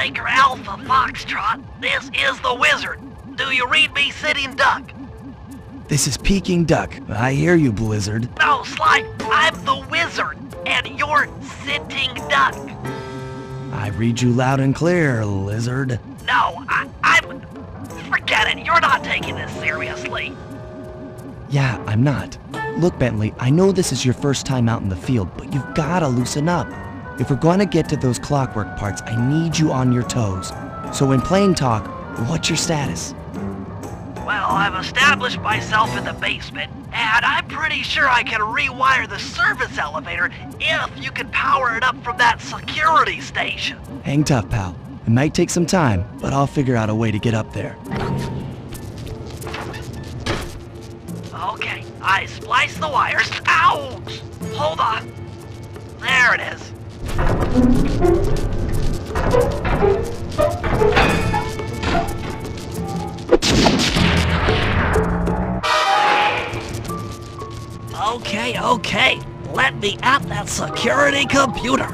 Striker Alpha Foxtrot, this is the Wizard. Do you read me, Sitting Duck? This is Peking Duck. I hear you, Blizzard. No, Sly, I'm the Wizard, and you're Sitting Duck. I read you loud and clear, Lizard. No, I'm... Forget it, you're not taking this seriously. Yeah, I'm not. Look, Bentley, I know this is your first time out in the field, but you've gotta loosen up. If we're gonna get to those clockwork parts, I need you on your toes. So in plain talk, what's your status? Well, I've established myself in the basement, and I'm pretty sure I can rewire the service elevator if you can power it up from that security station. Hang tough, pal. It might take some time, but I'll figure out a way to get up there. Okay, I spliced the wires. Ouch! Hold on. There it is. Okay. Let me at that security computer.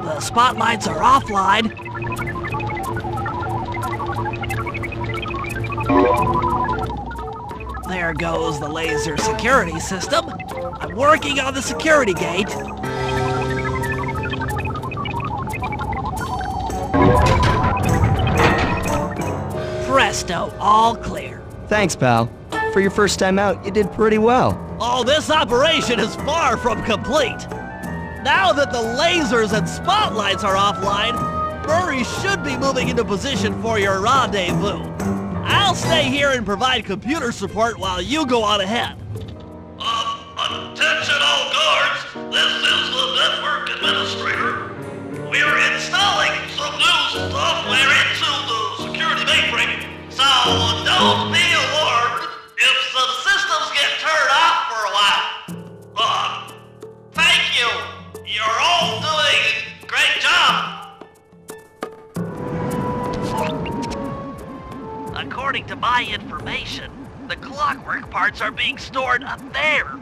The spotlights are offline. There goes the laser security system. I'm working on the security gate. Presto, all clear. Thanks, pal. For your first time out, you did pretty well. Oh, this operation is far from complete. Now that the lasers and spotlights are offline, Murray should be moving into position for your rendezvous. I'll stay here and provide computer support while you go on ahead. Attention all guards, this is the network administrator. We're installing some new software into the security mainframe, so don't be alarmed if some systems get turned off for a while. Thank you. You're all doing a great job. According to my information, the clockwork parts are being stored up there.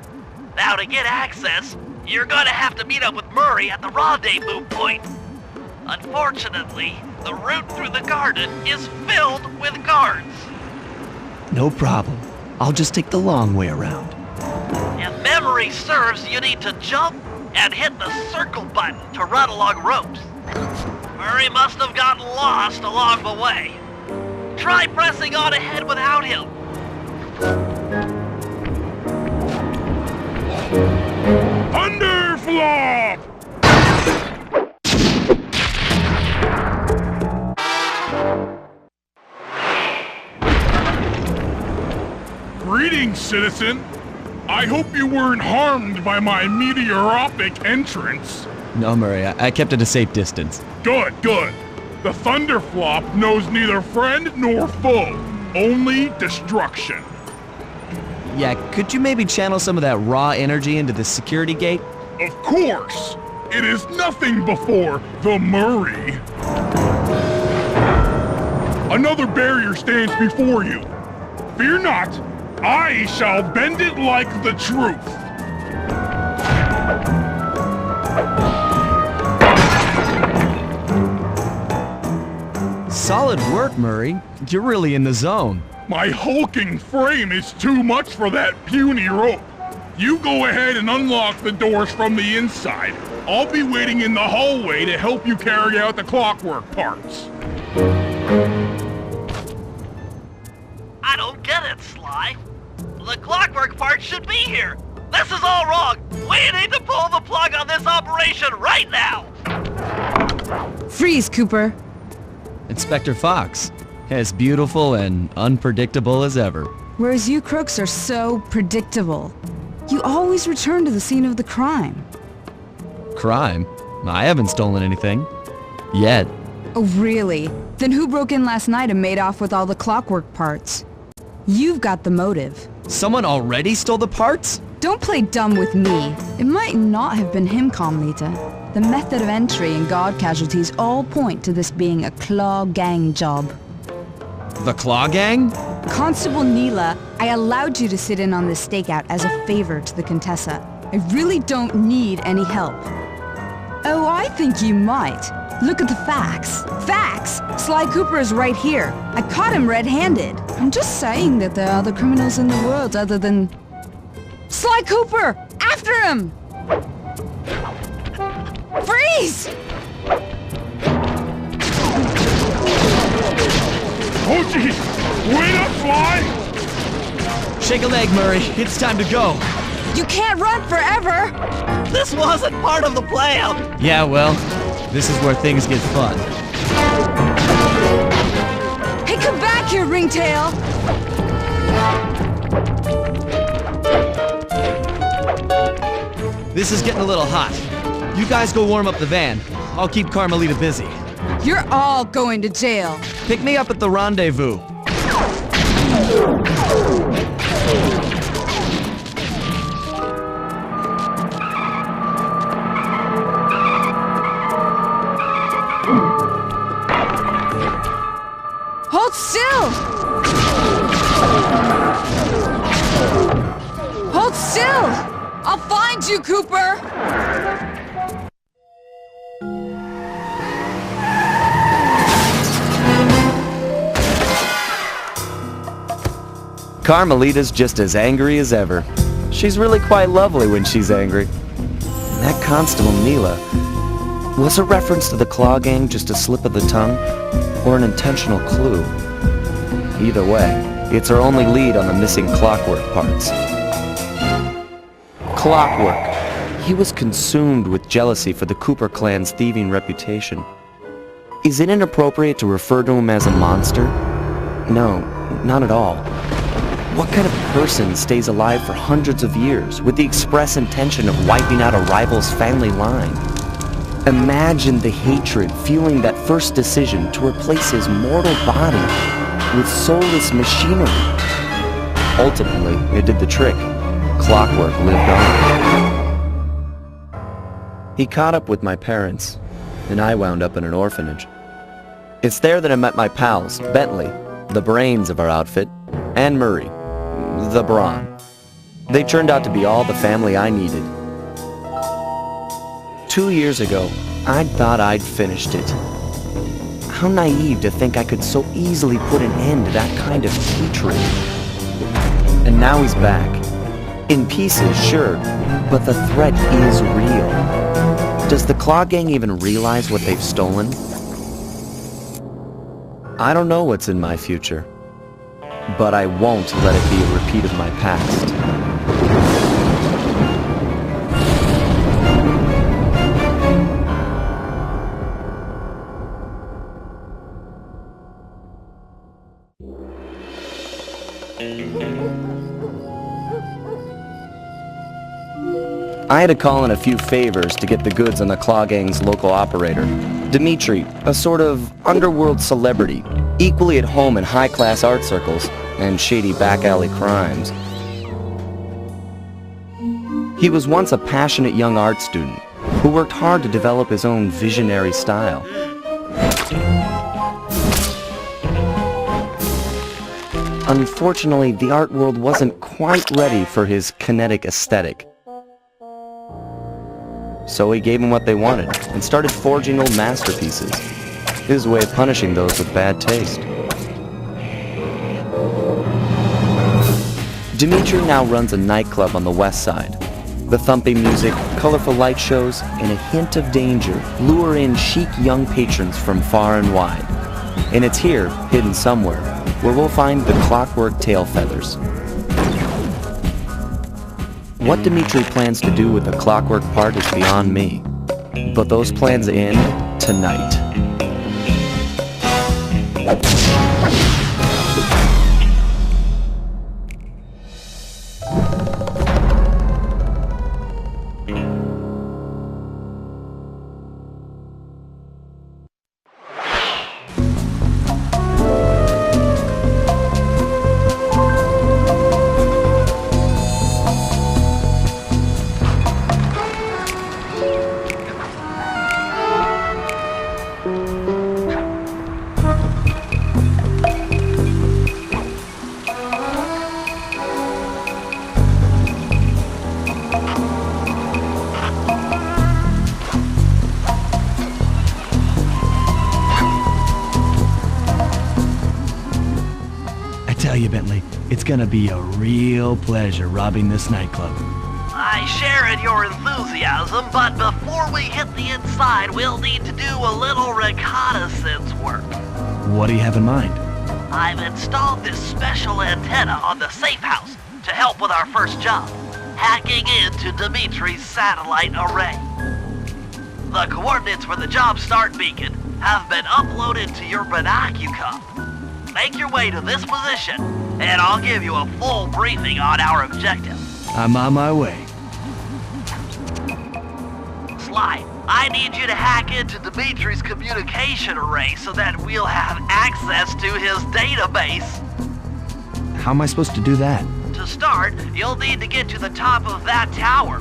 Now to get access, you're gonna have to meet up with Murray at the rendezvous point. Unfortunately, the route through the garden is filled with guards. No problem. I'll just take the long way around. If memory serves, you need to jump and hit the circle button to run along ropes. Murray must have gotten lost along the way. Try pressing on ahead without him. Thunderflop! Greetings, citizen. I hope you weren't harmed by my meteoropic entrance. No, Murray, I kept at a safe distance. Good. The Thunderflop knows neither friend nor foe, only destruction. Yeah, could you maybe channel some of that raw energy into the security gate? Of course! It is nothing before the Murray. Another barrier stands before you. Fear not, I shall bend it like the truth. Solid work, Murray. You're really in the zone. My hulking frame is too much for that puny rope. You go ahead and unlock the doors from the inside. I'll be waiting in the hallway to help you carry out the clockwork parts. I don't get it, Sly. The clockwork part should be here. This is all wrong. We need to pull the plug on this operation right now. Freeze, Cooper. Inspector Fox, as beautiful and unpredictable as ever. Whereas you crooks are so predictable. You always return to the scene of the crime. Crime? I haven't stolen anything. Yet. Oh, really? Then who broke in last night and made off with all the clockwork parts? You've got the motive. Someone already stole the parts? Don't play dumb with me. It might not have been him, Comlita. The method of entry and guard casualties all point to this being a Claw Gang job. The Claw Gang? Constable Neela, I allowed you to sit in on this stakeout as a favor to the Contessa. I really don't need any help. Oh, I think you might. Look at the facts. Facts! Sly Cooper is right here. I caught him red-handed. I'm just saying that there are other criminals in the world other than... Sly Cooper! After him! Freeze! Oh, jeez! Wait up, Sly! Shake a leg, Murray. It's time to go. You can't run forever! This wasn't part of the plan! Yeah, well, this is where things get fun. Hey, come back here, Ringtail! This is getting a little hot. You guys go warm up the van. I'll keep Carmelita busy. You're all going to jail. Pick me up at the rendezvous. Hold still! Hold still! I'll find you, Cooper! Carmelita's just as angry as ever. She's really quite lovely when she's angry. And that Constable Neela, was a reference to the Claw Gang just a slip of the tongue, or an intentional clue? Either way, it's our only lead on the missing Clockwork parts. Clockwork. He was consumed with jealousy for the Cooper clan's thieving reputation. Is it inappropriate to refer to him as a monster? No, not at all. What kind of person stays alive for hundreds of years with the express intention of wiping out a rival's family line? Imagine the hatred fueling that first decision to replace his mortal body with soulless machinery. Ultimately, it did the trick. Clockwork lived on. He caught up with my parents, and I wound up in an orphanage. It's there that I met my pals, Bentley, the brains of our outfit, and Murray, the brawn. They turned out to be all the family I needed. 2 years ago, I'd thought I'd finished it. How naive to think I could so easily put an end to that kind of hatred. And now he's back. In pieces, sure, but the threat is real. Does the Claw Gang even realize what they've stolen? I don't know what's in my future, but I won't let it be a repeat of my past. I had to call in a few favors to get the goods on the Claw Gang's local operator, Dimitri, a sort of underworld celebrity, equally at home in high-class art circles and shady back-alley crimes. He was once a passionate young art student who worked hard to develop his own visionary style. Unfortunately, the art world wasn't quite ready for his kinetic aesthetic. So he gave them what they wanted and started forging old masterpieces. His way of punishing those with bad taste. Dimitri now runs a nightclub on the west side. The thumping music, colorful light shows, and a hint of danger lure in chic young patrons from far and wide. And it's here, hidden somewhere, where we'll find the Clockwork tail feathers. What Dimitri plans to do with the Clockwork part is beyond me. But those plans end tonight. gonna be a real pleasure robbing this nightclub. I share in your enthusiasm, but before we hit the inside, we'll need to do a little reconnaissance work. What do you have in mind? I've installed this special antenna on the safe house to help with our first job, hacking into Dimitri's satellite array. The coordinates for the job start beacon have been uploaded to your binocucom. Make your way to this position, and I'll give you a full briefing on our objective. I'm on my way. Sly, I need you to hack into Dimitri's communication array so that we'll have access to his database. How am I supposed to do that? To start, you'll need to get to the top of that tower.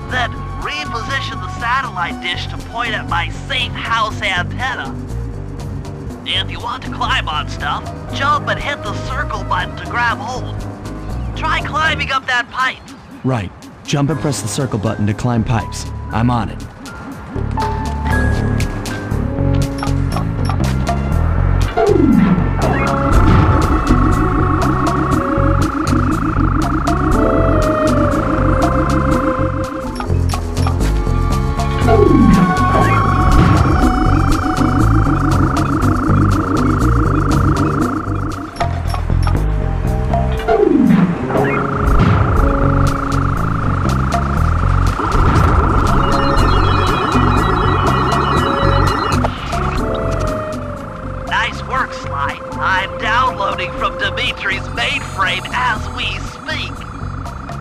Then reposition the satellite dish to point at my safe house antenna. If you want to climb on stuff, jump and hit the circle button to grab hold. Try climbing up that pipe. Right. Jump and press the circle button to climb pipes. I'm on it.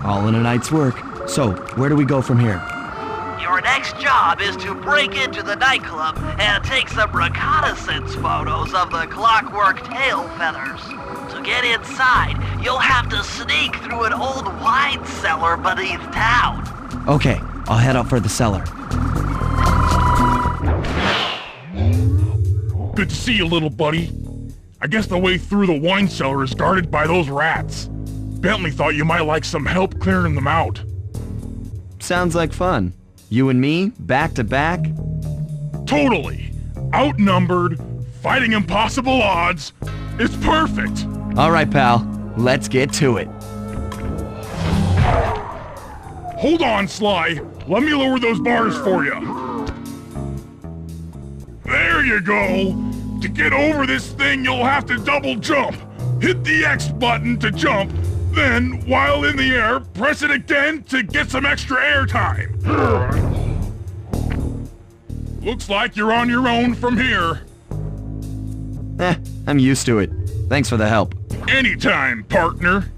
All in a night's work. So, where do we go from here? Your next job is to break into the nightclub and take some reconnaissance photos of the clockwork tail feathers. To get inside, you'll have to sneak through an old wine cellar beneath town. Okay, I'll head out for the cellar. Good to see you, little buddy. I guess the way through the wine cellar is guarded by those rats. Bentley thought you might like some help clearing them out. Sounds like fun. You and me, back to back? Totally. Outnumbered, fighting impossible odds. It's perfect. All right, pal. Let's get to it. Hold on, Sly. Let me lower those bars for you. There you go. To get over this thing, you'll have to double jump. Hit the X button to jump. Then, while in the air, press it again to get some extra air time. Looks like you're on your own from here. I'm used to it. Thanks for the help. Anytime, partner.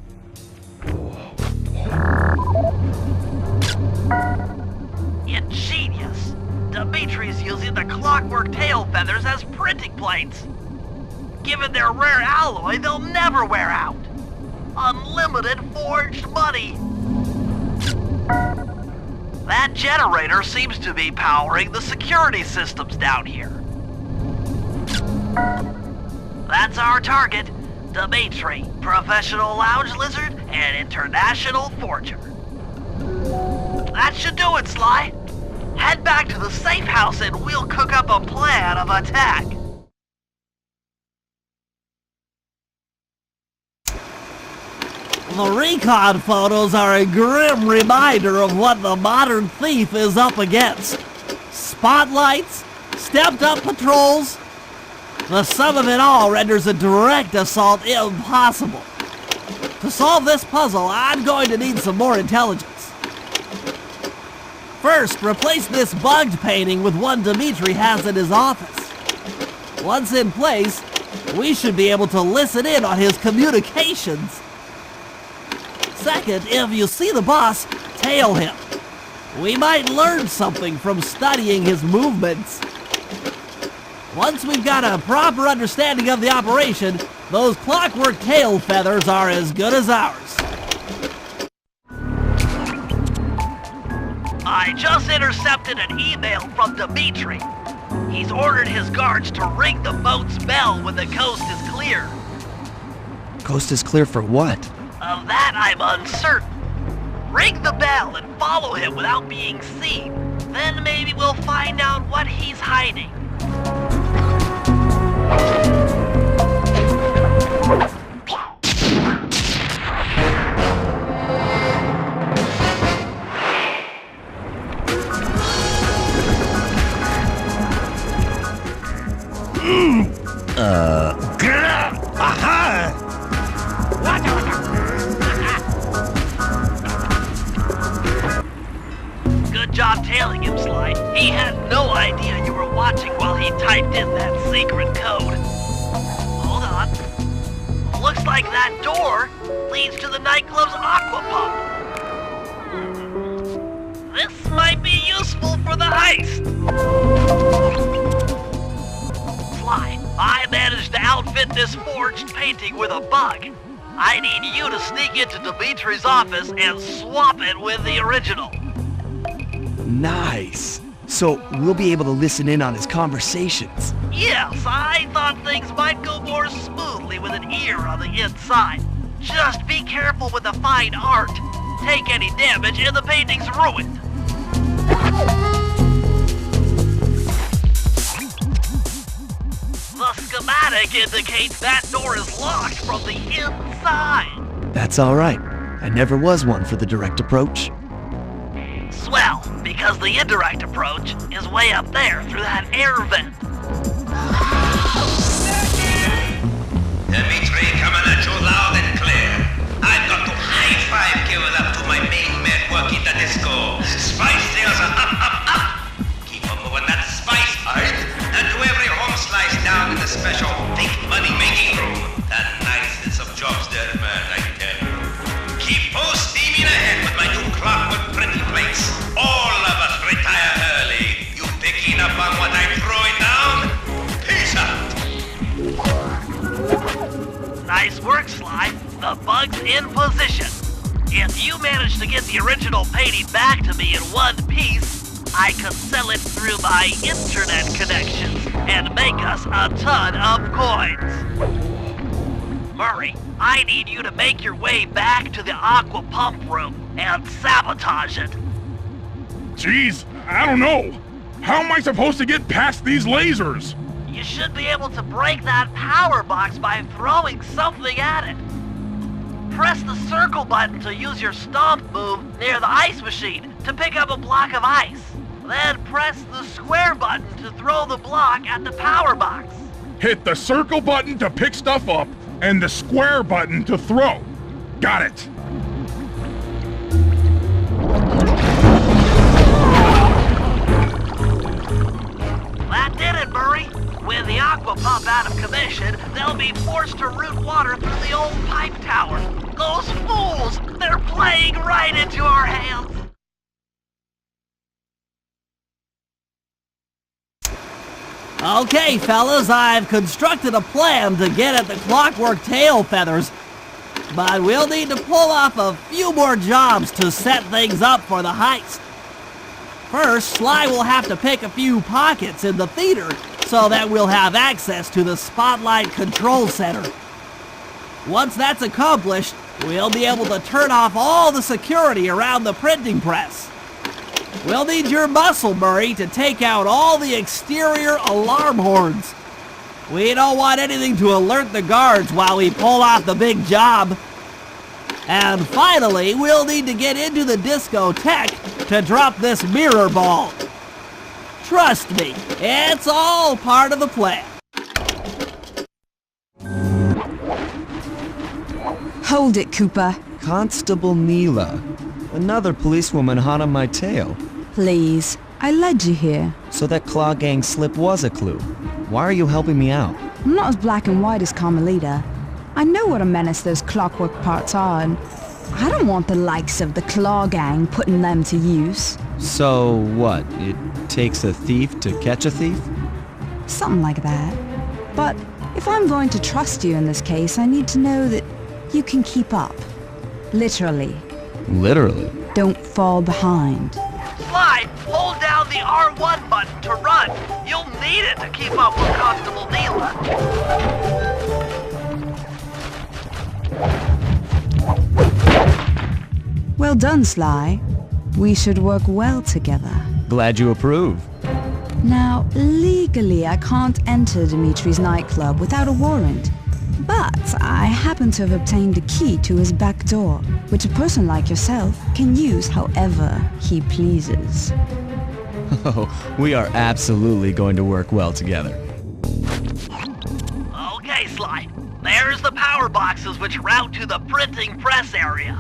Ingenious. Dimitri's using the clockwork tail feathers as printing plates. Given their rare alloy, they'll never wear out. Unlimited forged money. That generator seems to be powering the security systems down here. That's our target, Dimitri, professional lounge lizard and international forger. That should do it, Sly. Head back to the safe house and we'll cook up a plan of attack. The recon photos are a grim reminder of what the modern thief is up against. Spotlights, stepped-up patrols. The sum of it all renders a direct assault impossible. To solve this puzzle, I'm going to need some more intelligence. First, replace this bugged painting with one Dimitri has in his office. Once in place, we should be able to listen in on his communications. Second, if you see the boss, tail him. We might learn something from studying his movements. Once we've got a proper understanding of the operation, those clockwork tail feathers are as good as ours. I just intercepted an email from Dimitri. He's ordered his guards to ring the boat's bell when the coast is clear. Coast is clear for what? Of that, I'm uncertain. Ring the bell and follow him without being seen. Then maybe we'll find out what he's hiding. he typed in that secret code. Hold on. Looks like that door leads to the nightclub's aqua pump. This might be useful for the heist. Sly, I managed to outfit this forged painting with a bug. I need you to sneak into Dimitri's office and swap it with the original. Nice. So we'll be able to listen in on his conversations. Yes, I thought things might go more smoothly with an ear on the inside. Just be careful with the fine art. Take any damage and the painting's ruined. The schematic indicates that door is locked from the inside. That's all right. I never was one for the direct approach. Swell, because the indirect approach is way up there through that air vent. Dimitri coming at you loud and clear. I've got to high-five give it up to my main man working the disco. Spice sales are up. Keep on moving that spice, alright? And to every home slice down in the special think money-making room. The nicest of jobs there, man, I tell you. Keep on steaming ahead with my new clockwork printing plates. All of us retire early. You picking up on what I'm throwing down? Peace out. Nice work, Sly. The bug's in position. If you manage to get the original painting back to me in one piece, I can sell it through my internet connections and make us a ton of coins. Murray, I need you to make your way back to the aqua pump room and sabotage it. Jeez, I don't know. How am I supposed to get past these lasers? You should be able to break that power box by throwing something at it. Press the circle button to use your stomp move near the ice machine to pick up a block of ice. Then press the square button to throw the block at the power box. Hit the circle button to pick stuff up and the square button to throw. Got it. That did it, Murray. With the aqua pump out of commission, they'll be forced to route water through the old pipe tower. Those fools! They're playing right into our hands! Okay, fellas, I've constructed a plan to get at the clockwork tail feathers, but we'll need to pull off a few more jobs to set things up for the heist. First, Sly will have to pick a few pockets in the theater so that we'll have access to the Spotlight Control Center. Once that's accomplished, we'll be able to turn off all the security around the printing press. We'll need your muscle, Murray, to take out all the exterior alarm horns. We don't want anything to alert the guards while we pull off the big job. And finally, we'll need to get into the discotheque to drop this mirror ball. Trust me, it's all part of the plan. Hold it, Cooper. Constable Neela. Another policewoman hot on my tail. Please. I led you here. So that Claw Gang slip was a clue. Why are you helping me out? I'm not as black and white as Carmelita. I know what a menace those clockwork parts are, and I don't want the likes of the Claw Gang putting them to use. So what? It takes a thief to catch a thief? Something like that. But if I'm going to trust you in this case, I need to know that you can keep up. Literally. Literally? Don't fall behind. Sly, hold down the R1 button to run. You'll need it to keep up with Constable Neela. Well done, Sly. We should work well together. Glad you approve. Now, legally, I can't enter Dimitri's nightclub without a warrant. But I happen to have obtained a key to his back door, which a person like yourself can use however he pleases. Oh, we are absolutely going to work well together. Okay, Sly. There's the power boxes which route to the printing press area.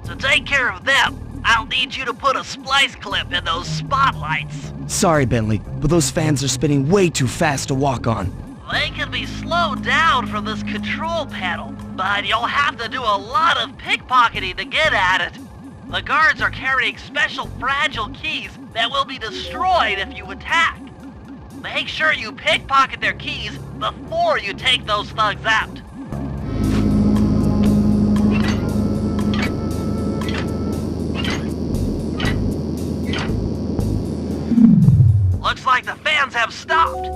To take care of them, I'll need you to put a splice clip in those spotlights. Sorry, Bentley, but those fans are spinning way too fast to walk on. They can be slowed down from this control panel, but you'll have to do a lot of pickpocketing to get at it. The guards are carrying special fragile keys that will be destroyed if you attack. Make sure you pickpocket their keys before you take those thugs out. Looks like the fans have stopped.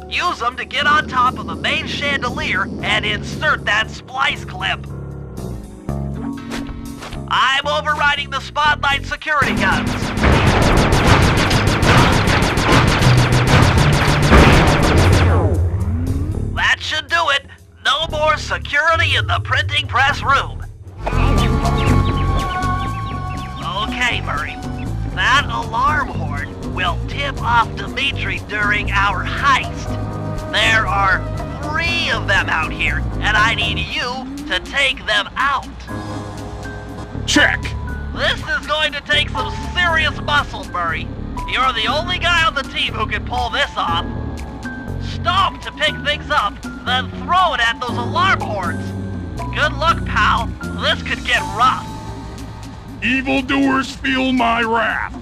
Use them to get on top of the main chandelier and insert that splice clip. I'm overriding the spotlight security guns. That should do it. No more security in the printing press room. Okay, Murray. That alarm horn will tip off Dimitri during our heist. There are 3 of them out here, and I need you to take them out. Check! This is going to take some serious muscle, Murray. You're the only guy on the team who can pull this off. Stop to pick things up, then throw it at those alarm horns. Good luck, pal. This could get rough. Evildoers feel my wrath.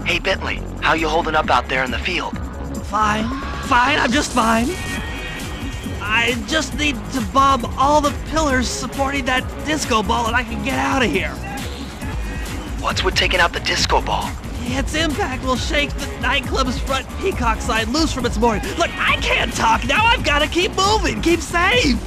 Hey, Bentley, how you holding up out there in the field? Fine, I'm just fine. I just need to bomb all the pillars supporting that disco ball and I can get out of here. What's with taking out the disco ball? Its impact will shake the nightclub's front peacock sign loose from its mooring. Look, I can't talk now. I've got to keep moving, keep safe.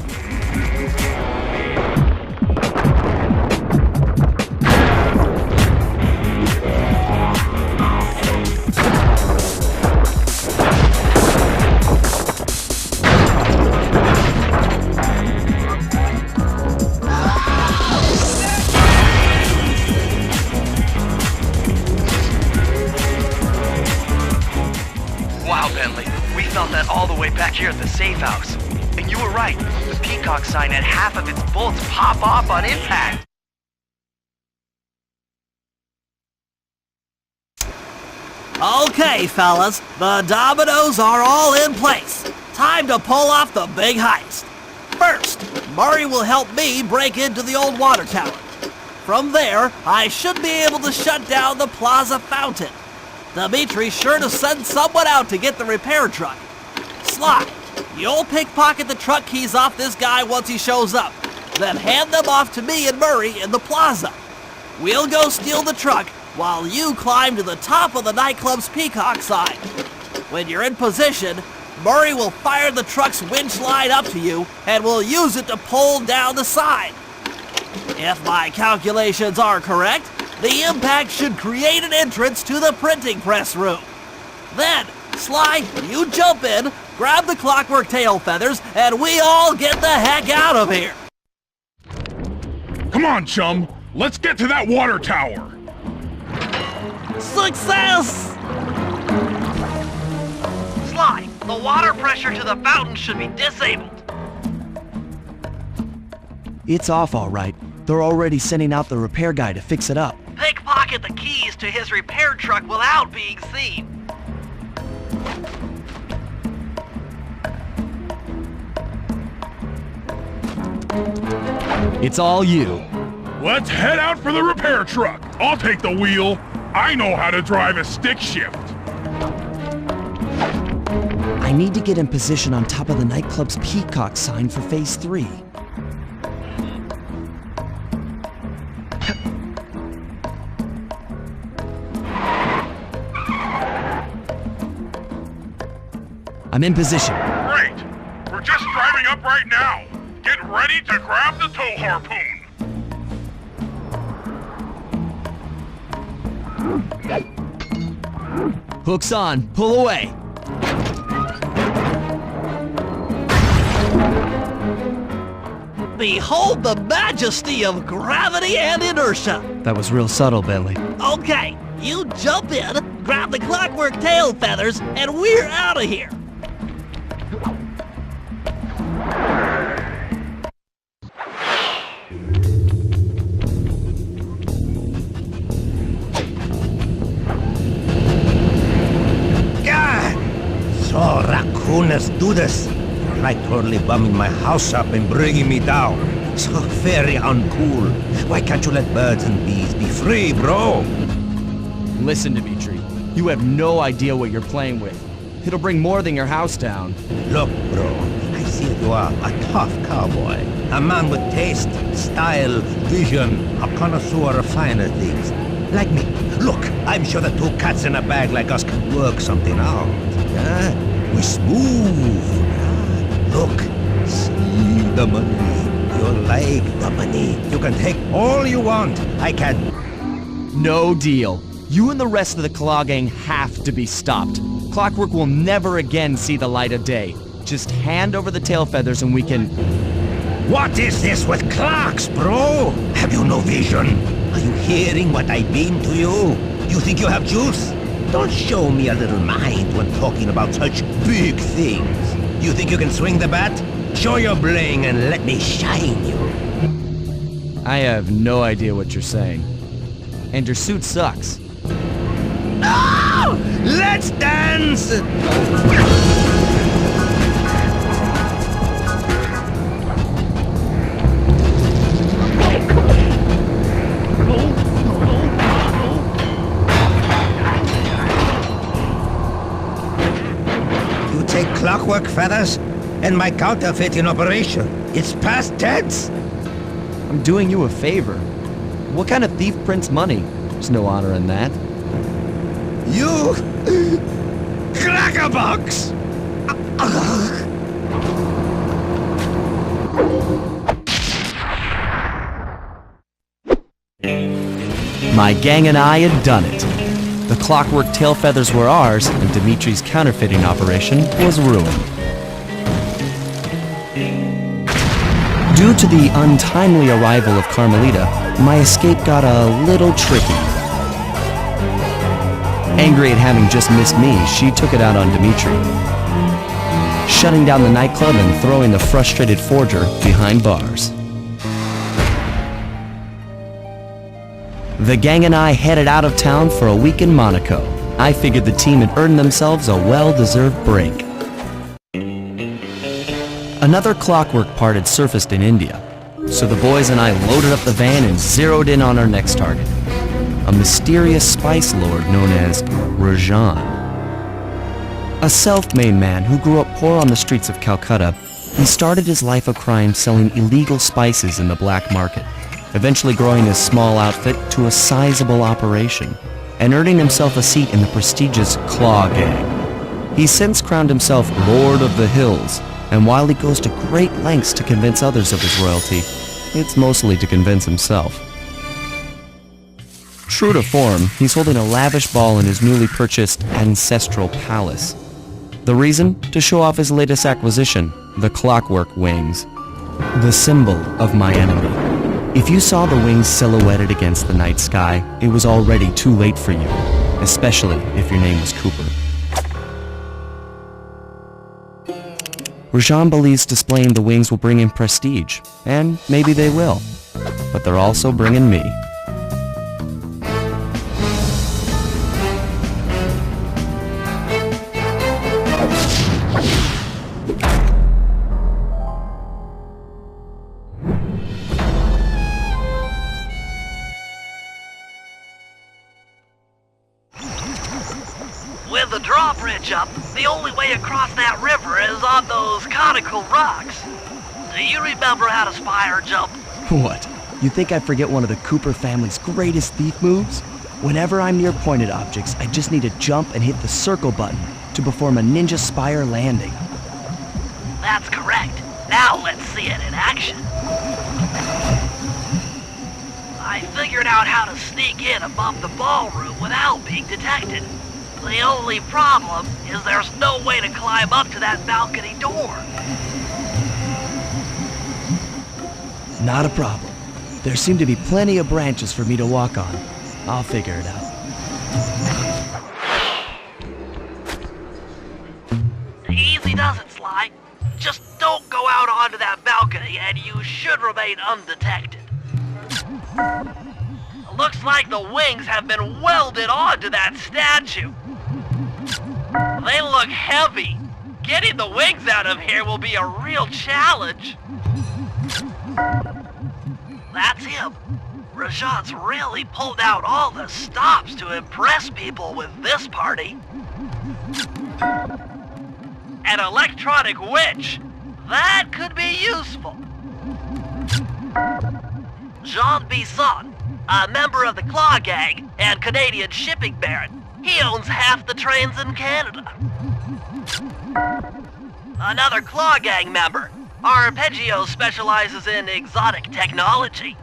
Wow, Bentley, we felt that all the way back here at the safe house. And you were right, the peacock sign had half of its bolts pop off on impact. Okay, fellas, the dominoes are all in place. Time to pull off the big heist. First, Murray will help me break into the old water tower. From there, I should be able to shut down the plaza fountain. Dimitri's sure to send someone out to get the repair truck. Sly, you'll pickpocket the truck keys off this guy once he shows up, then hand them off to me and Murray in the plaza. We'll go steal the truck while you climb to the top of the nightclub's peacock sign. When you're in position, Murray will fire the truck's winch line up to you and will use it to pull down the sign. If my calculations are correct, the impact should create an entrance to the printing press room. Then, Sly, you jump in, grab the clockwork tail feathers, and we all get the heck out of here. Come on, chum. Let's get to that water tower. Success! Sly, the water pressure to the fountain should be disabled. It's off all right. They're already sending out the repair guy to fix it up. Pickpocket the keys to his repair truck without being seen. It's all you. Let's head out for the repair truck. I'll take the wheel. I know how to drive a stick shift. I need to get in position on top of the nightclub's peacock sign for phase 3. I'm in position. Great. We're just driving up right now. Get ready to grab the tow harpoon. Hook's on. Pull away. Behold the majesty of gravity and inertia. That was real subtle, Bentley. Okay, you jump in, grab the clockwork tail feathers, and we're out of here. do this. You're like totally bumming my house up and bringing me down. So very uncool. Why can't you let birds and bees be free, bro? Listen, Dimitri. You have no idea what you're playing with. It'll bring more than your house down. Look, bro, I see you are a tough cowboy. A man with taste, style, vision, a connoisseur of finer things. Like me. Look, I'm sure the two cats in a bag like us can work something out. We smooth. Look, see the money. You like the money. You can take all you want. I can... No deal. You and the rest of the Claw Gang have to be stopped. Clockwork will never again see the light of day. Just hand over the tail feathers and we can... What is this with clocks, bro? Have you no vision? Are you hearing what I beam to you? You think you have juice? Don't show me a little mind when talking about such big things. You think you can swing the bat? Show your bling and let me shine you. I have no idea what you're saying. And your suit sucks. Oh! Let's dance! You take clockwork feathers and my counterfeit in operation. It's past tense. I'm doing you a favor. What kind of thief prints money? There's no honor in that. You... crackerbox! My gang and I had done it. The clockwork tail feathers were ours, and Dimitri's counterfeiting operation was ruined. Due to the untimely arrival of Carmelita, my escape got a little tricky. Angry at having just missed me, she took it out on Dimitri, shutting down the nightclub and throwing the frustrated forger behind bars. The gang and I headed out of town for a week in Monaco. I figured the team had earned themselves a well-deserved break. Another clockwork part had surfaced in India, so the boys and I loaded up the van and zeroed in on our next target, a mysterious spice lord known as Rajan. A self-made man who grew up poor on the streets of Calcutta, he started his life of crime selling illegal spices in the black market, eventually growing his small outfit to a sizable operation, and earning himself a seat in the prestigious Claw Gang. He's since crowned himself Lord of the Hills, and while he goes to great lengths to convince others of his royalty, it's mostly to convince himself. True to form, he's holding a lavish ball in his newly purchased ancestral palace. The reason? To show off his latest acquisition, the clockwork wings, the symbol of my enemy. If you saw the wings silhouetted against the night sky, it was already too late for you, especially if your name was Cooper. Rajan believes displaying the wings will bring him prestige, and maybe they will, but they're also bringing me. With the drawbridge up, the only way across that river is on those conical rocks. Do you remember how to spire jump? What? You think I forget one of the Cooper family's greatest thief moves? Whenever I'm near pointed objects, I just need to jump and hit the circle button to perform a ninja spire landing. That's correct. Now let's see it in action. I figured out how to sneak in above the ballroom without being detected. The only problem is there's no way to climb up to that balcony door. Not a problem. There seem to be plenty of branches for me to walk on. I'll figure it out. Easy does it, Sly. Just don't go out onto that balcony and you should remain undetected. Looks like the wings have been welded onto that statue. They look heavy. Getting the wings out of here will be a real challenge. That's him. Rajan's really pulled out all the stops to impress people with this party. An electronic witch. That could be useful. Jean Bisson, a member of the Claw Gang and Canadian shipping baron. He owns half the trains in Canada. Another Claw Gang member. Arpeggio specializes in exotic technology.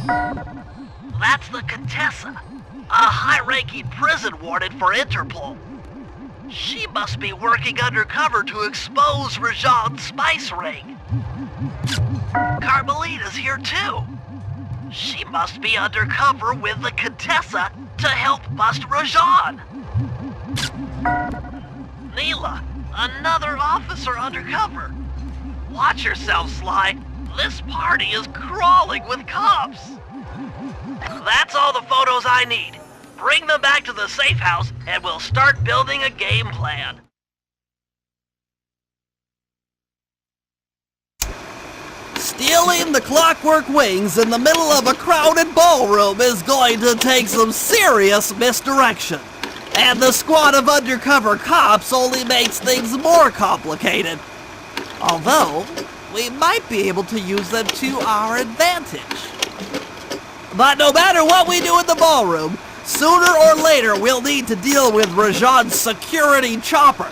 That's the Contessa, a high-ranking prison warden for Interpol. She must be working undercover to expose Rajan's spice ring. Carmelita's here too. She must be undercover with the Contessa to help bust Rajan. Neela, another officer undercover. Watch yourself, Sly. This party is crawling with cops. That's all the photos I need. Bring them back to the safe house and we'll start building a game plan. Stealing the clockwork wings in the middle of a crowded ballroom is going to take some serious misdirection. And the squad of undercover cops only makes things more complicated. Although, we might be able to use them to our advantage. But no matter what we do in the ballroom, sooner or later we'll need to deal with Rajan's security chopper.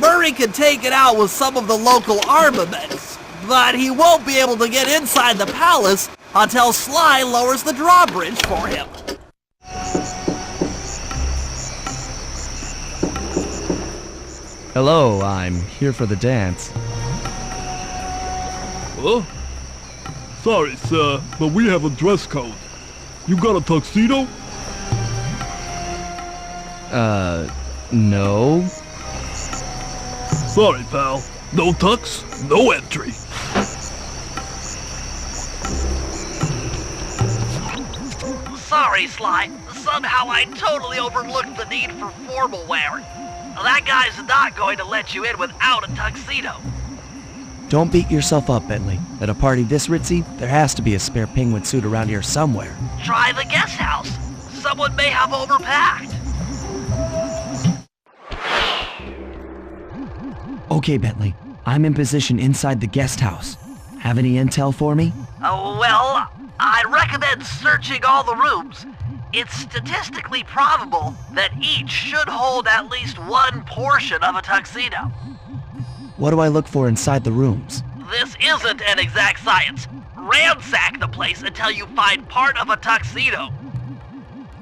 Murray can take it out with some of the local armaments, but he won't be able to get inside the palace until Sly lowers the drawbridge for him. Hello, I'm here for the dance. Huh? Sorry, sir, but we have a dress code. You got a tuxedo? No. Sorry, pal. No tux, no entry. Sorry, Sly. Somehow I totally overlooked the need for formal wear. That guy's not going to let you in without a tuxedo. Don't beat yourself up, Bentley. At a party this ritzy, there has to be a spare penguin suit around here somewhere. Try the guest house. Someone may have overpacked. Okay, Bentley. I'm in position inside the guest house. Have any intel for me? Oh, well, I recommend searching all the rooms. It's statistically probable that each should hold at least one portion of a tuxedo. What do I look for inside the rooms? This isn't an exact science. Ransack the place until you find part of a tuxedo.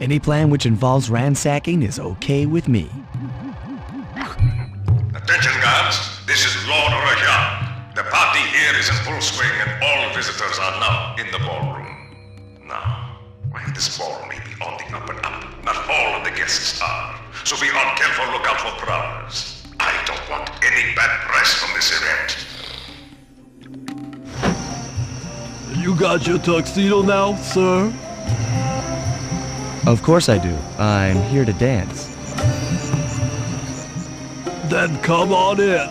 Any plan which involves ransacking is okay with me. Attention, guards. This is Lord Rajan. The party here is in full swing and all visitors are now in the ballroom. Now, while this ball may be on the up and up, not all of the guests are. So be on careful lookout for prowlers. I don't want any bad press from this event. You got your tuxedo now, sir? Of course I do. I'm here to dance. Then come on in.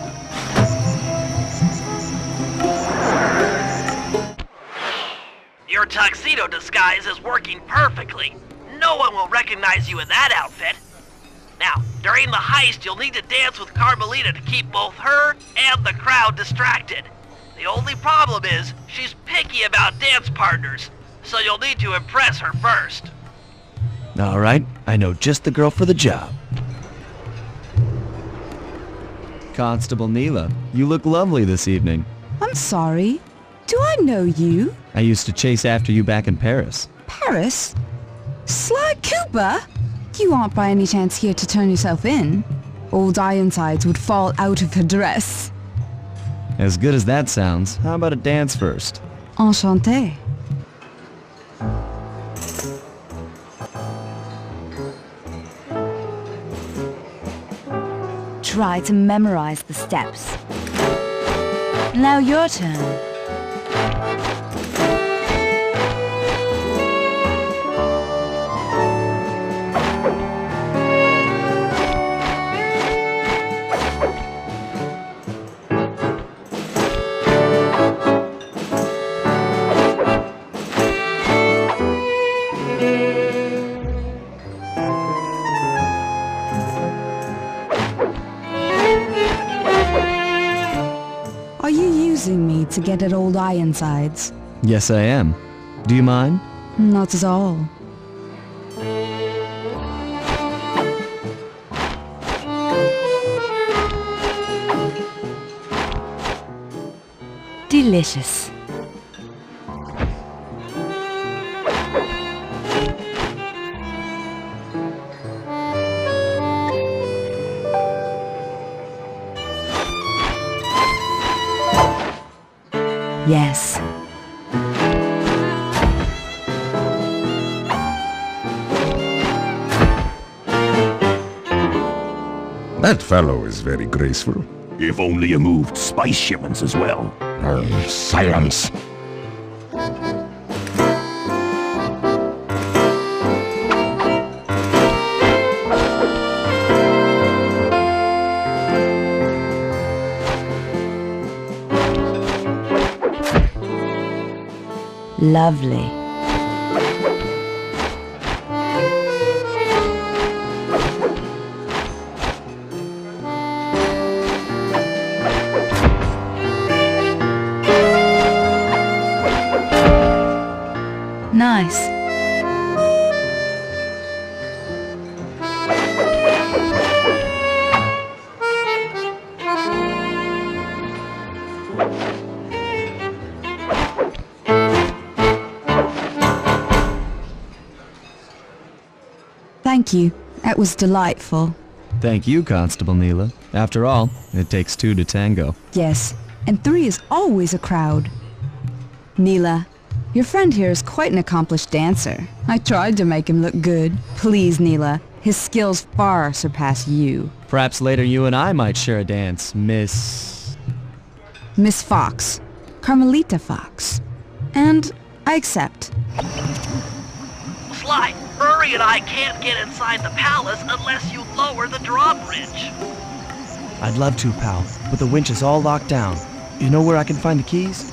Your tuxedo disguise is working perfectly. No one will recognize you in that outfit. Now, during the heist, you'll need to dance with Carmelita to keep both her and the crowd distracted. The only problem is, she's picky about dance partners, so you'll need to impress her first. All right, I know just the girl for the job. Constable Neela, you look lovely this evening. I'm sorry. Do I know you? I used to chase after you back in Paris. Paris? Sly Cooper? You aren't by any chance here to turn yourself in? Old Ironsides would fall out of her dress. As good as that sounds, how about a dance first? Enchanté. Try to memorize the steps. Now your turn. get at old Ironsides? Yes, I am. Do you mind? Not at all. Delicious. Yes. That fellow is very graceful. If only you moved spice shipments as well. Silence. Lovely. Nice. Thank you. That was delightful. Thank you, Constable Neela. After all, it takes two to tango. Yes, and three is always a crowd. Neela, your friend here is quite an accomplished dancer. I tried to make him look good. Please, Neela, his skills far surpass you. Perhaps later you and I might share a dance, Miss Fox. Carmelita Fox. And I accept. Sly, Murray and I can't get inside the palace unless you lower the drawbridge. I'd love to, pal, but the winch is all locked down. You know where I can find the keys?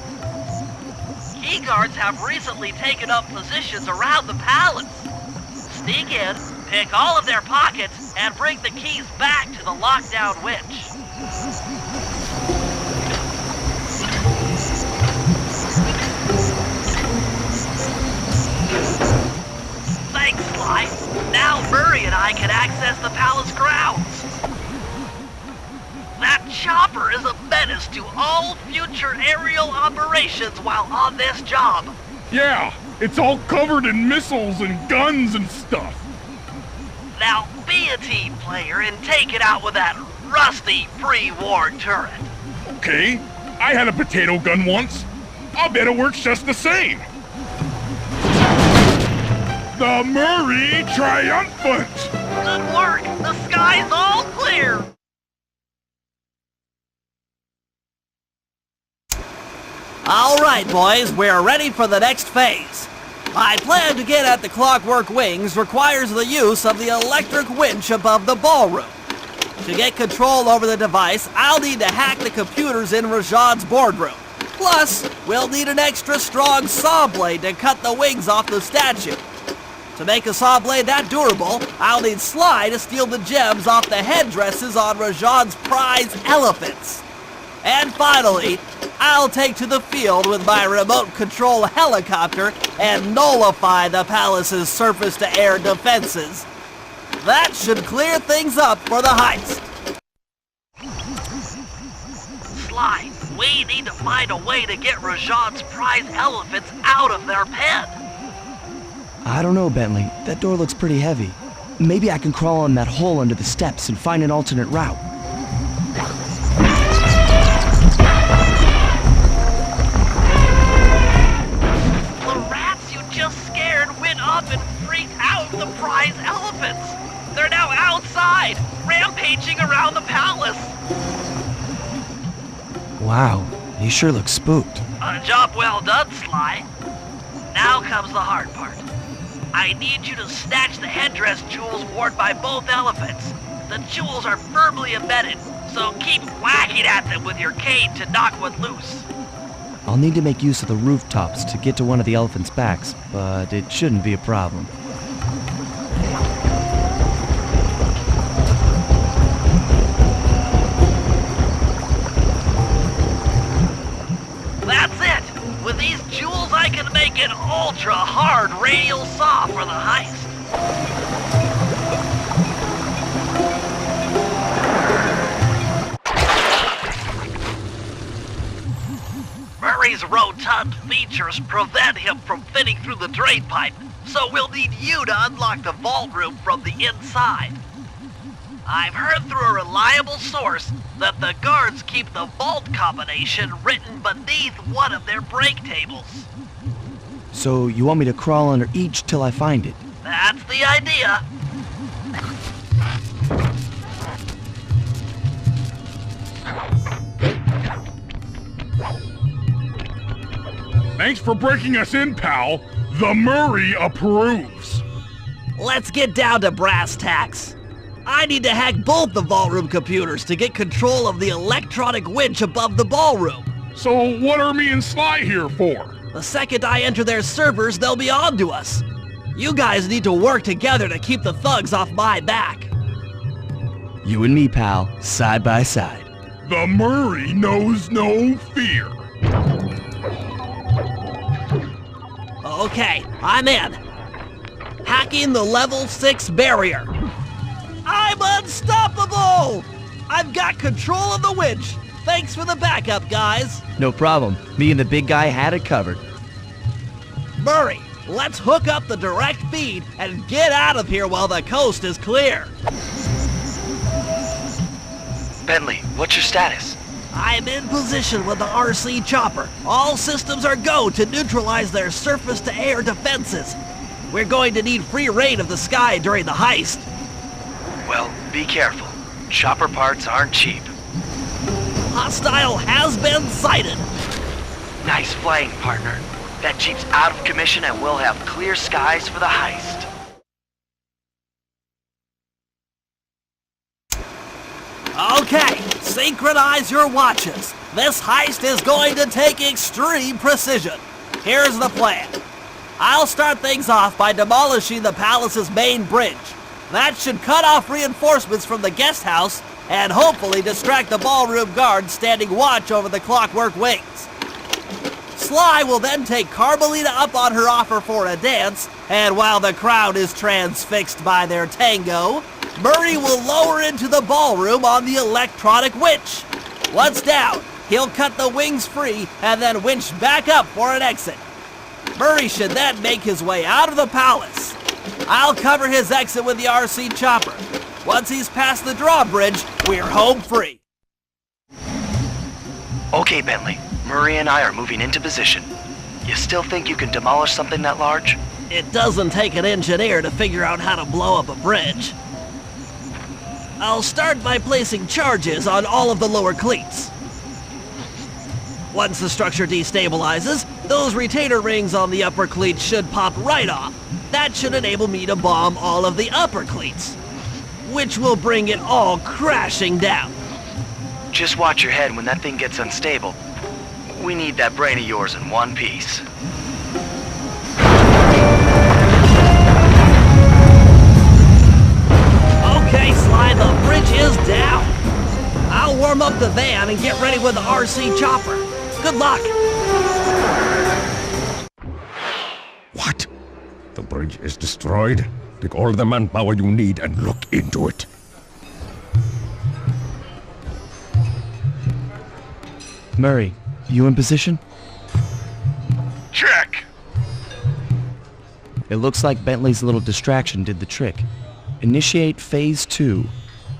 Key guards have recently taken up positions around the palace. Sneak in, pick all of their pockets, and bring the keys back to the lockdown winch. Thanks, Sly. Now Murray and I can access the palace grounds. That chopper is a menace to all future aerial operations while on this job. Yeah, it's all covered in missiles and guns and stuff. Now be a team player and take it out with that rusty pre-war turret. Okay, I had a potato gun once. I'll bet it works just the same. The Murray Triumphant! Good work! The sky's all clear! Alright, boys, we're ready for the next phase. My plan to get at the clockwork wings requires the use of the electric winch above the ballroom. To get control over the device, I'll need to hack the computers in Rajad's boardroom. Plus, we'll need an extra strong saw blade to cut the wings off the statue. To make a saw blade that durable, I'll need Sly to steal the gems off the headdresses on Rajad's prize elephants. And finally, I'll take to the field with my remote control helicopter and nullify the palace's surface-to-air defenses. That should clear things up for the heist. Sly, we need to find a way to get Rajad's prize elephants out of their pen. I don't know, Bentley. That door looks pretty heavy. Maybe I can crawl in that hole under the steps and find an alternate route. The rats you just scared went up and freaked out the prize elephants. They're now outside, rampaging around the palace. Wow, he sure looks spooked. A job well done, Sly. Now comes the hard part. I need you to snatch the headdress jewels worn by both elephants. The jewels are firmly embedded, so keep whacking at them with your cane to knock one loose. I'll need to make use of the rooftops to get to one of the elephants' backs, but it shouldn't be a problem. That's With these jewels, I can make an ultra-hard radial saw for the heist. Murray's rotund features prevent him from fitting through the drain pipe, so we'll need you to unlock the vault room from the inside. I've heard through a reliable source that the guards keep the vault combination written beneath one of their break tables. So you want me to crawl under each till I find it? That's the idea. Thanks for breaking us in, pal. The Murray approves. Let's get down to brass tacks. I need to hack both the vault-room computers to get control of the electronic winch above the ballroom. So what are me and Sly here for? The second I enter their servers, they'll be on to us. You guys need to work together to keep the thugs off my back. You and me, pal, side by side. The Murray knows no fear. Okay, I'm in. Hacking the level 6 barrier. I'm unstoppable! I've got control of the winch. Thanks for the backup, guys. No problem. Me and the big guy had it covered. Murray, let's hook up the direct feed and get out of here while the coast is clear. Bentley, what's your status? I'm in position with the RC chopper. All systems are go to neutralize their surface-to-air defenses. We're going to need free reign of the sky during the heist. Well, be careful. Chopper parts aren't cheap. Hostile has been sighted. Nice flying, partner. That jeep's out of commission and we'll have clear skies for the heist. Okay, synchronize your watches. This heist is going to take extreme precision. Here's the plan. I'll start things off by demolishing the palace's main bridge. That should cut off reinforcements from the guest house and hopefully distract the ballroom guards standing watch over the clockwork wings. Sly will then take Carmelita up on her offer for a dance, and while the crowd is transfixed by their tango, Murray will lower into the ballroom on the electronic winch. Once down, he'll cut the wings free and then winch back up for an exit. Murray should then make his way out of the palace. I'll cover his exit with the RC chopper. Once he's past the drawbridge, we're home free. Okay, Bentley. Murray and I are moving into position. You still think you can demolish something that large? It doesn't take an engineer to figure out how to blow up a bridge. I'll start by placing charges on all of the lower cleats. Once the structure destabilizes, those retainer rings on the upper cleats should pop right off. That should enable me to bomb all of the upper cleats, which will bring it all crashing down. Just watch your head when that thing gets unstable. We need that brain of yours in one piece. Okay, Sly, the bridge is down. I'll warm up the van and get ready with the RC chopper. Good luck. What? The bridge is destroyed? Take all the manpower you need and look into it. Murray, you in position? Check. It looks like Bentley's little distraction did the trick. Initiate Phase 2.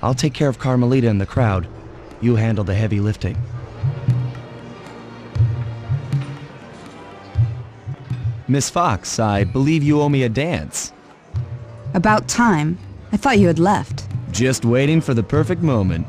I'll take care of Carmelita and the crowd. You handle the heavy lifting. Miss Fox, I believe you owe me a dance. About time. I thought you had left. Just waiting for the perfect moment.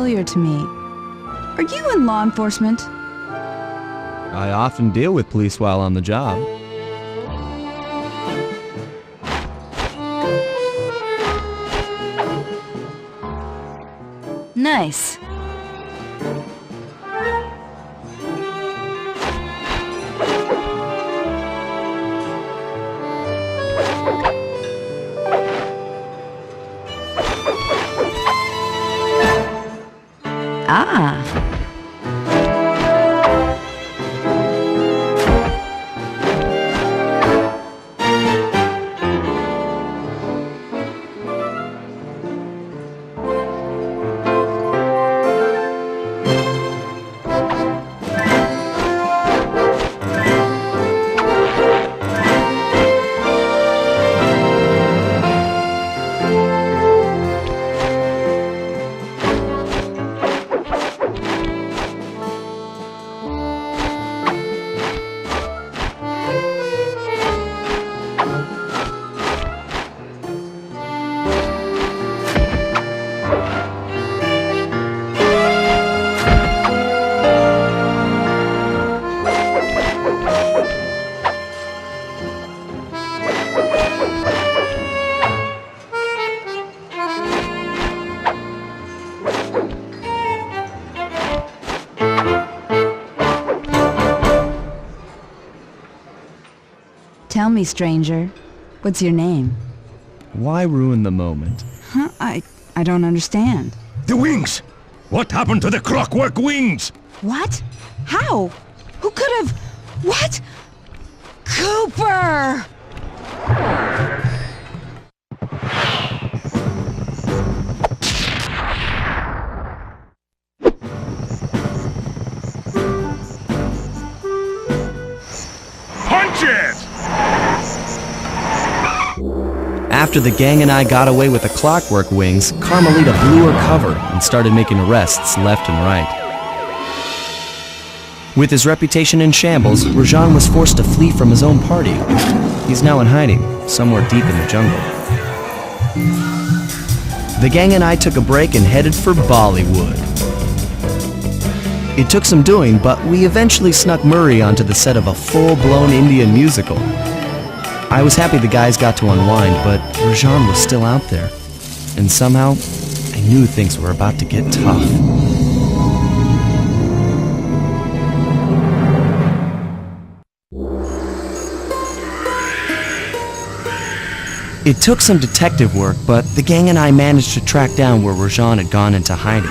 familiar to me. Are you in law enforcement? I often deal with police while on the job. Nice. Ah. Tell me, stranger, what's your name? Why ruin the moment? Huh? I don't understand. The wings! What happened to the clockwork wings? What? How? Who could have... What? Cooper! Punch it! After the gang and I got away with the clockwork wings, Carmelita blew her cover and started making arrests left and right. With his reputation in shambles, Rajan was forced to flee from his own party. He's now in hiding, somewhere deep in the jungle. The gang and I took a break and headed for Bollywood. It took some doing, but we eventually snuck Murray onto the set of a full-blown Indian musical. I was happy the guys got to unwind, but Rajan was still out there. And somehow, I knew things were about to get tough. It took some detective work, but the gang and I managed to track down where Rajan had gone into hiding.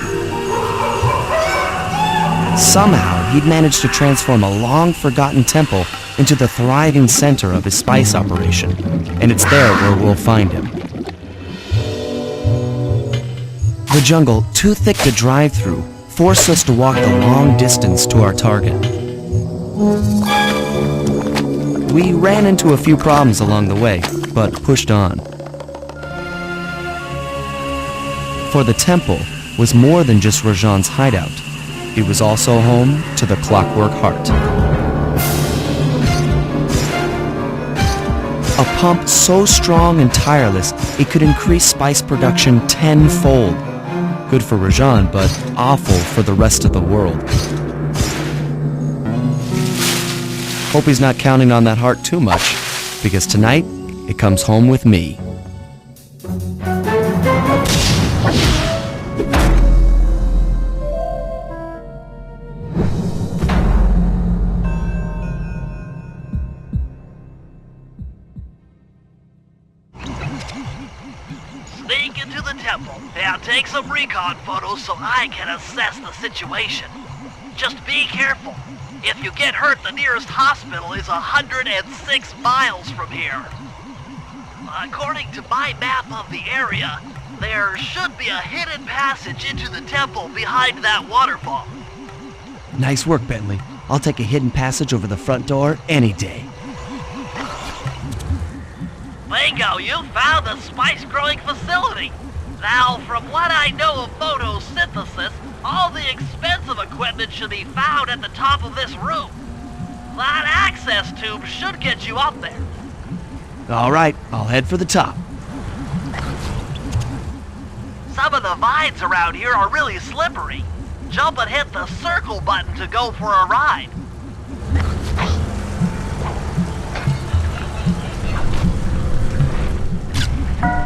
Somehow, he'd managed to transform a long-forgotten temple into the thriving center of his spice operation, and it's there where we'll find him. The jungle, too thick to drive through, forced us to walk the long distance to our target. We ran into a few problems along the way, but pushed on. For the temple was more than just Rajan's hideout. It was also home to the Clockwork Heart. A pump so strong and tireless, it could increase spice production tenfold. Good for Rajan, but awful for the rest of the world. Hope he's not counting on that heart too much, because tonight, it comes home with me. Sneak into the temple and take some recon photos so I can assess the situation. Just be careful. If you get hurt, the nearest hospital is 106 miles from here. According to my map of the area, there should be a hidden passage into the temple behind that waterfall. Nice work, Bentley. I'll take a hidden passage over the front door any day. Bingo, you found the spice-growing facility. Now, from what I know of photosynthesis, all the expensive equipment should be found at the top of this room. That access tube should get you up there. All right, I'll head for the top. So Some of the vines around here are really slippery. Jump and hit the circle button to go for a ride.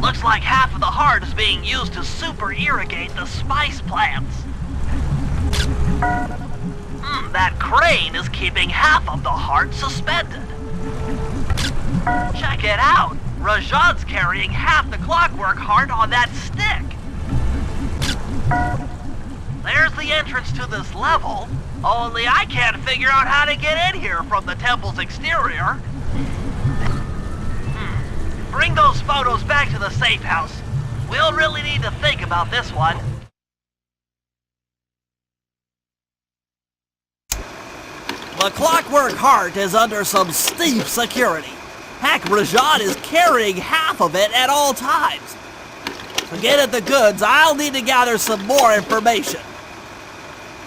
Looks like half of the heart is being used to super irrigate the spice plants. That crane is keeping half of the heart suspended. Check it out. Rajan's carrying half the clockwork heart on that stick. There's the entrance to this level, only I can't figure out how to get in here from the temple's exterior. Bring those photos back to the safe house. We'll really need to think about this one. The clockwork heart is under some steep security. Heck, Rajan is carrying half of it at all times. To get at the goods, I'll need to gather some more information.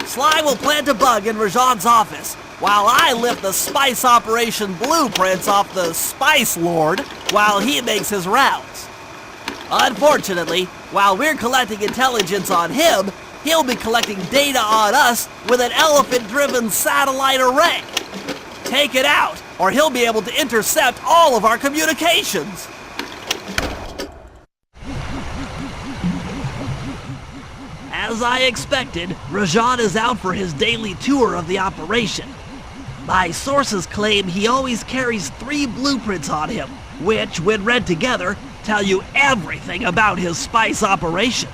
Sly will plant a bug in Rajan's office, while I lift the spice operation blueprints off the Spice Lord while he makes his rounds. Unfortunately, while we're collecting intelligence on him, he'll be collecting data on us with an elephant-driven satellite array. Take it out, or he'll be able to intercept all of our communications. As I expected, Rajan is out for his daily tour of the operation. My sources claim he always carries 3 blueprints on him, which, when read together, tell you everything about his spice operation.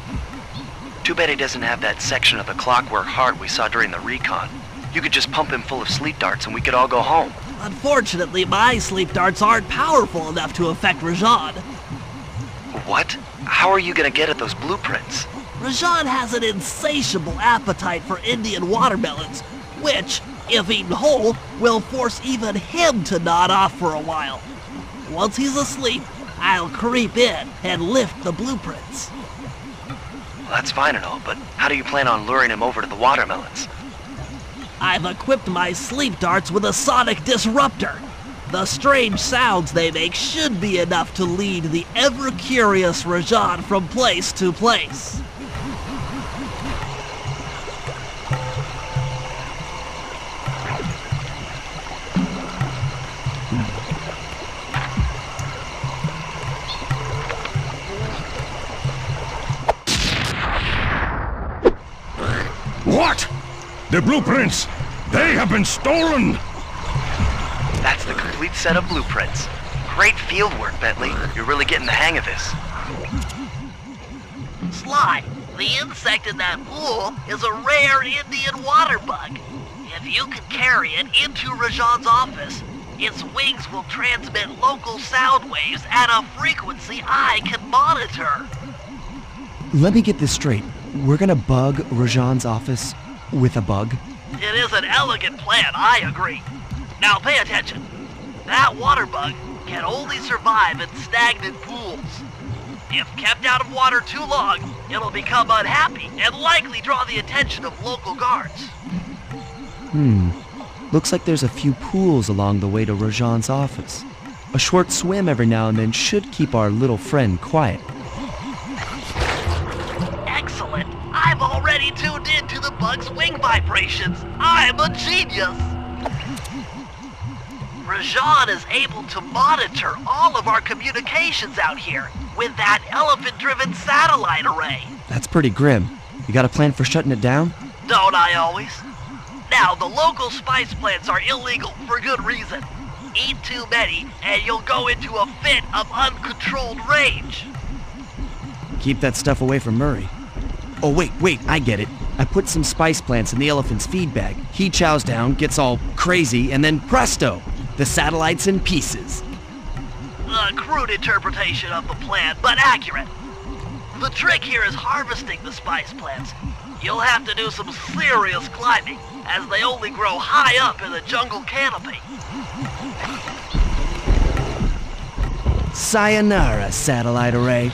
Too bad he doesn't have that section of the clockwork heart we saw during the recon. You could just pump him full of sleep darts and we could all go home. Unfortunately, my sleep darts aren't powerful enough to affect Rajan. What? How are you gonna get at those blueprints? Rajan has an insatiable appetite for Indian watermelons, which, if eaten whole, will force even him to nod off for a while. Once he's asleep, I'll creep in and lift the blueprints. Well, that's fine and all, but how do you plan on luring him over to the watermelons? I've equipped my sleep darts with a sonic disruptor. The strange sounds they make should be enough to lead the ever-curious Rajan from place to place. What? The blueprints! They have been stolen! That's the complete set of blueprints. Great field work, Bentley. You're really getting the hang of this. Sly, the insect in that pool is a rare Indian water bug. If you can carry it into Rajan's office, its wings will transmit local sound waves at a frequency I can monitor. Let me get this straight. We're gonna bug Rajan's office with a bug? It is an elegant plan, I agree. Now pay attention. That water bug can only survive in stagnant pools. If kept out of water too long, it'll become unhappy and likely draw the attention of local guards. Looks like there's a few pools along the way to Rajan's office. A short swim every now and then should keep our little friend quiet. Excellent. I've already tuned into the bug's wing vibrations. I'm a genius. Rajan is able to monitor all of our communications out here with that elephant-driven satellite array. That's pretty grim. You got a plan for shutting it down? Don't I always? Now, the local spice plants are illegal for good reason. Eat too many, and you'll go into a fit of uncontrolled rage. Keep that stuff away from Murray. Oh, wait, I get it. I put some spice plants in the elephant's feed bag. He chows down, gets all crazy, and then presto! The satellite's in pieces. A crude interpretation of the plan, but accurate. The trick here is harvesting the spice plants. You'll have to do some serious climbing, as they only grow high up in the jungle canopy. Sayonara, satellite array.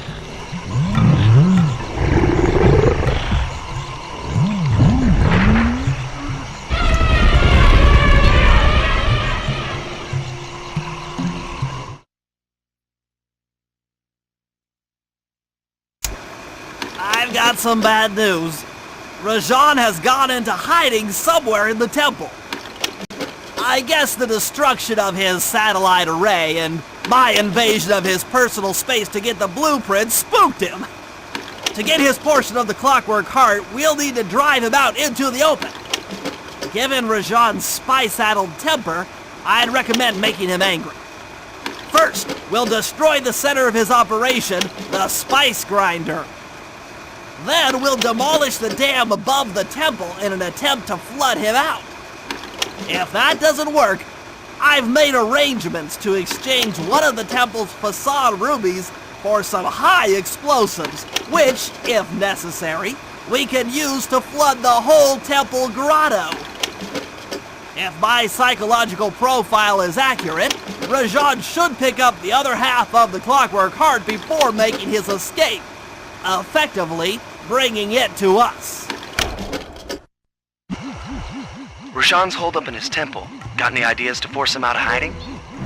I've got some bad news. Rajan has gone into hiding somewhere in the temple. I guess the destruction of his satellite array and my invasion of his personal space to get the blueprints spooked him. To get his portion of the clockwork heart, we'll need to drive him out into the open. Given Rajan's spy-saddled temper, I'd recommend making him angry. First, we'll destroy the center of his operation, the spice grinder. Then we'll demolish the dam above the temple in an attempt to flood him out. If that doesn't work, I've made arrangements to exchange one of the temple's facade rubies for some high explosives, which, if necessary, we can use to flood the whole temple grotto. If my psychological profile is accurate, Rajan should pick up the other half of the clockwork heart before making his escape, effectively bringing it to us. Rajan's holed up in his temple. Got any ideas to force him out of hiding?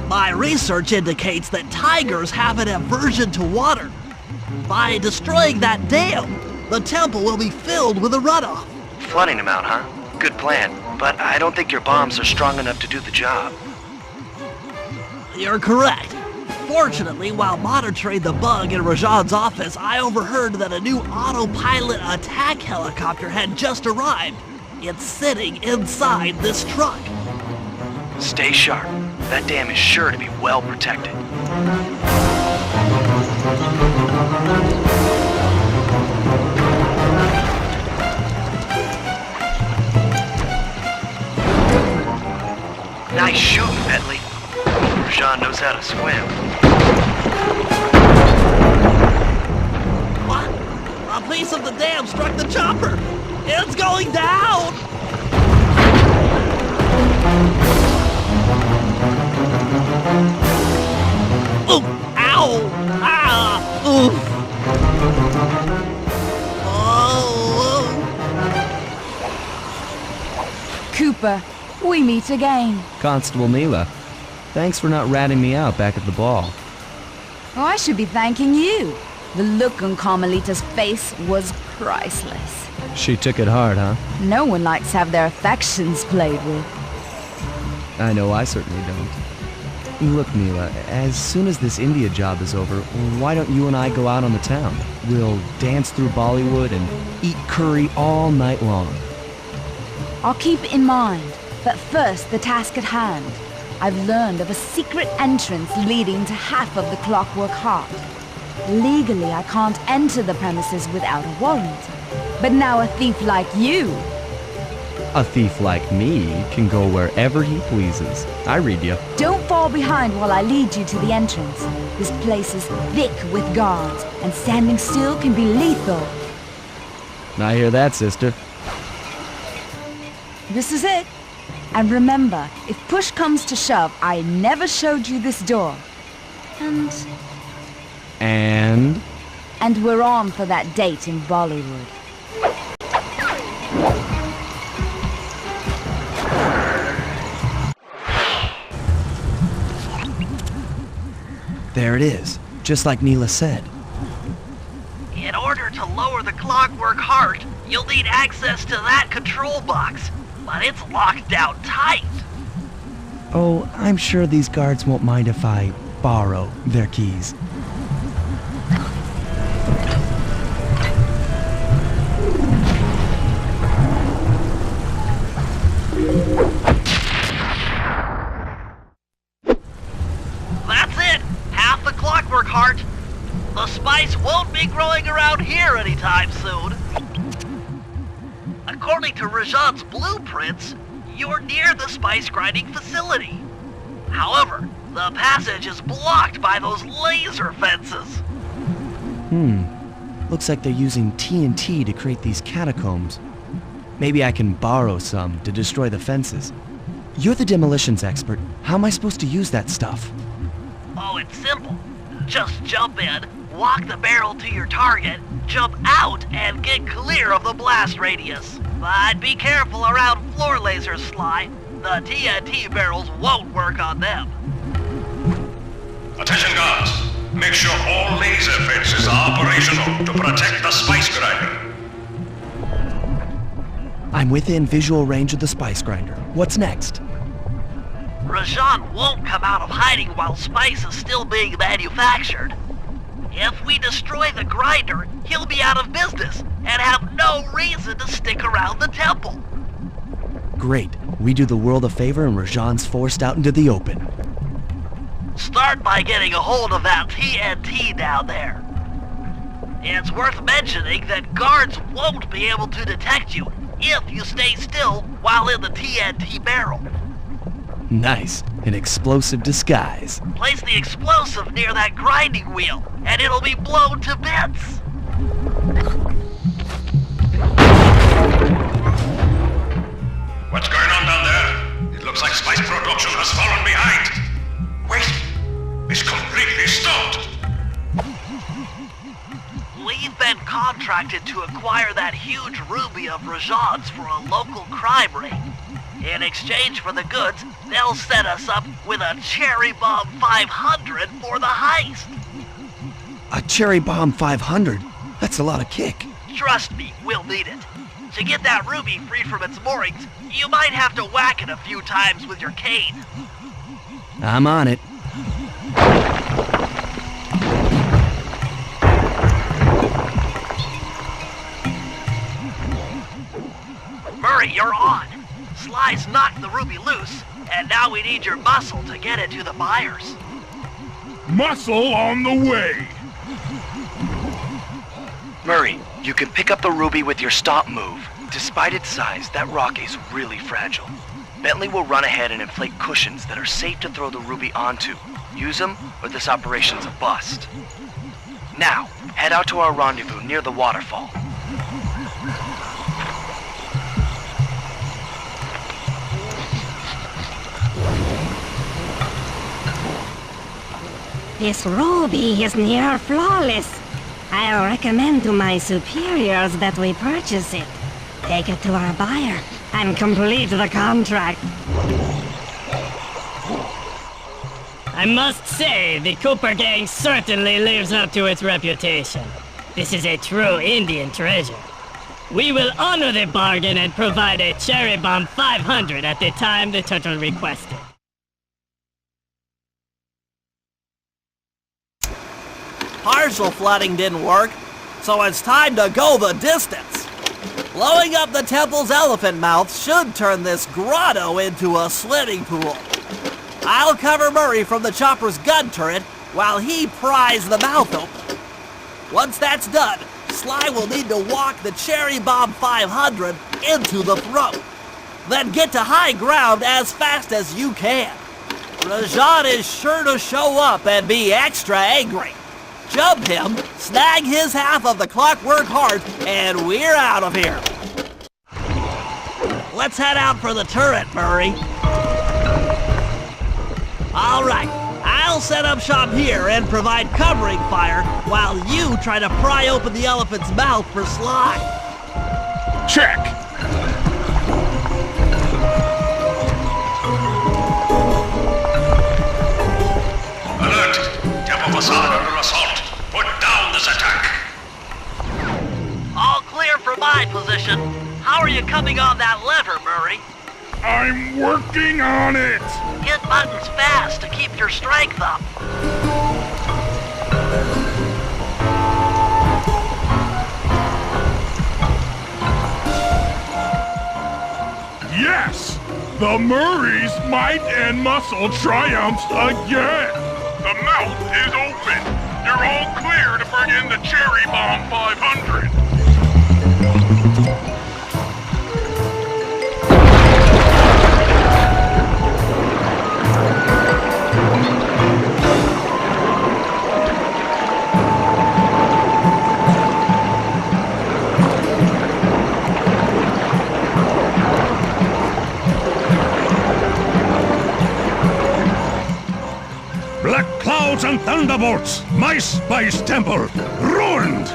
My research indicates that tigers have an aversion to water. By destroying that dam, the temple will be filled with a runoff. Flooding him out, huh? Good plan, but I don't think your bombs are strong enough to do the job. You're correct. Fortunately, while monitoring the bug in Rajan's office, I overheard that a new autopilot attack helicopter had just arrived. It's sitting inside this truck. Stay sharp. That dam is sure to be well protected. Nice shooting, Bentley. Rajan knows how to swim. What? A piece of the dam struck the chopper! It's going down! Ooh! Ow! Ah! Oof! Oh! Cooper, we meet again. Constable Mila, thanks for not ratting me out back at the ball. Oh, I should be thanking you. The look on Carmelita's face was priceless. She took it hard, huh? No one likes to have their affections played with. I know I certainly don't. Look, Mila, as soon as this India job is over, why don't you and I go out on the town? We'll dance through Bollywood and eat curry all night long. I'll keep it in mind, but first the task at hand. I've learned of a secret entrance leading to half of the clockwork heart. Legally, I can't enter the premises without a warrant. But now a thief like you... A thief like me can go wherever he pleases. I read you. Don't fall behind while I lead you to the entrance. This place is thick with guards, and standing still can be lethal. I hear that, sister. This is it. And remember, if push comes to shove, I never showed you this door. And we're on for that date in Bollywood. There it is, just like Neela said. In order to lower the clockwork heart, you'll need access to that control box, but it's locked down tight. Oh, I'm sure these guards won't mind if I borrow their keys. That's it! Half the clockwork heart. The spice won't be growing around here anytime soon. According to Rajan's blueprints, you're near the spice grinding facility. However, the passage is blocked by those laser fences. Looks like they're using TNT to create these catacombs. Maybe I can borrow some to destroy the fences. You're the demolitions expert. How am I supposed to use that stuff? Oh, it's simple. Just jump in, walk the barrel to your target, jump out, and get clear of the blast radius. But be careful around floor lasers, Sly. The TNT barrels won't work on them. Attention guards, make sure all laser fences are operational to protect the spice grinder. I'm within visual range of the spice grinder. What's next? Rajan won't come out of hiding while spice is still being manufactured. If we destroy the grinder, he'll be out of business and have no reason to stick around the temple. Great. We do the world a favor and Rajan's forced out into the open. Start by getting a hold of that TNT down there. It's worth mentioning that guards won't be able to detect you if you stay still while in the TNT barrel. Nice. An explosive disguise. Place the explosive near that grinding wheel, and it'll be blown to bits. What's going on down there? It looks like spice production has fallen behind. Wait, it's completely stopped. We've been contracted to acquire that huge ruby of Rajan's for a local crime ring. In exchange for the goods, they'll set us up with a Cherry Bomb 500 for the heist. A Cherry Bomb 500? That's a lot of kick. Trust me, we'll need it. To get that ruby free from its moorings, you might have to whack it a few times with your cane. I'm on it. Murray, you're on. Sly's knocked the ruby loose, and now we need your muscle to get it to the buyers. Muscle on the way. Murray, you can pick up the ruby with your stop move. Despite its size, that rock is really fragile. Bentley will run ahead and inflate cushions that are safe to throw the ruby onto. Use them, or this operation's a bust. Now, head out to our rendezvous near the waterfall. This ruby is near flawless. I'll recommend to my superiors that we purchase it, take it to our buyer, and complete the contract. I must say, the Cooper gang certainly lives up to its reputation. This is a true Indian treasure. We will honor the bargain and provide a Cherry Bomb 500 at the time the turtle requested. Partial flooding didn't work, so it's time to go the distance. Blowing up the temple's elephant mouth should turn this grotto into a swimming pool. I'll cover Murray from the chopper's gun turret while he pries the mouth open. Once that's done, Sly will need to walk the Cherry Bomb 500 into the throat. Then get to high ground as fast as you can. Rajan is sure to show up and be extra angry. Jump him, snag his half of the clockwork heart, and we're out of here. Let's head out for the turret, Murray. All right, I'll set up shop here and provide covering fire while you try to pry open the elephant's mouth for Sly. Check. Alert! Temple facade under assault. Put down this attack. All clear for my position. How are you coming on that lever, Murray? I'm working on it. Hit buttons fast to keep your strength up. Yes! The Murray's might and muscle triumphs again. The mouth is open. You're all clear to bring in the Cherry Bomb 500. Black clouds and thunderbolts! My spice temple ruined!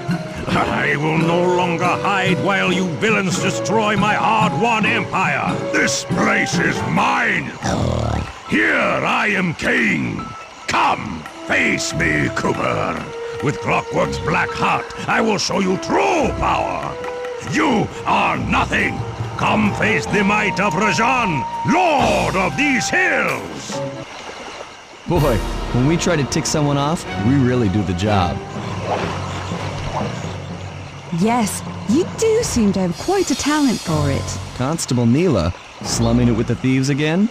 I will no longer hide while you villains destroy my hard-won empire! This place is mine! Here I am king! Come, face me, Cooper! With Clockwork's black heart, I will show you true power! You are nothing! Come face the might of Rajan, Lord of these hills! Boy, when we try to tick someone off, we really do the job. Yes, you do seem to have quite a talent for it. Constable Neela, slumming it with the thieves again?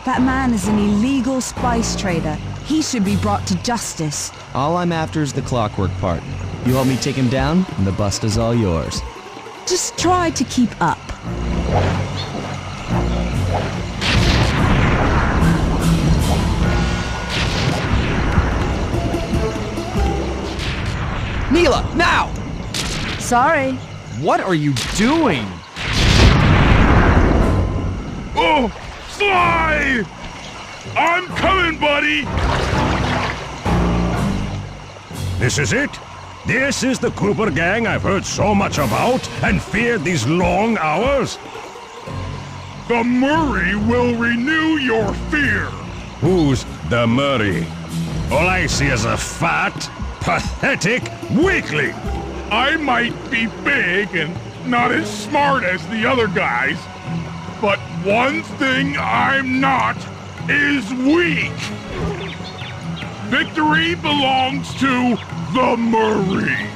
That man is an illegal spice trader. He should be brought to justice. All I'm after is the clockwork part. You help me take him down, and the bust is all yours. Just try to keep up. Neela, now! Sorry. What are you doing? Oh, Sly! I'm coming, buddy! This is it? This is the Cooper gang I've heard so much about and feared these long hours? The Murray will renew your fear! Who's the Murray? All I see is a fat, pathetic weakling! I might be big and not as smart as the other guys, but one thing I'm not is weak! Victory belongs to the Murray!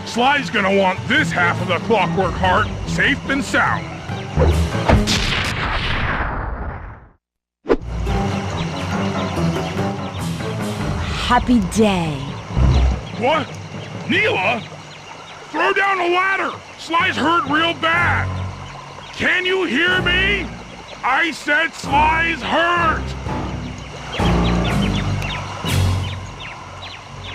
Sly's gonna want this half of the clockwork heart safe and sound. Happy day. What? Neela? Throw down a ladder! Sly's hurt real bad! Can you hear me? I said Sly's hurt!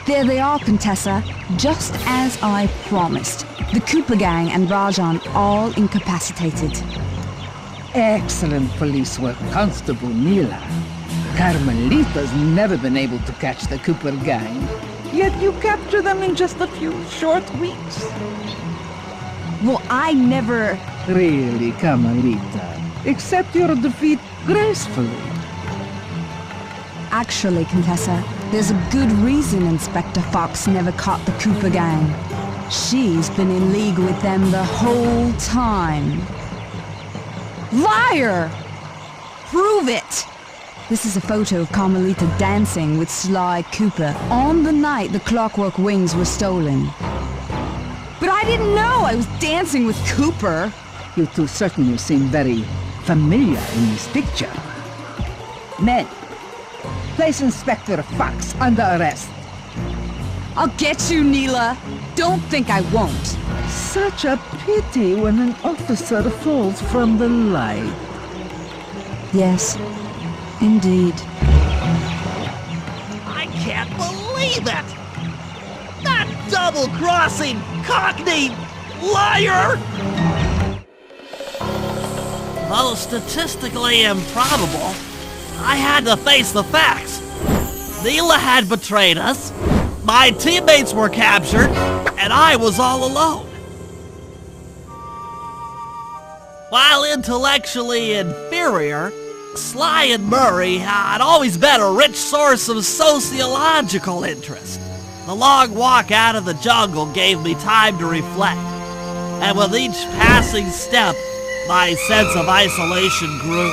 There they are, Contessa. Just as I promised. The Cooper gang and Rajan all incapacitated. Excellent police work, Constable Neela. Carmelita's never been able to catch the Cooper gang. Yet you captured them in just a few short weeks. Well, I never... Really, Carmelita. Accept your defeat gracefully. Actually, Contessa, there's a good reason Inspector Fox never caught the Cooper gang. She's been in league with them the whole time. Liar! Prove it! This is a photo of Carmelita dancing with Sly Cooper on the night the clockwork wings were stolen. But I didn't know I was dancing with Cooper. You two certainly seem very familiar in this picture. Men, place Inspector Fox under arrest. I'll get you, Neela. Don't think I won't. Such a pity when an officer falls from the light. Yes, indeed. I can't believe it! That double-crossing, cockney liar! Though statistically improbable, I had to face the facts. Neela had betrayed us, my teammates were captured, and I was all alone. While intellectually inferior, Sly and Murray had always been a rich source of sociological interest. The long walk out of the jungle gave me time to reflect, and with each passing step, my sense of isolation grew.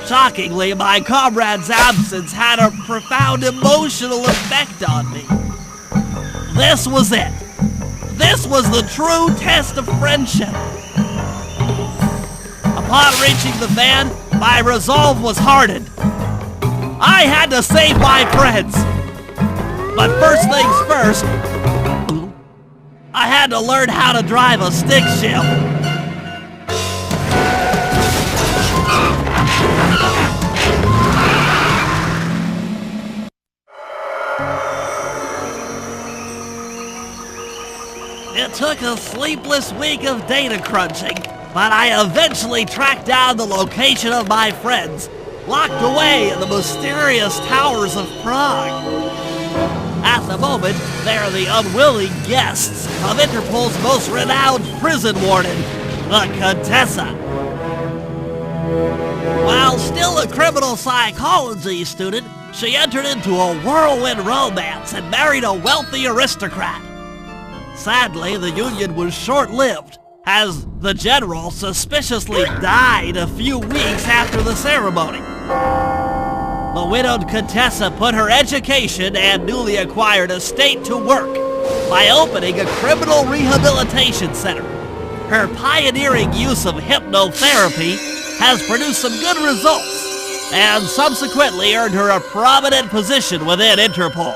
Shockingly, my comrade's absence had a profound emotional effect on me. This was it. This was the true test of friendship. Upon reaching the van, my resolve was hardened. I had to save my friends. But first things first, I had to learn how to drive a stick shift. It took a sleepless week of data crunching, but I eventually tracked down the location of my friends, locked away in the mysterious towers of Prague. At the moment, they are the unwilling guests of Interpol's most renowned prison warden, the Contessa. While still a criminal psychology student, she entered into a whirlwind romance and married a wealthy aristocrat. Sadly, the union was short-lived, as the general suspiciously died a few weeks after the ceremony. The widowed Contessa put her education and newly acquired estate to work by opening a criminal rehabilitation center. Her pioneering use of hypnotherapy has produced some good results, and subsequently earned her a prominent position within Interpol.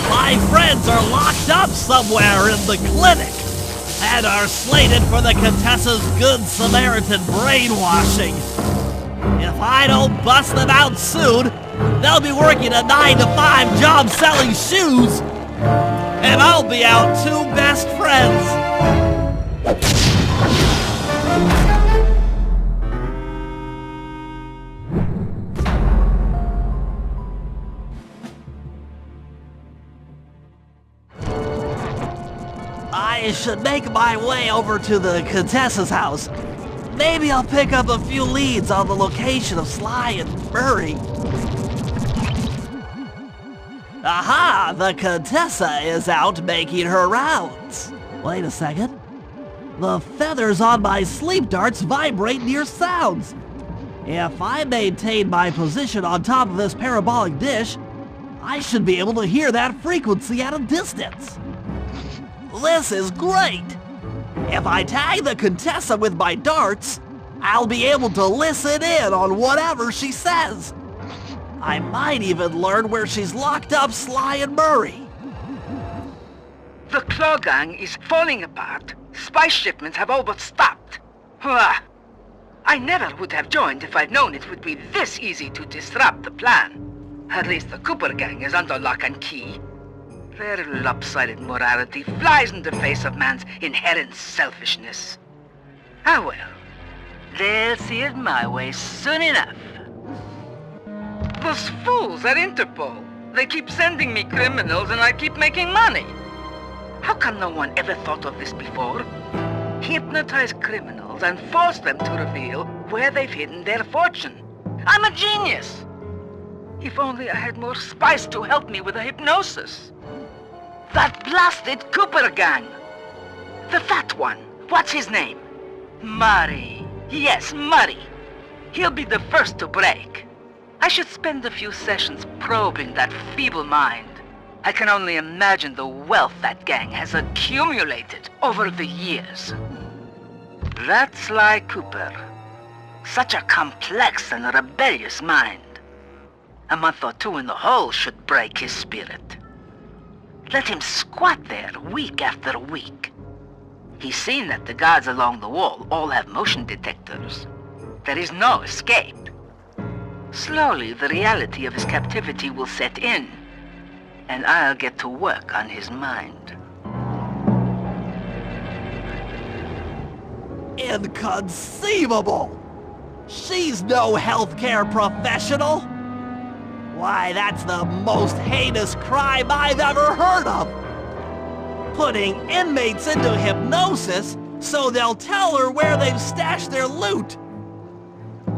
My friends are locked up somewhere in the clinic, and are slated for the Contessa's Good Samaritan brainwashing. If I don't bust them out soon, they'll be working a 9-to-5 job selling shoes, and I'll be out two best friends. I should make my way over to the Contessa's house. Maybe I'll pick up a few leads on the location of Sly and Murray. Aha! The Contessa is out making her rounds. Wait a second. The feathers on my sleep darts vibrate near sounds. If I maintain my position on top of this parabolic dish, I should be able to hear that frequency at a distance. This is great! If I tag the Contessa with my darts, I'll be able to listen in on whatever she says. I might even learn where she's locked up Sly and Murray. The Claw Gang is falling apart. Spice shipments have all but stopped. I never would have joined if I'd known it would be this easy to disrupt the plan. At least the Cooper Gang is under lock and key. Their lopsided morality flies in the face of man's inherent selfishness. Ah well, they'll see it my way soon enough. Those fools at Interpol. They keep sending me criminals and I keep making money. How come no one ever thought of this before? Hypnotize criminals and force them to reveal where they've hidden their fortune. I'm a genius! If only I had more spice to help me with the hypnosis. That blasted Cooper Gang! The fat one. What's his name? Murray. Yes, Murray. He'll be the first to break. I should spend a few sessions probing that feeble mind. I can only imagine the wealth that gang has accumulated over the years. That Sly Cooper. Such a complex and rebellious mind. A month or two in the hole should break his spirit. Let him squat there week after week. He's seen that the guards along the wall all have motion detectors. There is no escape. Slowly, the reality of his captivity will set in, and I'll get to work on his mind. Inconceivable! She's no healthcare professional! Why, that's the most heinous crime I've ever heard of! Putting inmates into hypnosis so they'll tell her where they've stashed their loot!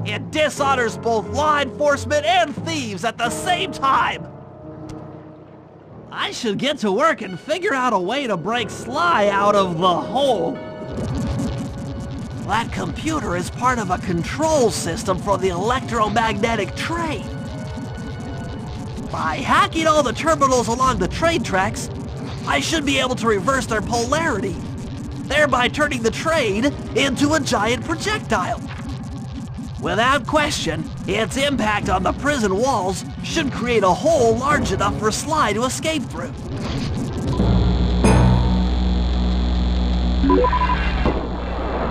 It dishonors both law enforcement and thieves at the same time! I should get to work and figure out a way to break Sly out of the hole. That computer is part of a control system for the electromagnetic train. By hacking all the terminals along the train tracks, I should be able to reverse their polarity, thereby turning the train into a giant projectile. Without question, its impact on the prison walls should create a hole large enough for Sly to escape through.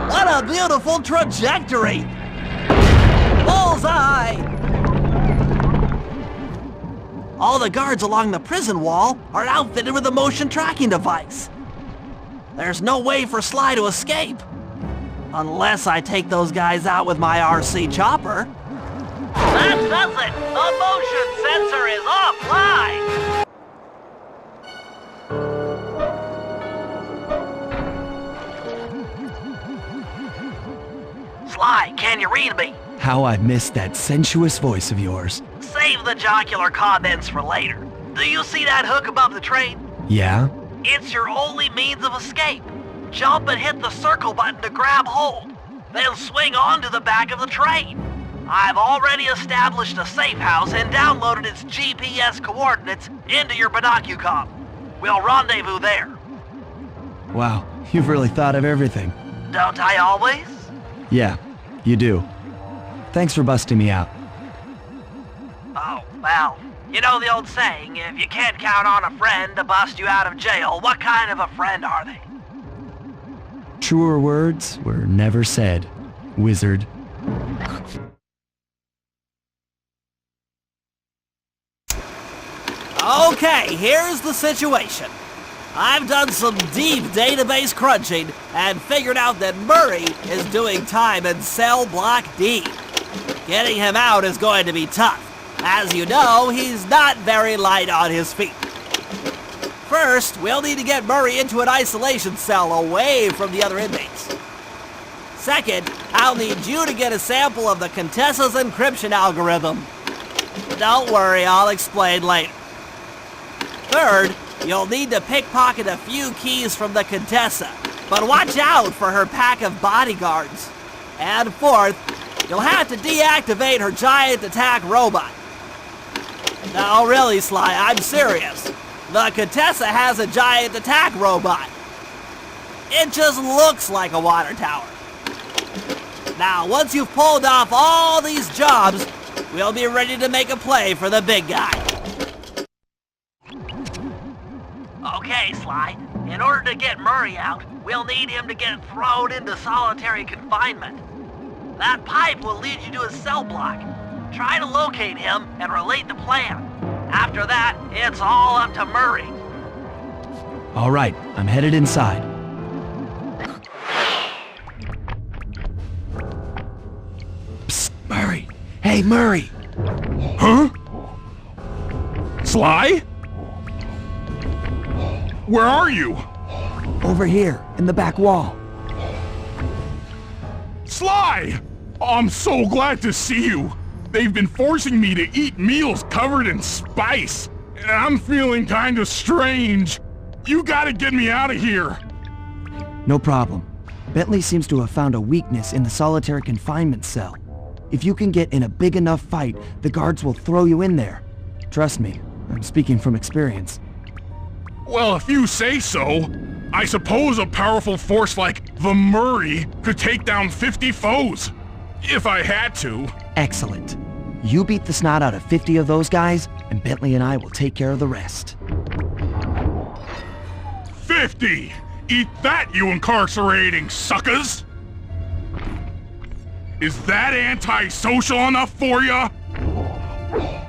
What a beautiful trajectory! Bullseye! All the guards along the prison wall are outfitted with a motion tracking device. There's no way for Sly to escape. Unless I take those guys out with my RC chopper. That does it! The motion sensor is offline! Sly, can you read me? How I've missed that sensuous voice of yours. Save the jocular comments for later. Do you see that hook above the train? Yeah? It's your only means of escape. Jump and hit the circle button to grab hold. Then swing onto the back of the train. I've already established a safe house and downloaded its GPS coordinates into your binocucom. We'll rendezvous there. Wow, you've really thought of everything. Don't I always? Yeah, you do. Thanks for busting me out. Oh, well, you know the old saying, if you can't count on a friend to bust you out of jail, what kind of a friend are they? Truer words were never said, wizard. Okay, here's the situation. I've done some deep database crunching and figured out that Murray is doing time in cell block D. Getting him out is going to be tough. As you know, he's not very light on his feet. First, we'll need to get Murray into an isolation cell away from the other inmates. Second, I'll need you to get a sample of the Contessa's encryption algorithm. Don't worry, I'll explain later. Third, you'll need to pickpocket a few keys from the Contessa, but watch out for her pack of bodyguards. And fourth, you'll have to deactivate her giant attack robot. No, really, Sly, I'm serious. The Contessa has a giant attack robot. It just looks like a water tower. Now, once you've pulled off all these jobs, we'll be ready to make a play for the big guy. Okay, Sly. In order to get Murray out, we'll need him to get thrown into solitary confinement. That pipe will lead you to his cell block. Try to locate him and relate the plan. After that, it's all up to Murray. All right, I'm headed inside. Psst, Murray. Hey, Murray. Huh? Sly? Where are you? Over here, in the back wall. Sly! I'm so glad to see you. They've been forcing me to eat meals covered in spice, and I'm feeling kinda strange. You gotta get me out of here. No problem. Bentley seems to have found a weakness in the solitary confinement cell. If you can get in a big enough fight, the guards will throw you in there. Trust me, I'm speaking from experience. Well, if you say so, I suppose a powerful force like the Murray could take down 50 foes. If I had to. Excellent. You beat the snot out of 50 of those guys, and Bentley and I will take care of the rest. 50! Eat that, you incarcerating suckers! Is that antisocial enough for ya?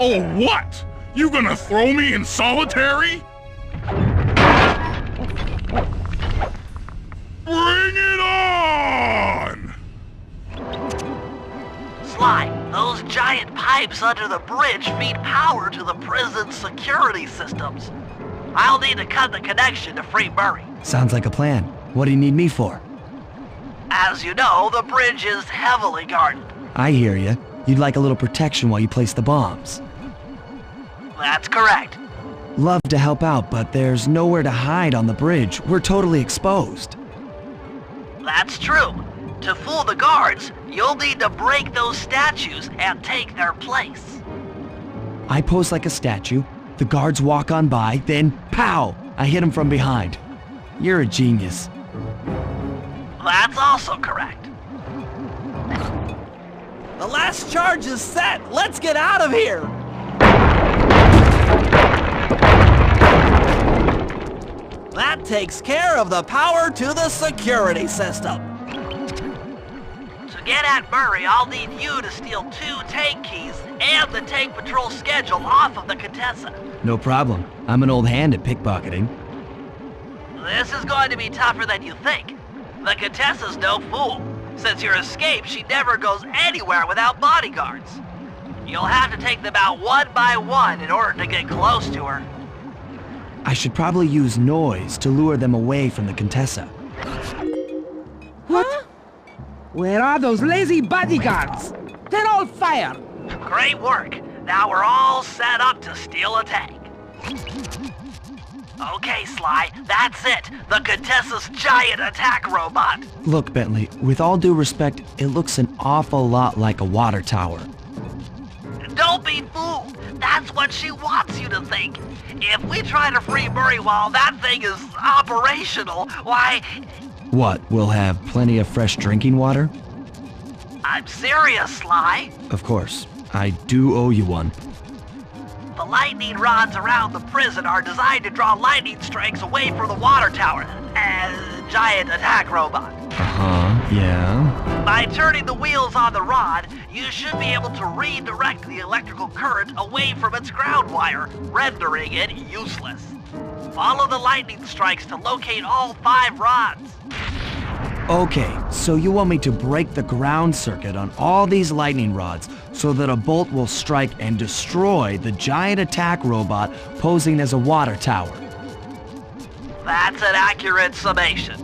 Oh, what? You gonna throw me in solitary? Bring it on! Sly, those giant pipes under the bridge feed power to the prison's security systems. I'll need to cut the connection to free Murray. Sounds like a plan. What do you need me for? As you know, the bridge is heavily guarded. I hear you. You'd like a little protection while you place the bombs. That's correct. Love to help out, but there's nowhere to hide on the bridge. We're totally exposed. That's true. To fool the guards, you'll need to break those statues and take their place. I pose like a statue, the guards walk on by, then pow! I hit them from behind. You're a genius. That's also correct. The last charge is set! Let's get out of here! That takes care of the power to the security system. To get at Murray, I'll need you to steal 2 tank keys and the tank patrol schedule off of the Contessa. No problem. I'm an old hand at pickpocketing. This is going to be tougher than you think. The Contessa's no fool. Since your escape, she never goes anywhere without bodyguards. You'll have to take them out one by one in order to get close to her. I should probably use noise to lure them away from the Contessa. What? Where are those lazy bodyguards? They're all fire! Great work. Now we're all set up to steal a tank. Okay, Sly, that's it. The Contessa's giant attack robot. Look, Bentley, with all due respect, it looks an awful lot like a water tower. Don't be fooled. That's what she wants you to think. If we try to free Murray while that thing is operational, why... What, we'll have plenty of fresh drinking water? I'm serious, Sly. Of course. I do owe you one. The lightning rods around the prison are designed to draw lightning strikes away from the water tower. Giant attack robot. Uh-huh, yeah. By turning the wheels on the rod, you should be able to redirect the electrical current away from its ground wire, rendering it useless. Follow the lightning strikes to locate all 5 rods. Okay, so you want me to break the ground circuit on all these lightning rods so that a bolt will strike and destroy the giant attack robot posing as a water tower. That's an accurate summation.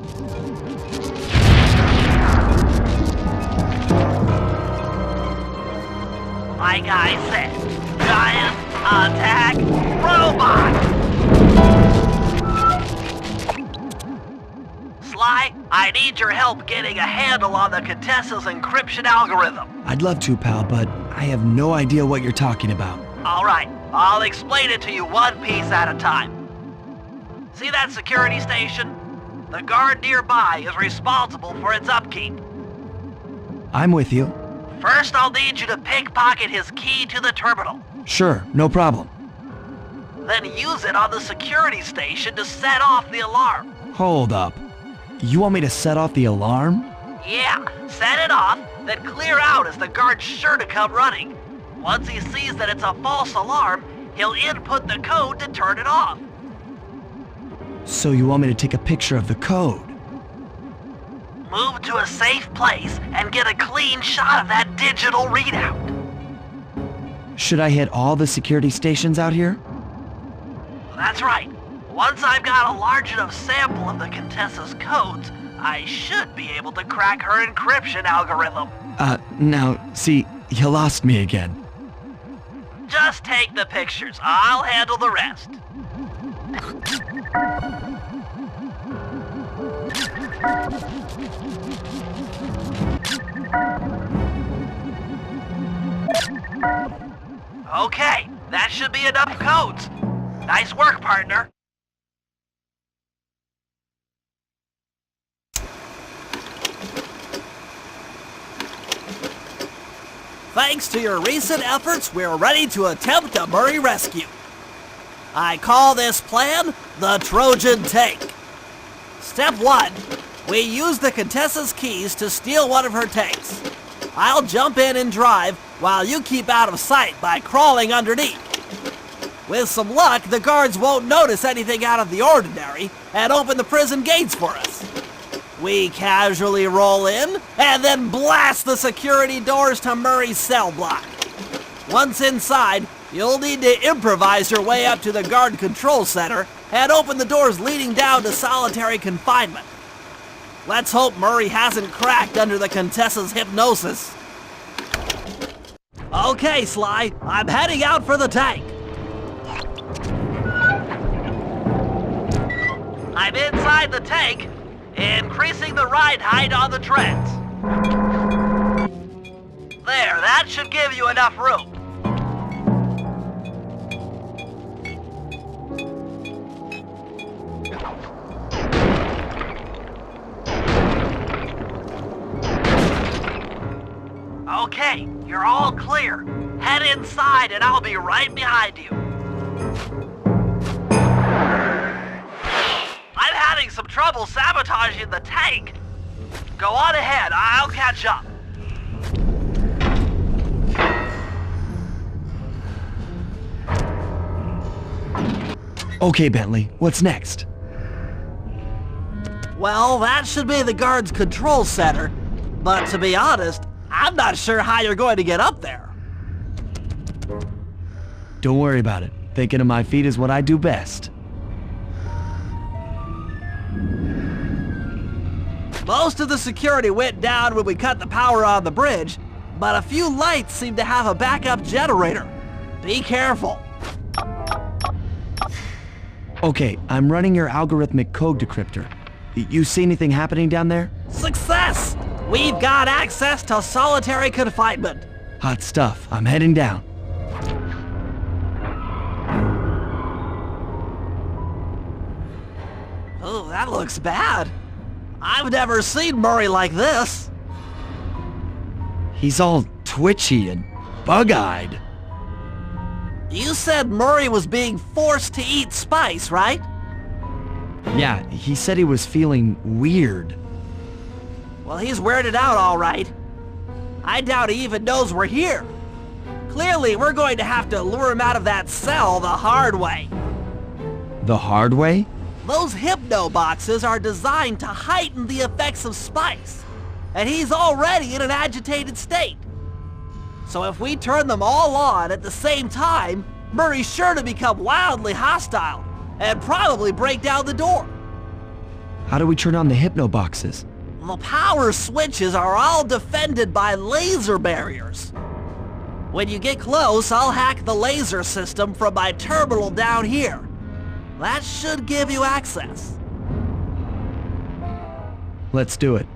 Like I said, giant attack robot! Sly, I need your help getting a handle on the Contessa's encryption algorithm. I'd love to, pal, but I have no idea what you're talking about. All right, I'll explain it to you one piece at a time. See that security station? The guard nearby is responsible for its upkeep. I'm with you. First, I'll need you to pickpocket his key to the terminal. Sure, no problem. Then use it on the security station to set off the alarm. Hold up. You want me to set off the alarm? Yeah, set it off, then clear out as the guard's sure to come running. Once he sees that it's a false alarm, he'll input the code to turn it off. So you want me to take a picture of the code? Move to a safe place and get a clean shot of that digital readout. Should I hit all the security stations out here? That's right. Once I've got a large enough sample of the Contessa's codes, I should be able to crack her encryption algorithm. Now, see, you lost me again. Just take the pictures. I'll handle the rest. Okay, that should be enough codes. Nice work, partner. Thanks to your recent efforts, we're ready to attempt a Murray rescue. I call this plan the Trojan Tank. Step 1. We use the Contessa's keys to steal one of her tanks. I'll jump in and drive while you keep out of sight by crawling underneath. With some luck, the guards won't notice anything out of the ordinary and open the prison gates for us. We casually roll in and then blast the security doors to Murray's cell block. Once inside, you'll need to improvise your way up to the guard control center and open the doors leading down to solitary confinement. Let's hope Murray hasn't cracked under the Contessa's hypnosis. Okay, Sly, I'm heading out for the tank. I'm inside the tank, increasing the ride height on the treads. There, that should give you enough room. Okay, you're all clear. Head inside and I'll be right behind you. I'm having some trouble sabotaging the tank. Go on ahead, I'll catch up. Okay, Bentley, what's next? Well, that should be the guard's control center, but to be honest, I'm not sure how you're going to get up there. Don't worry about it. Thinking of my feet is what I do best. Most of the security went down when we cut the power on the bridge, but a few lights seem to have a backup generator. Be careful. Okay, I'm running your algorithmic code decryptor. You see anything happening down there? Success! We've got access to solitary confinement. Hot stuff. I'm heading down. Oh, that looks bad. I've never seen Murray like this. He's all twitchy and bug-eyed. You said Murray was being forced to eat spice, right? Yeah, he said he was feeling weird. Well, he's weirded out all right. I doubt he even knows we're here. Clearly, we're going to have to lure him out of that cell the hard way. The hard way? Those hypno boxes are designed to heighten the effects of spice, and he's already in an agitated state. So if we turn them all on at the same time, Murray's sure to become wildly hostile and probably break down the door. How do we turn on the hypno boxes? The power switches are all defended by laser barriers. When you get close, I'll hack the laser system from my terminal down here. That should give you access. Let's do it.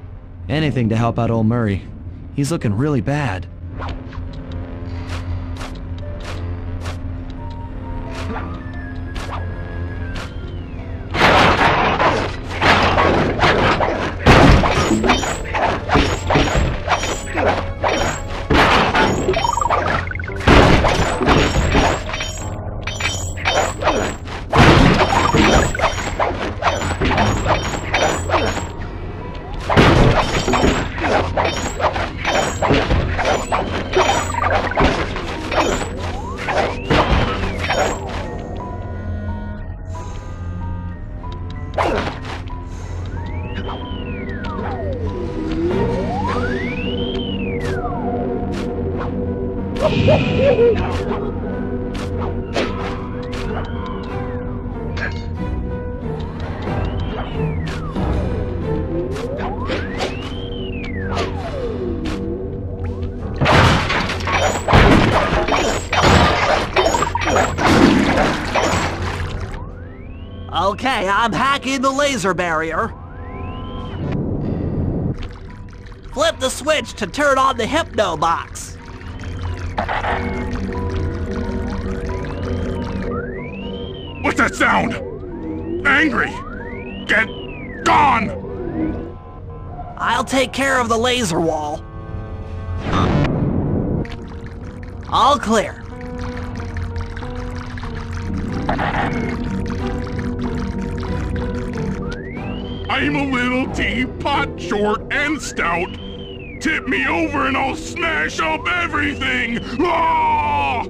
Anything to help out old Murray. He's looking really bad. Okay, I'm hacking the laser barrier. Flip the switch to turn on the hypno box. What's that sound? Angry! Get gone! I'll take care of the laser wall. All clear. I'm a little teapot, short and stout. Tip me over and I'll smash up everything! Ah!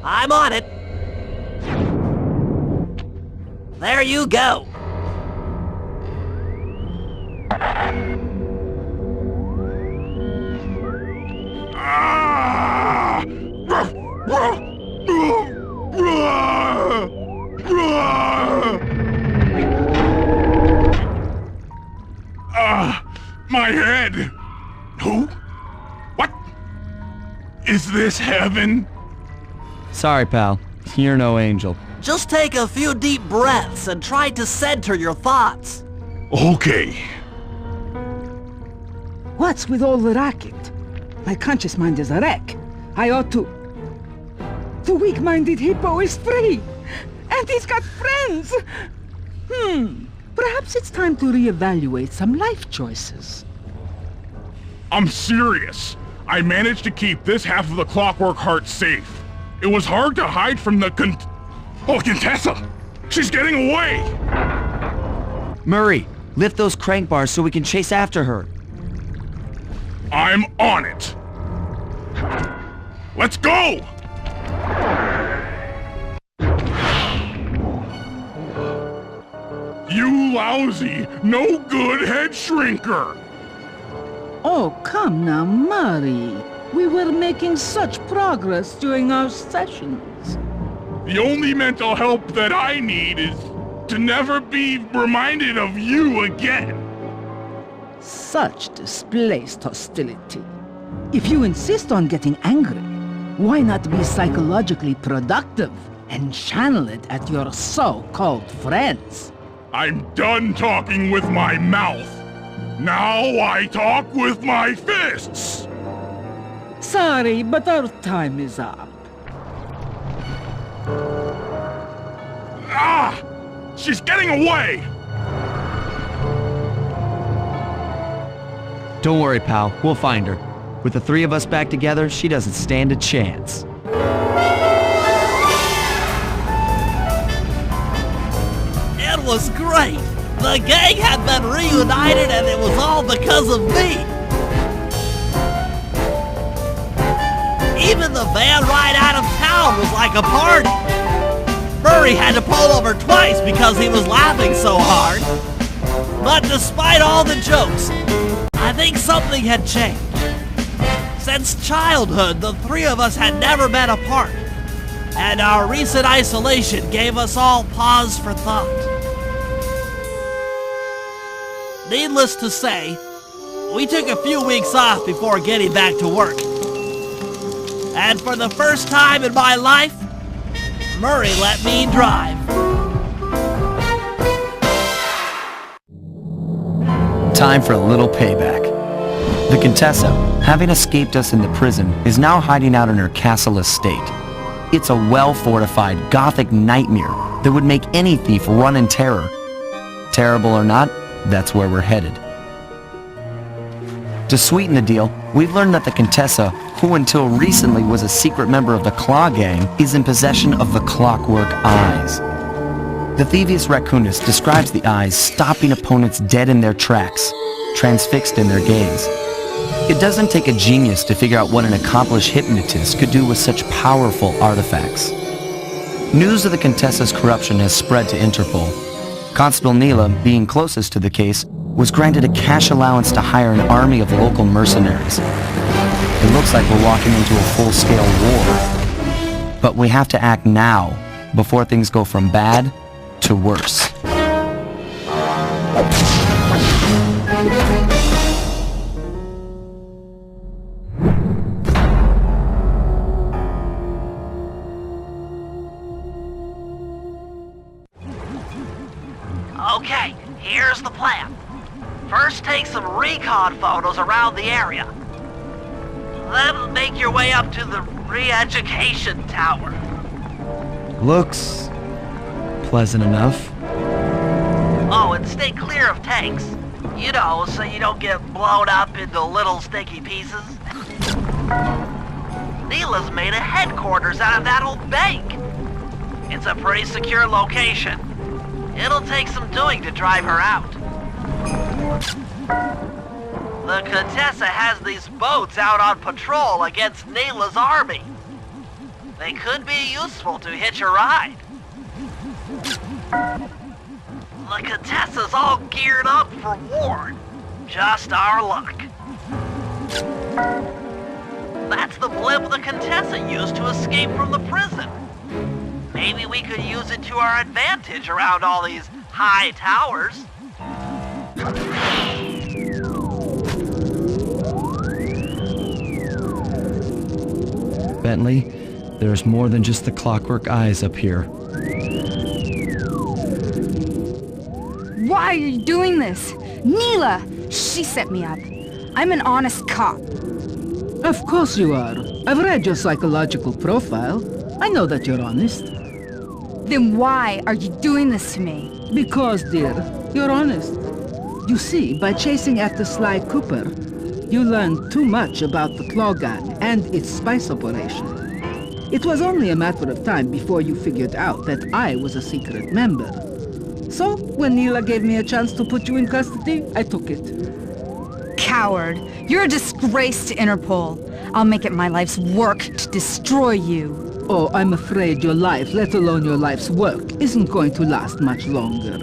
I'm on it. There you go. Ah! My head! Who? What? Is this heaven? Sorry, pal. You're no angel. Just take a few deep breaths and try to center your thoughts. Okay. What's with all the racket? My conscious mind is a wreck. I ought to... The weak-minded hippo is free! And he's got friends! Perhaps it's time to reevaluate some life choices. I'm serious. I managed to keep this half of the clockwork heart safe. It was hard to hide from the Contessa! She's getting away! Murray, lift those crank bars so we can chase after her. I'm on it! Let's go! You lousy, no good head shrinker! Oh, come now, Murray. We were making such progress during our sessions. The only mental help that I need is to never be reminded of you again. Such displaced hostility. If you insist on getting angry, why not be psychologically productive? and channel it at your so-called friends. I'm done talking with my mouth. Now I talk with my fists. Sorry, but our time is up. Ah! She's getting away! Don't worry, pal. We'll find her. With the three of us back together, she doesn't stand a chance. It was great! The gang had been reunited and it was all because of me! Even the van ride out of town was like a party! Murray had to pull over twice because he was laughing so hard. But despite all the jokes, I think something had changed. Since childhood, the three of us had never been apart, and our recent isolation gave us all pause for thought. Needless to say, we took a few weeks off before getting back to work. And for the first time in my life, Murray let me drive. Time for a little payback. The Contessa, having escaped us in the prison, is now hiding out in her castle estate. It's a well-fortified Gothic nightmare that would make any thief run in terror. Terrible or not, that's where we're headed. To sweeten the deal, we've learned that the Contessa, who until recently was a secret member of the Claw Gang, is in possession of the clockwork eyes. The Thieves Raccoonist describes the eyes stopping opponents dead in their tracks, transfixed in their gaze. It doesn't take a genius to figure out what an accomplished hypnotist could do with such powerful artifacts. News of the Contessa's corruption has spread to Interpol. Constable Neela, being closest to the case, was granted a cash allowance to hire an army of local mercenaries. It looks like we're walking into a full-scale war. But we have to act now, before things go from bad to worse. Okay, here's the plan. First, take some recon photos around the area. Then make your way up to the re-education tower. Looks pleasant enough. Oh, and stay clear of tanks. You know, so you don't get blown up into little sticky pieces. Neela's made a headquarters out of that old bank. It's a pretty secure location. It'll take some doing to drive her out. The Contessa has these boats out on patrol against Neela's army. They could be useful to hitch a ride. The Contessa's all geared up for war. Just our luck. That's the blimp the Contessa used to escape from the prison. Maybe we could use it to our advantage around all these high towers. Bentley, there's more than just the clockwork eyes up here. Why are you doing this? Neela! She set me up. I'm an honest cop. Of course you are. I've read your psychological profile. I know that you're honest. Then why are you doing this to me? Because, dear, you're honest. You see, by chasing after Sly Cooper, you learned too much about the Claw Gang and its spice operation. It was only a matter of time before you figured out that I was a secret member. So, when Neela gave me a chance to put you in custody, I took it. Coward. You're a disgrace to Interpol. I'll make it my life's work to destroy you. Oh, I'm afraid your life, let alone your life's work, isn't going to last much longer.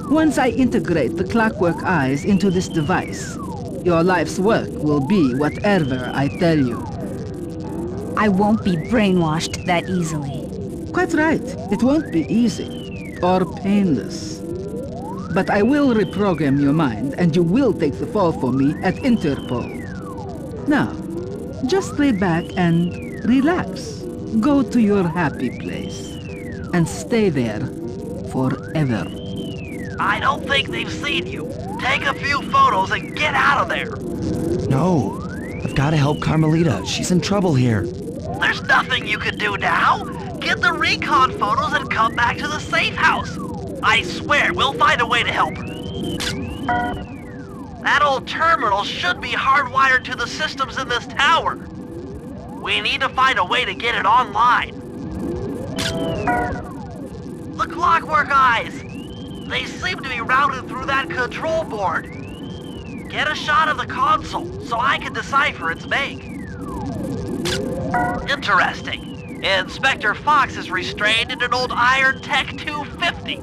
Once I integrate the clockwork eyes into this device, your life's work will be whatever I tell you. I won't be brainwashed that easily. Quite right. It won't be easy or painless. But I will reprogram your mind and you will take the fall for me at Interpol. Now, just lay back and relax. Go to your happy place. and stay there forever. I don't think they've seen you. Take a few photos and get out of there. No, I've got to help Carmelita. She's in trouble here. There's nothing you can do now. Get the recon photos and come back to the safe house. I swear, we'll find a way to help her. That old terminal should be hardwired to the systems in this tower. We need to find a way to get it online. The clockwork eyes. They seem to be routed through that control board. Get a shot of the console so I can decipher its make. Interesting. Inspector Fox is restrained in an old Iron Tech 250.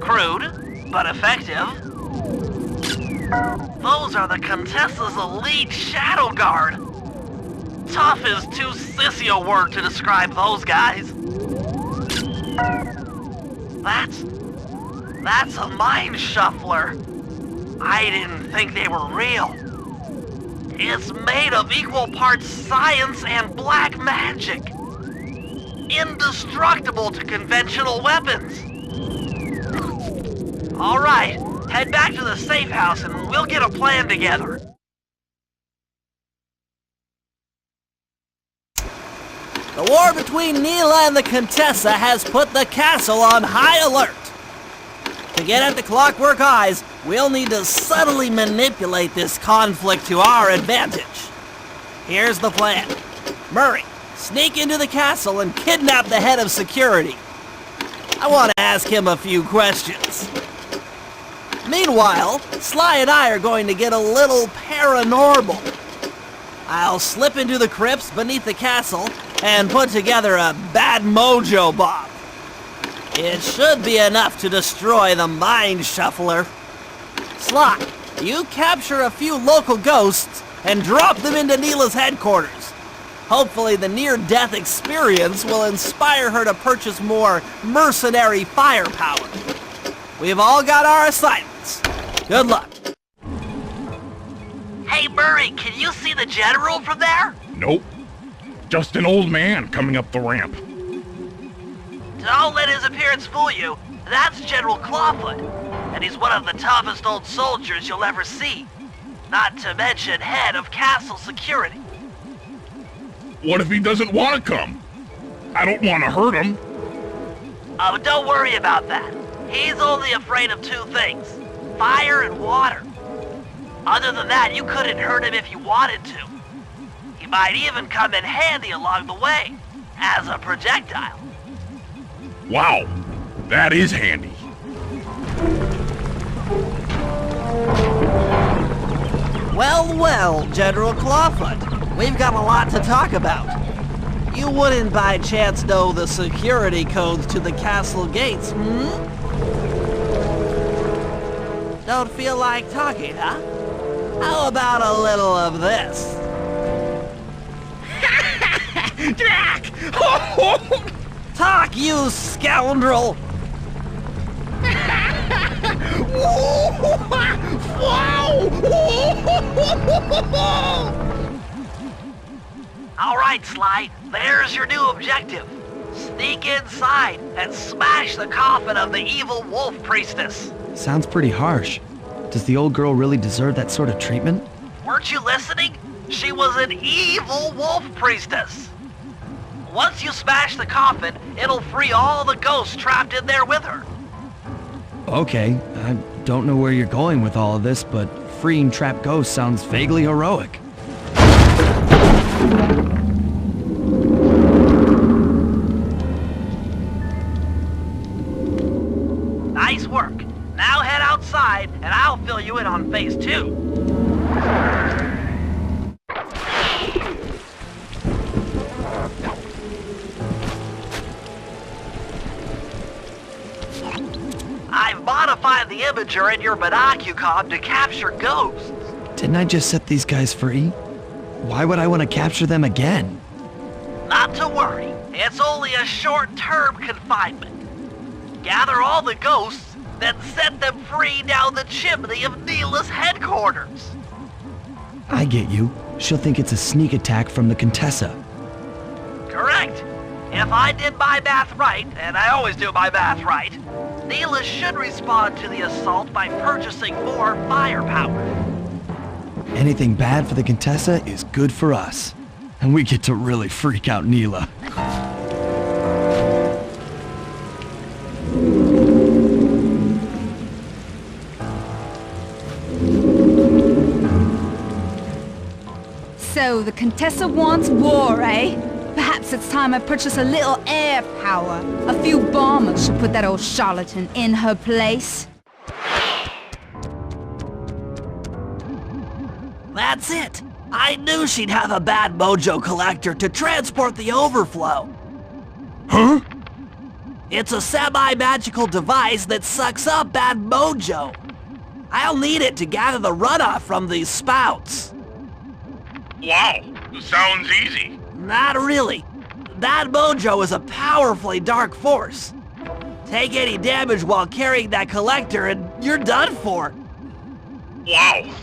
Crude, but effective. Those are the Contessa's elite shadow guard. Tough is too sissy a word to describe those guys. That's a mind shuffler. I didn't think they were real. It's made of equal parts science and black magic. Indestructible to conventional weapons. All right, head back to the safe house and we'll get a plan together. The war between Neela and the Contessa has put the castle on high alert. To get at the clockwork eyes, we'll need to subtly manipulate this conflict to our advantage. Here's the plan. Murray, sneak into the castle and kidnap the head of security. I want to ask him a few questions. Meanwhile, Sly and I are going to get a little paranormal. I'll slip into the crypts beneath the castle and put together a bad mojo bomb. It should be enough to destroy the mind shuffler. Sly, you capture a few local ghosts and drop them into Neela's headquarters. Hopefully the near-death experience will inspire her to purchase more mercenary firepower. We've all got our assignments. Good luck. Hey Murray, can you see the general from there? Nope. Just an old man coming up the ramp. Don't let his appearance fool you. That's General Clawfoot, and he's one of the toughest old soldiers you'll ever see. Not to mention head of castle security. What if he doesn't want to come? I don't want to hurt him. Oh, don't worry about that. He's only afraid of two things, fire and water. Other than that, you couldn't hurt him if you wanted to. He might even come in handy along the way, as a projectile. Wow, that is handy. Well, General Clawfoot, we've got a lot to talk about. You wouldn't by chance know the security codes to the castle gates, Don't feel like talking, huh? How about a little of this? Jack! Talk, you scoundrel! All right, Sly, there's your new objective. Sneak inside and smash the coffin of the evil wolf priestess. Sounds pretty harsh. Does the old girl really deserve that sort of treatment? Weren't you listening? She was an evil wolf priestess. Once you smash the coffin, it'll free all the ghosts trapped in there with her. Okay, I don't know where you're going with all of this, but freeing trapped ghosts sounds vaguely heroic. Nice work. Now head outside, and I'll fill you in on phase 2. I've modified the imager in your binocucom to capture ghosts. Didn't I just set these guys free? Why would I want to capture them again? Not to worry. It's only a short-term confinement. Gather all the ghosts, then set them free down the chimney of Neela's headquarters. I get you. She'll think it's a sneak attack from the Contessa. Correct. If I did my math right, and I always do my math right, Neela should respond to the assault by purchasing more firepower. Anything bad for the Contessa is good for us. And we get to really freak out Neela. So the Contessa wants war, eh? Perhaps it's time I purchase a little air power. A few bombers should put that old charlatan in her place. That's it! I knew she'd have a bad mojo collector to transport the overflow. Huh? It's a semi-magical device that sucks up bad mojo. I'll need it to gather the runoff from these spouts. Wow, sounds easy. Not really. That mojo is a powerfully dark force. Take any damage while carrying that collector and you're done for. Wow,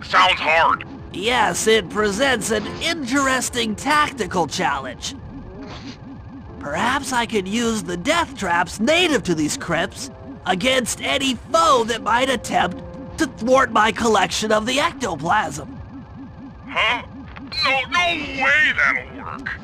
sounds hard. Yes, it presents an interesting tactical challenge. Perhaps I could use the death traps native to these crypts against any foe that might attempt to thwart my collection of the ectoplasm. Huh? No way that'll work.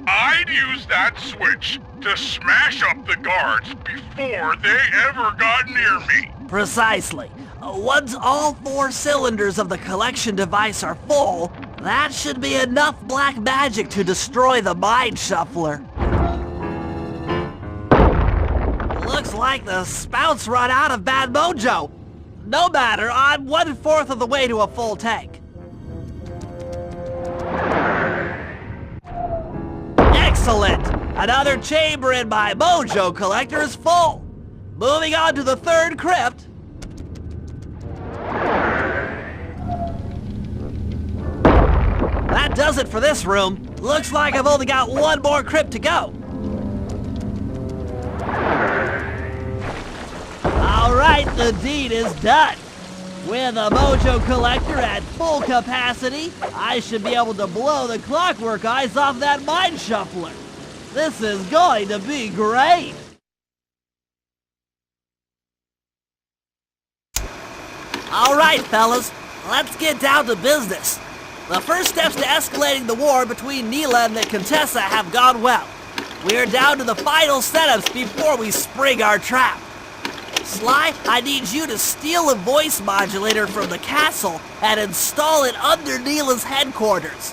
I'd use that switch to smash up the guards before they ever got near me. Precisely. Once all 4 cylinders of the collection device are full, that should be enough black magic to destroy the Mind Shuffler. Looks like the spouts run out of bad mojo. No matter, I'm 1/4 of the way to a full tank. Excellent! Another chamber in my mojo collector is full. Moving on to the 3rd crypt. That does it for this room. Looks like I've only got 1 more crypt to go. Alright, the deed is done. With a mojo collector at full capacity, I should be able to blow the clockwork eyes off that Mind Shuffler. This is going to be great. Alright, fellas, let's get down to business. The first steps to escalating the war between Neela and the Contessa have gone well. We're down to the final setups before we spring our trap. Sly, I need you to steal a voice modulator from the castle and install it under Neela's headquarters.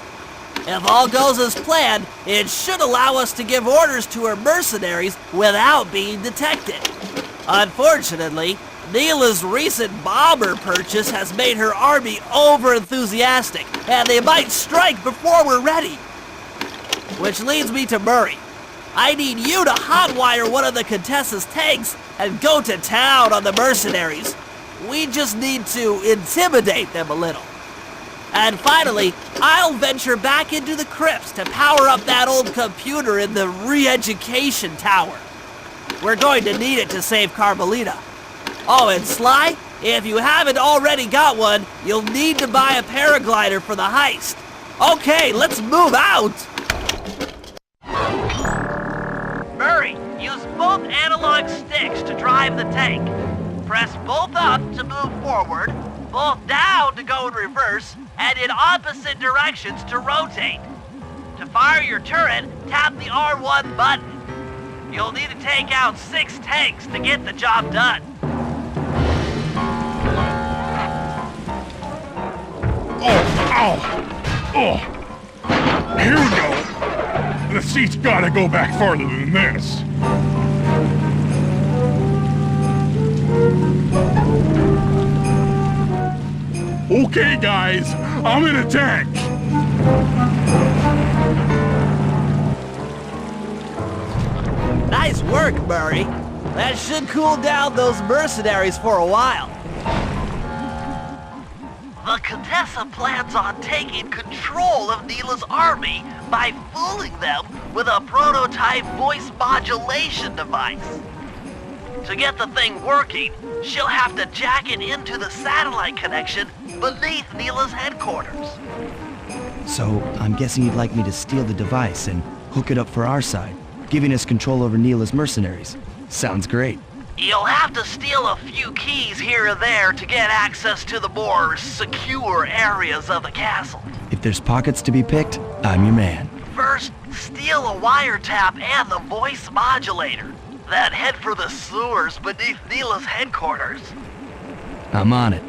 If all goes as planned, it should allow us to give orders to her mercenaries without being detected. Unfortunately, Neela's recent bomber purchase has made her army over-enthusiastic, and they might strike before we're ready. Which leads me to Murray. I need you to hotwire one of the Contessa's tanks and go to town on the mercenaries. We just need to intimidate them a little. And finally, I'll venture back into the crypts to power up that old computer in the re-education tower. We're going to need it to save Carmelita. Oh, and Sly, if you haven't already got one, you'll need to buy a paraglider for the heist. Okay, let's move out! Murray, use both analog sticks to drive the tank. Press both up to move forward, both down to go in reverse, and in opposite directions to rotate. To fire your turret, tap the R1 button. You'll need to take out 6 tanks to get the job done. Oh, ow! Oh! Here we go! The seat's gotta go back farther than this. Okay, guys, I'm in a tank. Nice work, Murray. That should cool down those mercenaries for a while. The Contessa plans on taking control of Neela's army by fooling them with a prototype voice modulation device. To get the thing working, she'll have to jack it into the satellite connection beneath Neela's headquarters. So, I'm guessing you'd like me to steal the device and hook it up for our side. giving us control over Neela's mercenaries. Sounds great. You'll have to steal a few keys here and there to get access to the more secure areas of the castle. If there's pockets to be picked, I'm your man. First, steal a wiretap and the voice modulator. Then head for the sewers beneath Neela's headquarters. I'm on it.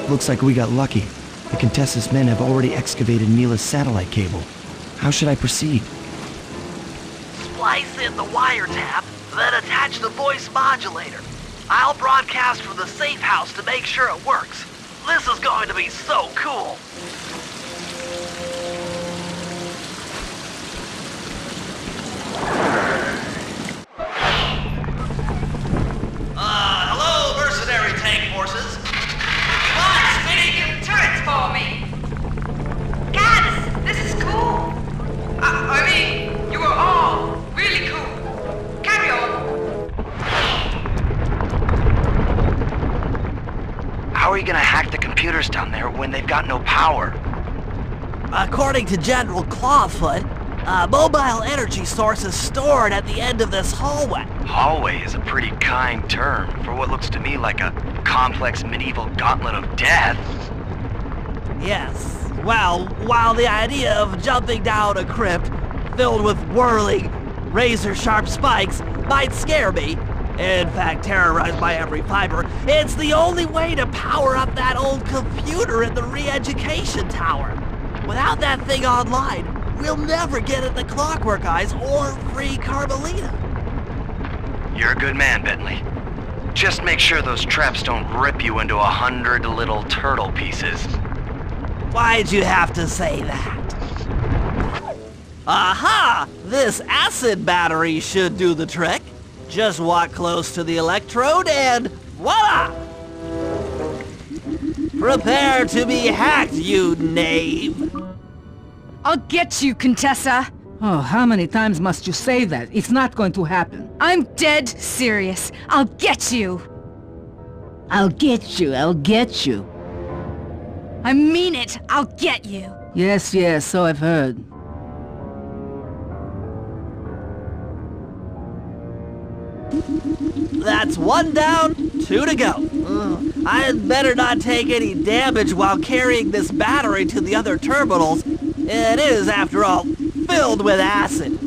Looks like we got lucky. The Contessa's men have already excavated Neela's satellite cable. How should I proceed? Splice in the wiretap, then attach the voice modulator. I'll broadcast from the safe house to make sure it works. This is going to be so cool. Hello, mercenary tank forces. Come on, spinning turrets for me. God, this is cool. I mean, you are all really cool. Carry on. How are you gonna hack the computers down there when they've got no power? According to General Clawfoot, a mobile energy source is stored at the end of this hallway. Hallway is a pretty kind term for what looks to me like a complex medieval gauntlet of death. Yes. Well, while the idea of jumping down a crypt filled with whirling, razor-sharp spikes might scare me, in fact terrorize my every fiber, it's the only way to power up that old computer in the re-education tower. Without that thing online, we'll never get at the Clockwork Eyes or free Carmelita. You're a good man, Bentley. Just make sure those traps don't rip you into 100 little turtle pieces. Why'd you have to say that? Aha! This acid battery should do the trick. Just walk close to the electrode and voila! Prepare to be hacked, you knave! I'll get you, Contessa. Oh, how many times must you say that? It's not going to happen. I'm dead serious. I'll get you. I'll get you, I'll get you. I mean it. I'll get you. Yes, yes, so I've heard. That's 1 down, 2 to go. I'd better not take any damage while carrying this battery to the other terminals. It is, after all, filled with acid.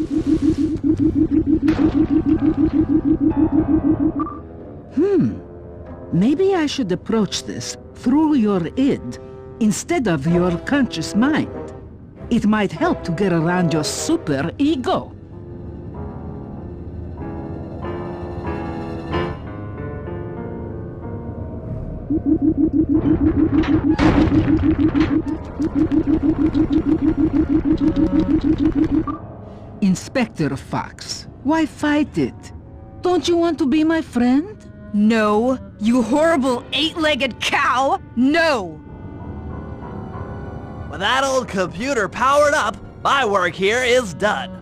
Maybe I should approach this through your id instead of your conscious mind. It might help to get around your super ego. Inspector Fox, why fight it? Don't you want to be my friend? No, you horrible 8-legged cow! No! With that old computer powered up, my work here is done.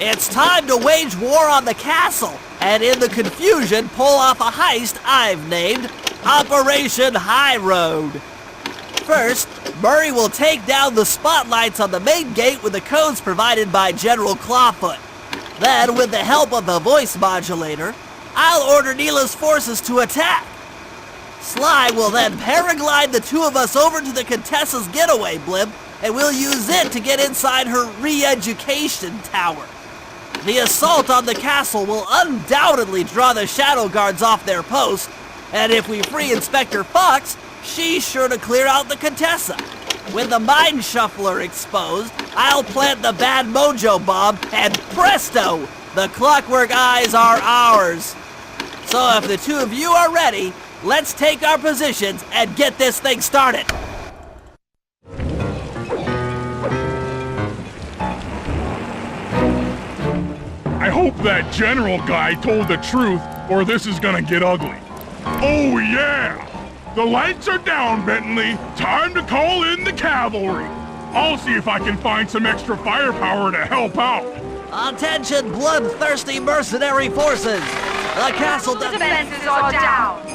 It's time to wage war on the castle, and in the confusion pull off a heist I've named Operation High Road. First, Murray will take down the spotlights on the main gate with the codes provided by General Clawfoot. Then, with the help of the voice modulator, I'll order Neela's forces to attack. Sly will then paraglide the two of us over to the Contessa's getaway blimp, and we'll use it to get inside her re-education tower. The assault on the castle will undoubtedly draw the Shadow Guards off their post, and if we free Inspector Fox, she's sure to clear out the Contessa. With the Mind Shuffler exposed, I'll plant the Bad Mojo Bomb, and presto! The Clockwork Eyes are ours! So if the two of you are ready, let's take our positions and get this thing started! I hope that general guy told the truth, or this is gonna get ugly. Oh yeah! The lights are down, Bentley. Time to call in the cavalry. I'll see if I can find some extra firepower to help out. Attention, bloodthirsty mercenary forces! The castle defenses are down.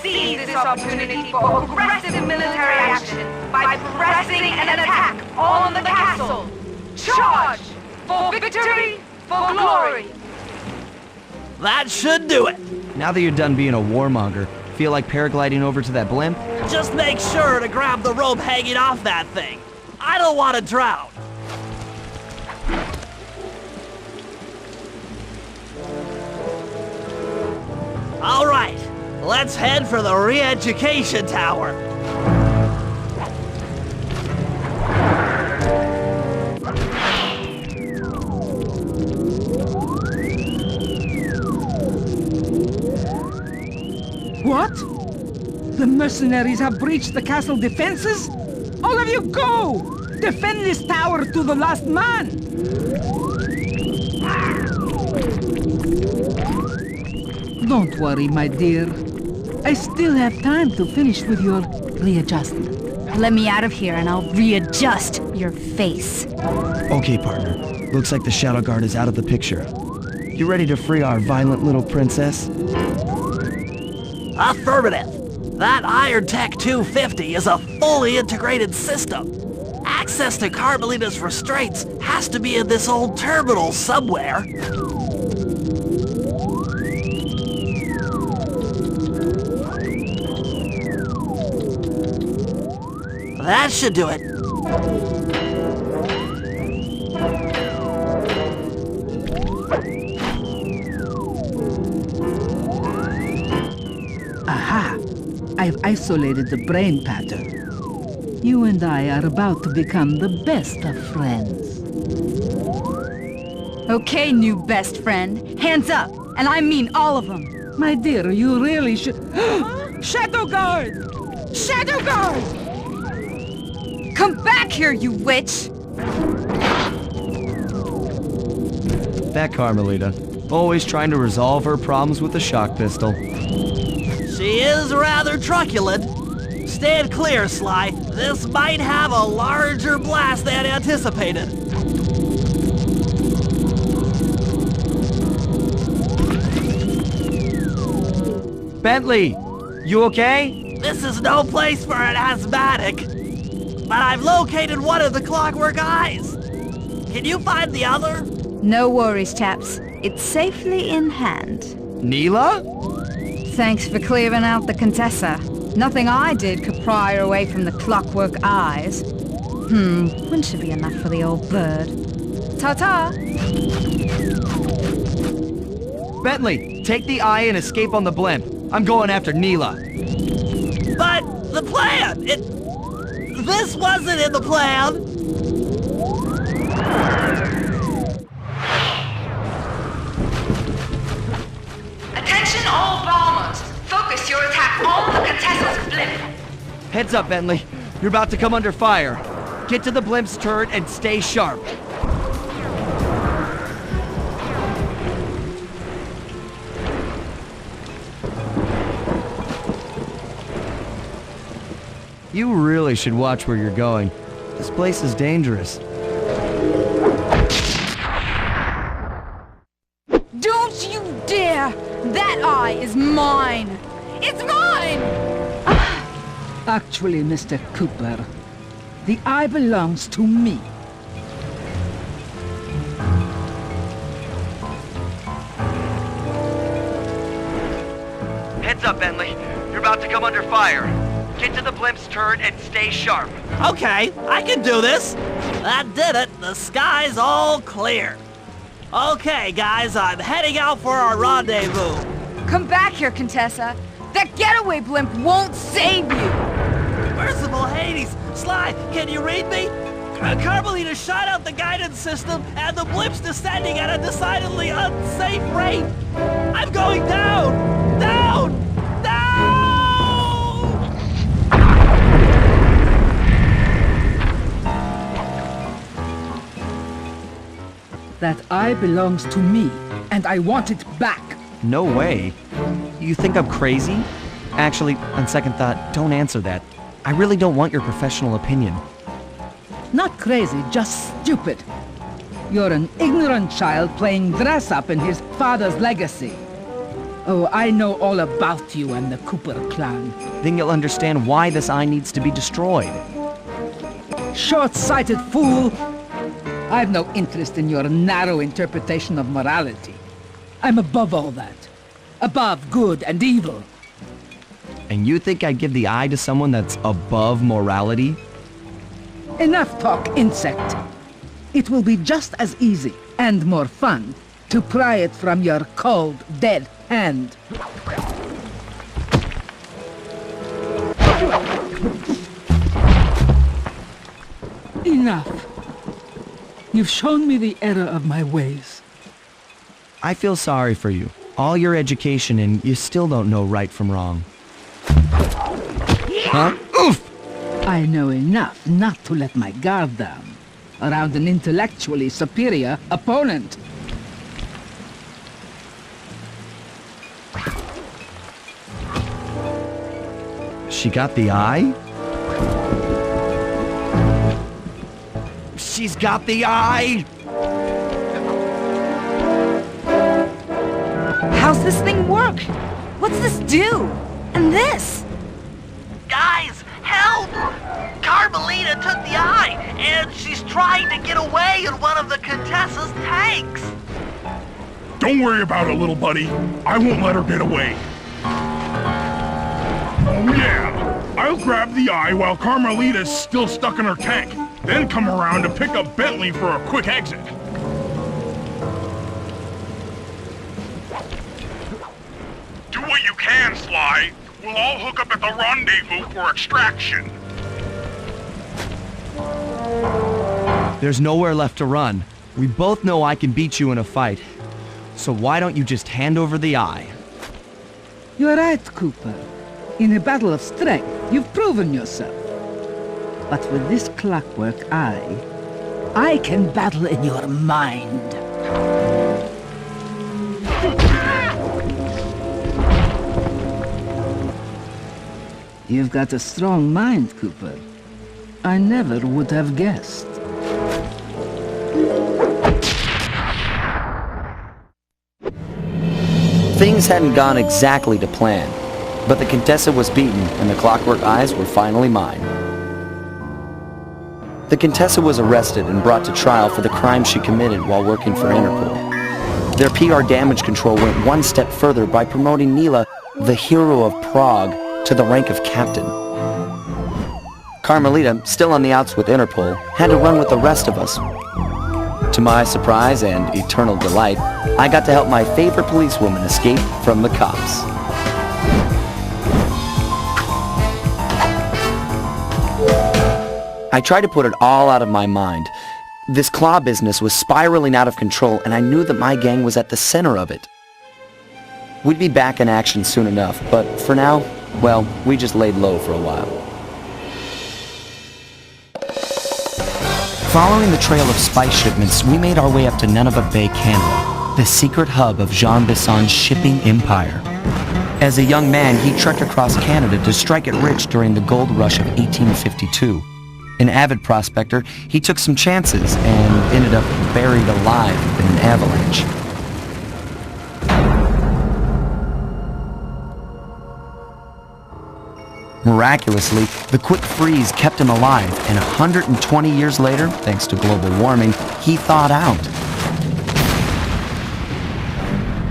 Seize this opportunity for aggressive military action by pressing an attack on the castle. Charge! For victory, for glory! That should do it! Now that you're done being a warmonger, feel like paragliding over to that blimp? Just make sure to grab the rope hanging off that thing. I don't want to drown. All right, let's head for the re-education tower. What? The mercenaries have breached the castle defenses? All of you go! Defend this tower to the last man! Don't worry, my dear. I still have time to finish with your readjustment. Let me out of here and I'll readjust your face. Okay, partner. Looks like the Shadow Guard is out of the picture. You ready to free our violent little princess? Affirmative. That Iron Tech 250 is a fully integrated system. Access to Carmelita's restraints has to be in this old terminal somewhere. That should do it. Aha! I've isolated the brain pattern. You and I are about to become the best of friends. Okay, new best friend. Hands up, and I mean all of them. My dear, you really should... Shadow Guard! Shadow Guard! Come back here, you witch! That Carmelita. Always trying to resolve her problems with a shock pistol. She is rather truculent. Stand clear, Sly. This might have a larger blast than anticipated. Bentley! You okay? This is no place for an asthmatic. But I've located one of the clockwork eyes. Can you find the other? No worries, chaps. It's safely in hand. Neela? Thanks for clearing out the Contessa. Nothing I did could pry her away from the clockwork eyes. One should be enough for the old bird. Ta-ta! Bentley, take the eye and escape on the blimp. I'm going after Neela. But the plan! This wasn't in the plan! Attention all bombers! Focus your attack on the Contessa's blimp! Heads up, Bentley. You're about to come under fire. Get to the blimp's turret and stay sharp. You really should watch where you're going. This place is dangerous. Don't you dare! That eye is mine! It's mine! Actually, Mr. Cooper, the eye belongs to me. Heads up, Bentley. You're about to come under fire. Get to the blimp's turret and stay sharp. Okay, I can do this. That did it. The sky's all clear. Okay, guys, I'm heading out for our rendezvous. Come back here, Contessa. That getaway blimp won't save you! Merciful Hades! Sly, can you read me? Carmelita shot out the guidance system, and the blimp's descending at a decidedly unsafe rate. I'm going down! Down! That eye belongs to me, and I want it back. No way. You think I'm crazy? Actually, on second thought, don't answer that. I really don't want your professional opinion. Not crazy, just stupid. You're an ignorant child playing dress-up in his father's legacy. Oh, I know all about you and the Cooper clan. Then you'll understand why this eye needs to be destroyed. Short-sighted fool! I've no interest in your narrow interpretation of morality. I'm above all that. Above good and evil. And you think I'd give the eye to someone that's above morality? Enough talk, insect. It will be just as easy and more fun to pry it from your cold, dead hand. Enough. You've shown me the error of my ways. I feel sorry for you. All your education and you still don't know right from wrong. Huh? Oof! I know enough not to let my guard down around an intellectually superior opponent. She got the eye? She's got the eye! How's this thing work? What's this do? And this? Guys, help! Carmelita took the eye, and she's trying to get away in one of the Contessa's tanks. Don't worry about it, little buddy. I won't let her get away. Oh yeah, I'll grab the eye while Carmelita's still stuck in her tank, then come around to pick up Bentley for a quick exit. Do what you can, Sly. We'll all hook up at the rendezvous for extraction. There's nowhere left to run. We both know I can beat you in a fight. So why don't you just hand over the eye? You're right, Cooper. In a battle of strength, you've proven yourself. But with this clockwork eye, I can battle in your mind. You've got a strong mind, Cooper. I never would have guessed. Things hadn't gone exactly to plan, but the Contessa was beaten and the clockwork eyes were finally mine. The Contessa was arrested and brought to trial for the crime she committed while working for Interpol. Their PR damage control went one step further by promoting Nila, the hero of Prague, to the rank of captain. Carmelita, still on the outs with Interpol, had to run with the rest of us. To my surprise and eternal delight, I got to help my favorite policewoman escape from the cops. I tried to put it all out of my mind. This claw business was spiraling out of control, and I knew that my gang was at the center of it. We'd be back in action soon enough, but for now, well, we just laid low for a while. Following the trail of spice shipments, we made our way up to Nunavut Bay, Canada, the secret hub of Jean Bisson's shipping empire. As a young man, he trekked across Canada to strike it rich during the gold rush of 1852. An avid prospector, he took some chances and ended up buried alive in an avalanche. Miraculously, the quick freeze kept him alive, and 120 years later, thanks to global warming, he thawed out.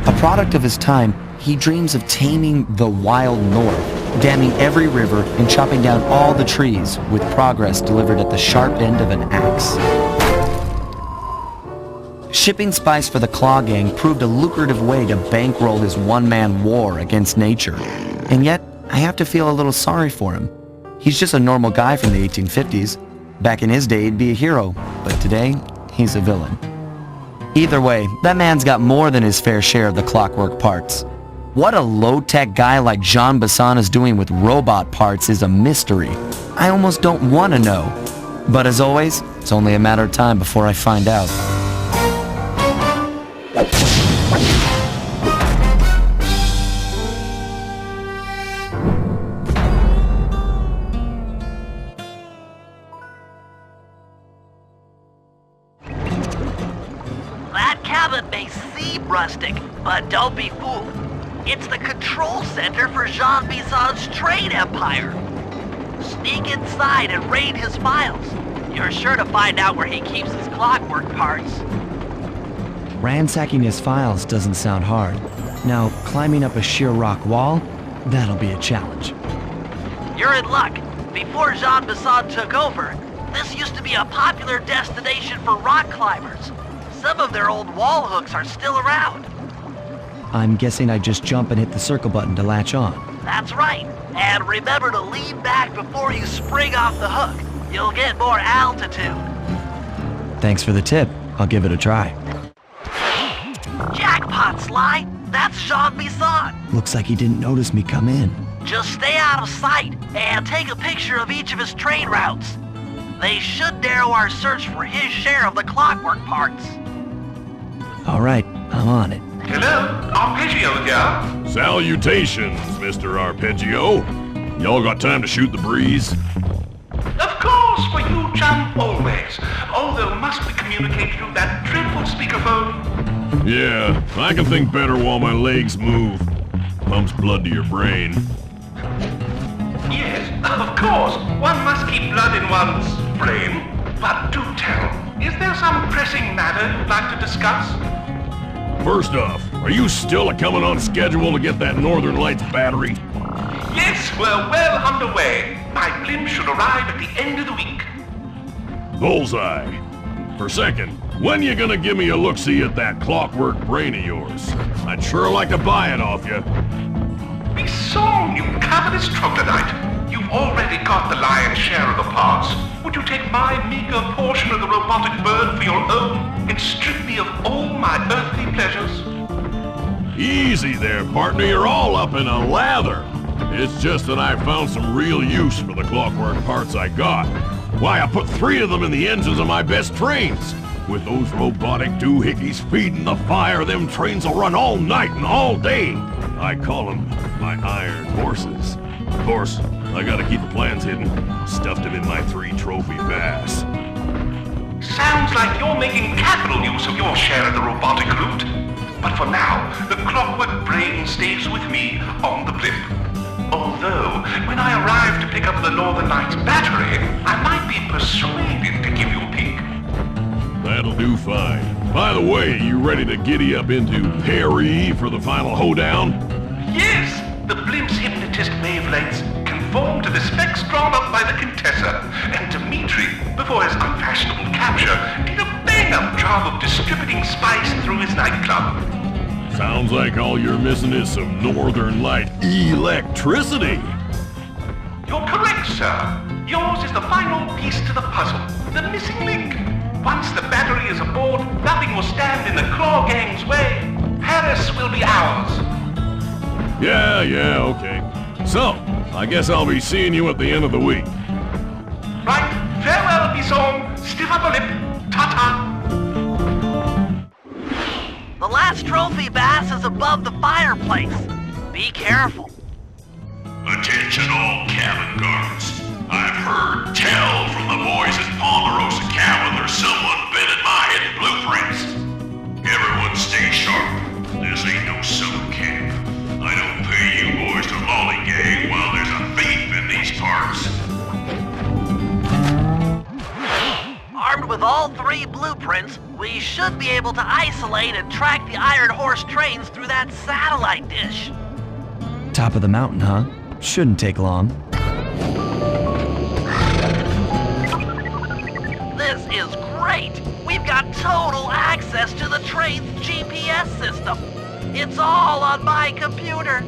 A product of his time, he dreams of taming the wild north, damming every river and chopping down all the trees, with progress delivered at the sharp end of an axe. Shipping spice for the Claw Gang proved a lucrative way to bankroll his one-man war against nature. And yet, I have to feel a little sorry for him. He's just a normal guy from the 1850s. Back in his day, he'd be a hero, but today, he's a villain. Either way, that man's got more than his fair share of the clockwork parts. What a low-tech guy like Jean Bisson is doing with robot parts is a mystery. I almost don't want to know. But as always, it's only a matter of time before I find out. rustic, but don't be fooled. It's the control center for Jean Bison's trade empire. Sneak inside and raid his files. You're sure to find out where he keeps his clockwork parts. Ransacking his files doesn't sound hard. Now, climbing up a sheer rock wall, that'll be a challenge. You're in luck. Before Jean Bison took over, this used to be a popular destination for rock climbers. Some of their old wall hooks are still around. I'm guessing I just jump and hit the circle button to latch on. That's right. And remember to lean back before you spring off the hook. You'll get more altitude. Thanks for the tip. I'll give it a try. Jackpot, Sly! That's Jean Bison! Looks like he didn't notice me come in. Just stay out of sight and take a picture of each of his trade routes. They should narrow our search for his share of the clockwork parts. All right, I'm on it. Hello, Arpeggio here. Salutations, Mr. Arpeggio. Y'all got time to shoot the breeze? Of course, for you, chum, always. Although must we communicate through that dreadful speakerphone? Yeah, I can think better while my legs move. Pumps blood to your brain. Yes, of course. One must keep blood in one's brain. But do tell, is there some pressing matter you'd like to discuss? First off, are you still coming on schedule to get that Northern Lights battery? Yes, we're well underway. My blimp should arrive at the end of the week. Bullseye. For second, when you gonna give me a look-see at that clockwork brain of yours? I'd sure like to buy it off you. Bison, you covetous troglodyte. You've already got the lion's share of the parts. Would you take my meager portion of the robotic bird for your own and strip me of all my earthly pleasures? Easy there, partner. You're all up in a lather. It's just that I found some real use for the clockwork parts I got. Why, I put 3 of them in the engines of my best trains. With those robotic doohickeys feeding the fire, them trains will run all night and all day. I call them my iron horses. Of course, I gotta keep the plans hidden. Stuffed them in my 3 trophy bass. Sounds like you're making capital use of your share of the robotic loot. But for now, the clockwork brain stays with me on the blimp. Although, when I arrive to pick up the Northern Lights battery, I might be persuaded to give you a peek. That'll do fine. By the way, you ready to giddy up into Paris for the final hoedown? Yes! The blimp's hypnotist wavelengths conform to the specs drawn up by the Contessa, and Dimitri, before his unfashionable capture, did a bang-up job of distributing spice through his nightclub. Sounds like all you're missing is some Northern Light electricity. You're correct, sir. Yours is the final piece to the puzzle, the missing link. Once the battery is aboard, nothing will stand in the Claw Gang's way. Paris will be ours. Yeah, okay. So, I guess I'll be seeing you at the end of the week. Right, farewell, Bison. Stiff upper lip. Ta-ta. The last trophy bass is above the fireplace. Be careful. Attention all cabin guards. I've heard tell from the boys at Ponderosa Cabin there's someone been at my hidden blueprints. Everyone stay sharp. This ain't no summer camp. I don't pay you boys to lollygag while there's a thief in these parts. Armed with all 3 blueprints, we should be able to isolate and track the Iron Horse trains through that satellite dish. Top of the mountain, huh? Shouldn't take long. This is great! We've got total access to the train's GPS system. It's all on my computer.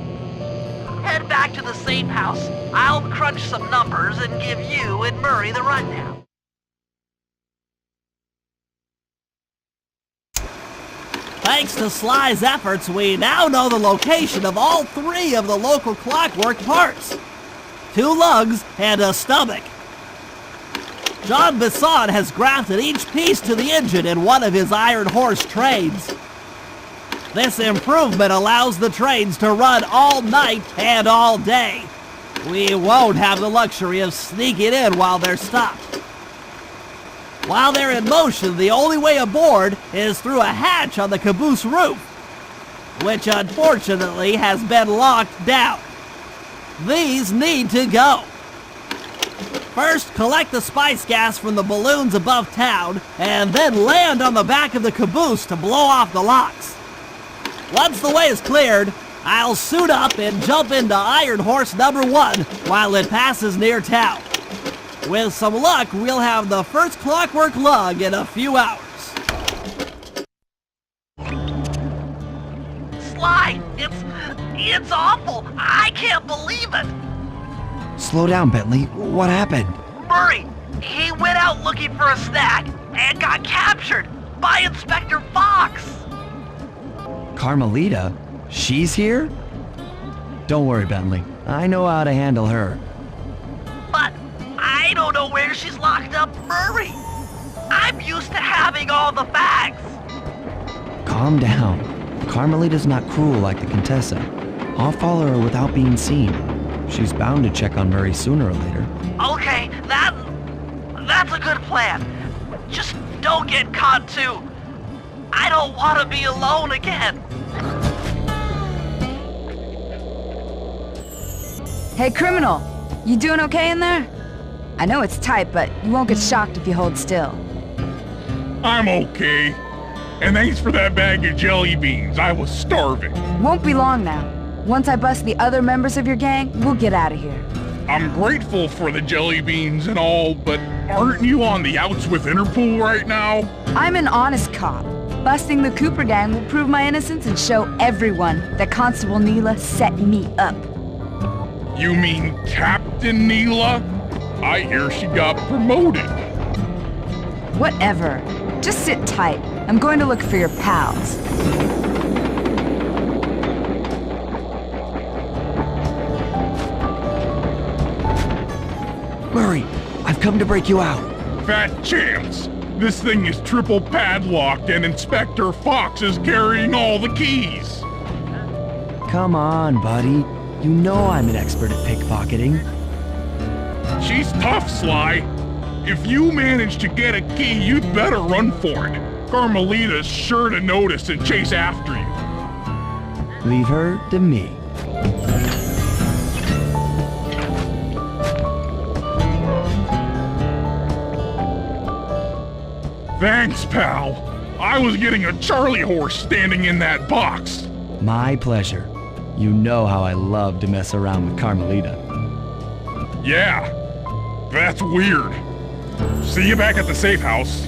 Head back to the safe house. I'll crunch some numbers and give you and Murray the rundown. Thanks to Sly's efforts, we now know the location of all 3 of the local clockwork parts. 2 lugs and a stomach. Jean Bison has grafted each piece to the engine in one of his Iron Horse trains. This improvement allows the trains to run all night and all day. We won't have the luxury of sneaking in while they're stopped. While they're in motion, the only way aboard is through a hatch on the caboose roof. which unfortunately has been locked down. These need to go. First, collect the spice gas from the balloons above town, and then land on the back of the caboose to blow off the locks. Once the way is cleared, I'll suit up and jump into Iron Horse number 1 while it passes near town. With some luck, we'll have the first clockwork lug in a few hours. Sly, it's awful. I can't believe it. Slow down, Bentley. What happened? Murray, he went out looking for a snack and got captured by Inspector Fox. Carmelita? She's here? Don't worry, Bentley. I know how to handle her. But I don't know where she's locked up, Murray. I'm used to having all the facts. Calm down. Carmelita's not cruel like the Contessa. I'll follow her without being seen. She's bound to check on Murray sooner or later. Okay, that's a good plan. Just don't get caught too. I don't want to be alone again. Hey, criminal! You doing okay in there? I know it's tight, but you won't get shocked if you hold still. I'm okay. And thanks for that bag of jelly beans. I was starving. Won't be long now. Once I bust the other members of your gang, we'll get out of here. I'm grateful for the jelly beans and all, but aren't you on the outs with Interpol right now? I'm an honest cop. Busting the Cooper gang will prove my innocence and show everyone that Constable Neela set me up. You mean Captain Neela? I hear she got promoted. Whatever. Just sit tight. I'm going to look for your pals. Murray, I've come to break you out. Fat chance. This thing is triple padlocked and Inspector Fox is carrying all the keys. Come on, buddy. You know I'm an expert at pickpocketing. She's tough, Sly. If you manage to get a key, you'd better run for it. Carmelita's sure to notice and chase after you. Leave her to me. Thanks, pal. I was getting a Charlie horse standing in that box. My pleasure. You know how I love to mess around with Carmelita. Yeah, that's weird. See you back at the safe house.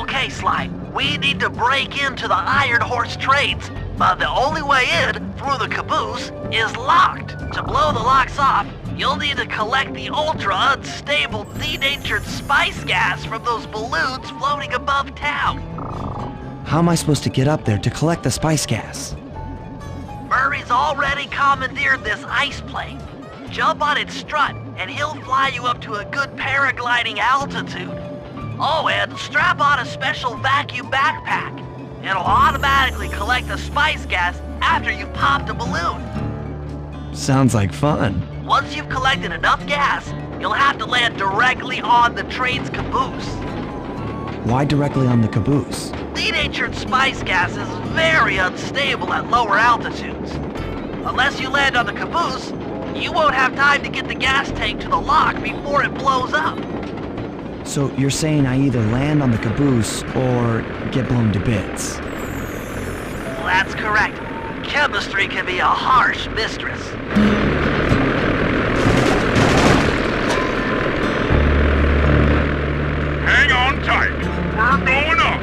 Okay, Sly, we need to break into the Iron Horse trades, but the only way in, through the caboose, is locked. To blow the locks off, you'll need to collect the ultra-unstable, denatured spice gas from those balloons floating above town. How am I supposed to get up there to collect the spice gas? Murray's already commandeered this ice plane. Jump on its strut, and he'll fly you up to a good paragliding altitude. Oh, and strap on a special vacuum backpack. It'll automatically collect the spice gas after you've popped a balloon. Sounds like fun. Once you've collected enough gas, you'll have to land directly on the train's caboose. Why directly on the caboose? Denatured spice gas is very unstable at lower altitudes. Unless you land on the caboose, you won't have time to get the gas tank to the lock before it blows up. So you're saying I either land on the caboose or get blown to bits? That's correct. Chemistry can be a harsh mistress. Hang on tight. We're going up.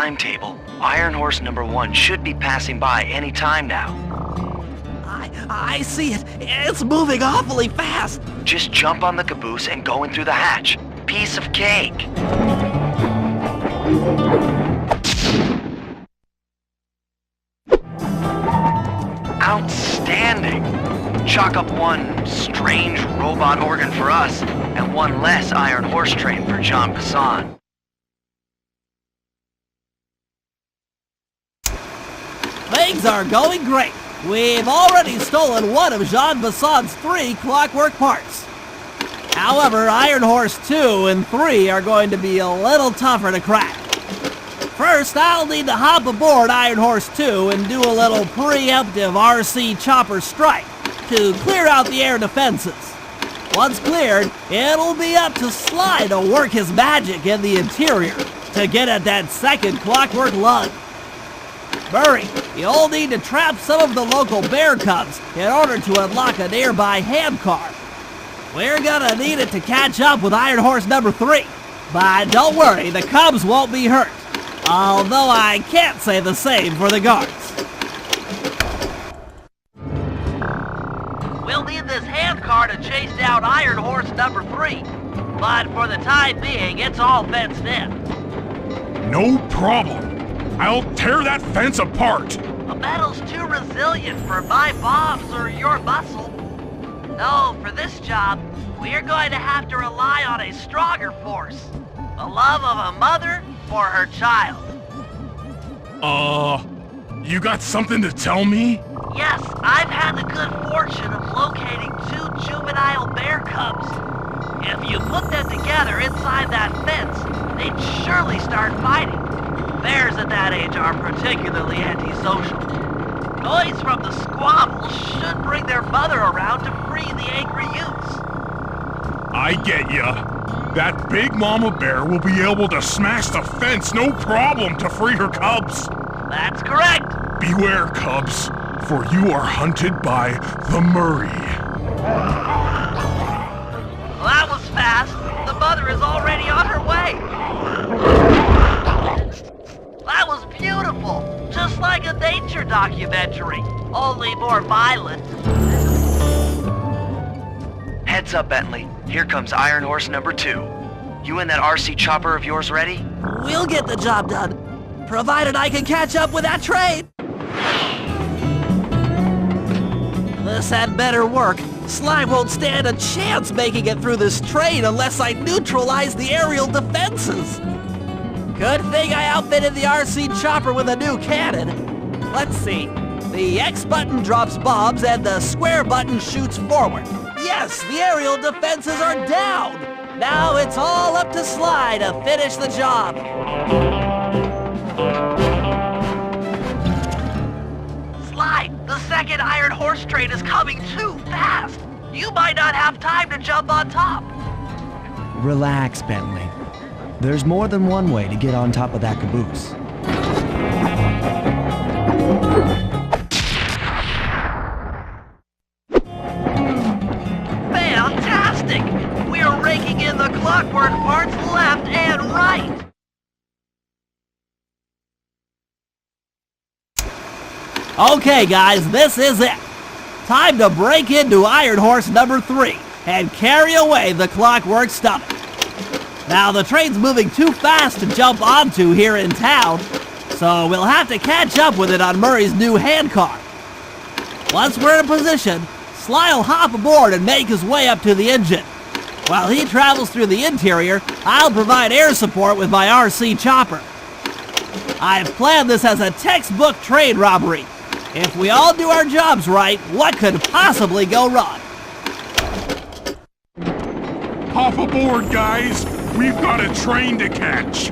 timetable, Iron Horse number 1 should be passing by any time now. I see it. It's moving awfully fast. Just jump on the caboose and go in through the hatch. Piece of cake. Outstanding! Chalk up one strange robot organ for us, and one less Iron Horse train for Jean Bisson. Things are going great. We've already stolen one of Jean Bisson's 3 clockwork parts. However, Iron Horse 2 and 3 are going to be a little tougher to crack. First, I'll need to hop aboard Iron Horse 2 and do a little preemptive RC chopper strike to clear out the air defenses. Once cleared, it'll be up to Sly to work his magic in the interior to get at that second clockwork lug. Murray, you'll need to trap some of the local bear cubs in order to unlock a nearby handcar. We're gonna need it to catch up with Iron Horse number 3. But don't worry, the cubs won't be hurt. Although I can't say the same for the guards. We'll need this handcar to chase down Iron Horse number 3. But for the time being, it's all fenced in. No problem. I'll tear that fence apart. The metal's too resilient for my bombs or your muscle. No, for this job, we're going to have to rely on a stronger force. The love of a mother for her child. You got something to tell me? Yes, I've had the good fortune of locating 2 juvenile bear cubs. If you put them together inside that fence, they'd surely start fighting. Bears at that age are particularly antisocial. Noise from the squabble should bring their mother around to free the angry youths. I get ya. That big mama bear will be able to smash the fence no problem to free her cubs. That's correct. Beware, cubs, for you are hunted by the Murray. Well, that was fast. The mother is already on her way. That was beautiful. Just like a nature documentary, only more violent. Heads up, Bentley. Here comes Iron Horse number 2. You and that RC chopper of yours ready? We'll get the job done, provided I can catch up with that train. This had better work. Sly won't stand a chance making it through this train unless I neutralize the aerial defenses. Good thing I outfitted the RC chopper with a new cannon. Let's see. The X button drops bombs and the square button shoots forward. Yes, the aerial defenses are down. Now it's all up to Sly to finish the job. Sly, the second Iron Horse train is coming too fast. You might not have time to jump on top. Relax, Bentley. There's more than one way to get on top of that caboose. Fantastic! We're raking in the clockwork parts left and right. Okay, guys, this is it. Time to break into Iron Horse number 3 and carry away the clockwork stomach. Now, the train's moving too fast to jump onto here in town, so we'll have to catch up with it on Murray's new handcar. Once we're in position, Sly will hop aboard and make his way up to the engine. While he travels through the interior, I'll provide air support with my RC chopper. I've planned this as a textbook train robbery. If we all do our jobs right, what could possibly go wrong? Hop aboard, guys. We've got a train to catch.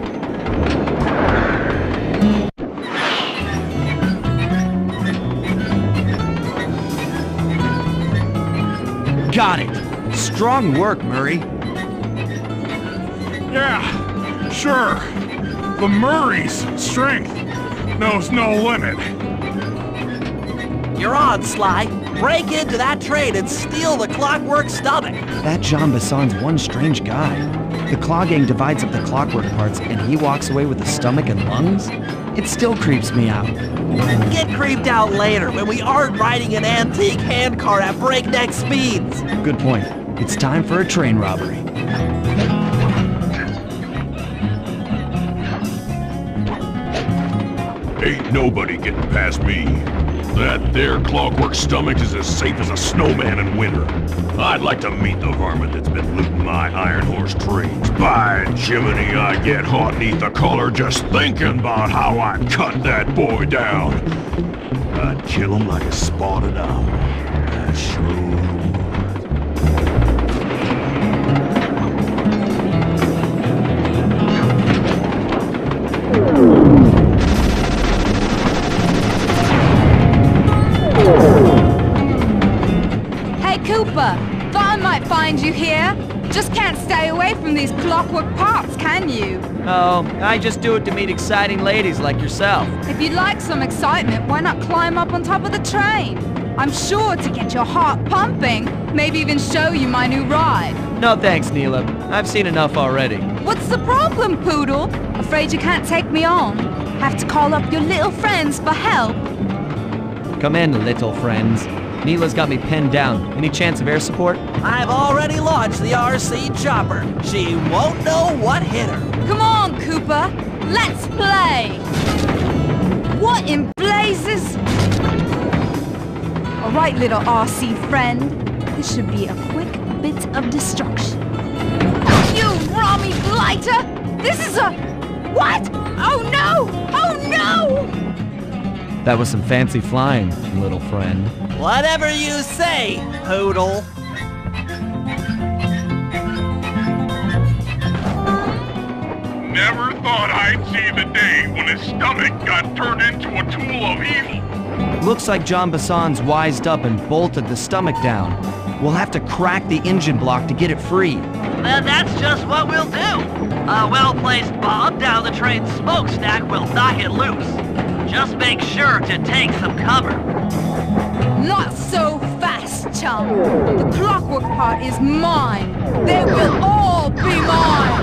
Got it. Strong work, Murray. Yeah, sure. The Murray's strength knows no limit. You're on, Sly. Break into that train and steal the clockwork stomach. That Jean Bisson's one strange guy. the Claw Gang divides up the clockwork parts and he walks away with the stomach and lungs? It still creeps me out. Get creeped out later when we aren't riding an antique handcar at breakneck speeds. Good point. It's time for a train robbery. Ain't nobody getting past me. That there clockwork stomach is as safe as a snowman in winter. I'd like to meet the varmint that's been looting my iron horse trains. By Jiminy, I get hot neath the collar just thinking about how I'd cut that boy down. I'd kill him like a spotted owl. I sure would. Cooper, thought I might find you here. Just can't stay away from these clockwork parts, can you? Oh, I just do it to meet exciting ladies like yourself. If you'd like some excitement, why not climb up on top of the train? I'm sure to get your heart pumping, maybe even show you my new ride. No thanks, Neela. I've seen enough already. What's the problem, Poodle? Afraid you can't take me on? Have to call up your little friends for help? Come in, little friends. Neela's got me pinned down. Any chance of air support? I've already launched the RC chopper. She won't know what hit her. Come on, Cooper. Let's play. What in blazes? All right, little RC friend. This should be a quick bit of destruction. You Rami blighter! This is a... What? Oh no! Oh no! That was some fancy flying, little friend. Whatever you say, Poodle. Never thought I'd see the day when his stomach got turned into a tool of evil. Looks like John Bassan's wised up and bolted the stomach down. We'll have to crack the engine block to get it free. And that's just what we'll do. A well-placed bomb down the train's smokestack will knock it loose. Just make sure to take some cover. Not so fast, chum. The clockwork part is mine. They will all be mine.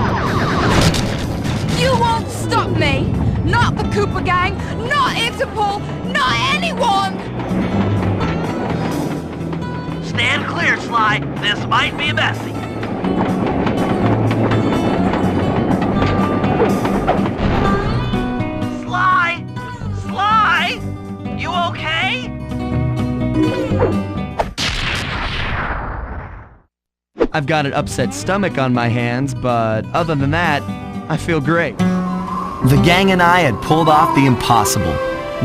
You won't stop me. Not the Cooper Gang, not Interpol, not anyone. Stand clear, Sly. This might be messy. Sly! Sly! You okay? I've got an upset stomach on my hands, but other than that, I feel great. The gang and I had pulled off the impossible.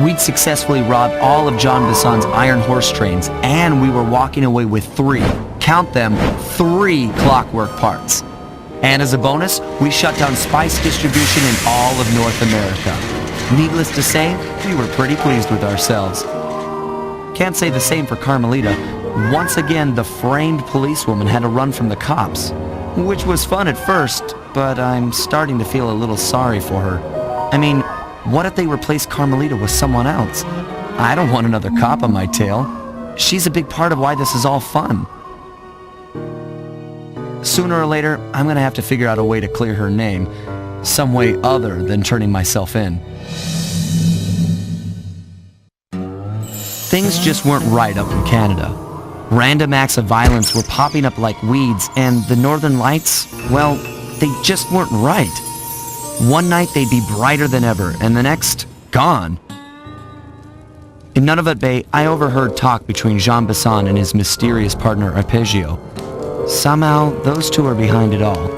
We'd successfully robbed all of John Bassan's iron horse trains, and we were walking away with 3, count them, 3 clockwork parts. And as a bonus, we shut down spice distribution in all of North America. Needless to say, we were pretty pleased with ourselves. Can't say the same for Carmelita. Once again, the framed policewoman had to run from the cops, which was fun at first, but I'm starting to feel a little sorry for her. I mean, what if they replaced Carmelita with someone else? I don't want another cop on my tail. She's a big part of why this is all fun. Sooner or later, I'm gonna have to figure out a way to clear her name, some way other than turning myself in. Things just weren't right up in Canada. Random acts of violence were popping up like weeds, and the Northern Lights, well, they just weren't right. One night they'd be brighter than ever, and the next, gone. In Nunavut Bay, I overheard talk between Jean Bassan and his mysterious partner Arpeggio. Somehow, those two are behind it all.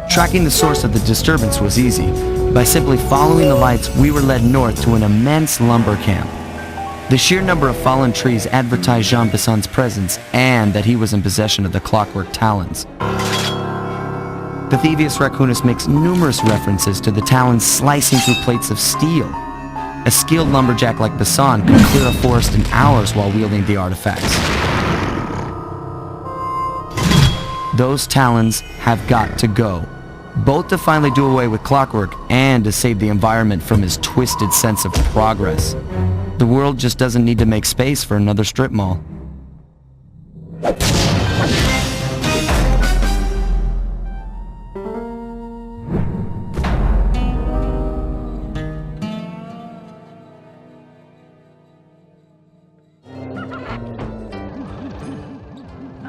Tracking the source of the disturbance was easy. By simply following the lights, we were led north to an immense lumber camp. The sheer number of fallen trees advertised Jean Bassan's presence and that he was in possession of the clockwork talons. The Thievius Raccoonus makes numerous references to the talons slicing through plates of steel. A skilled lumberjack like Bassan could clear a forest in hours while wielding the artifacts. Those talons have got to go, both to finally do away with clockwork and to save the environment from his twisted sense of progress. The world just doesn't need to make space for another strip mall.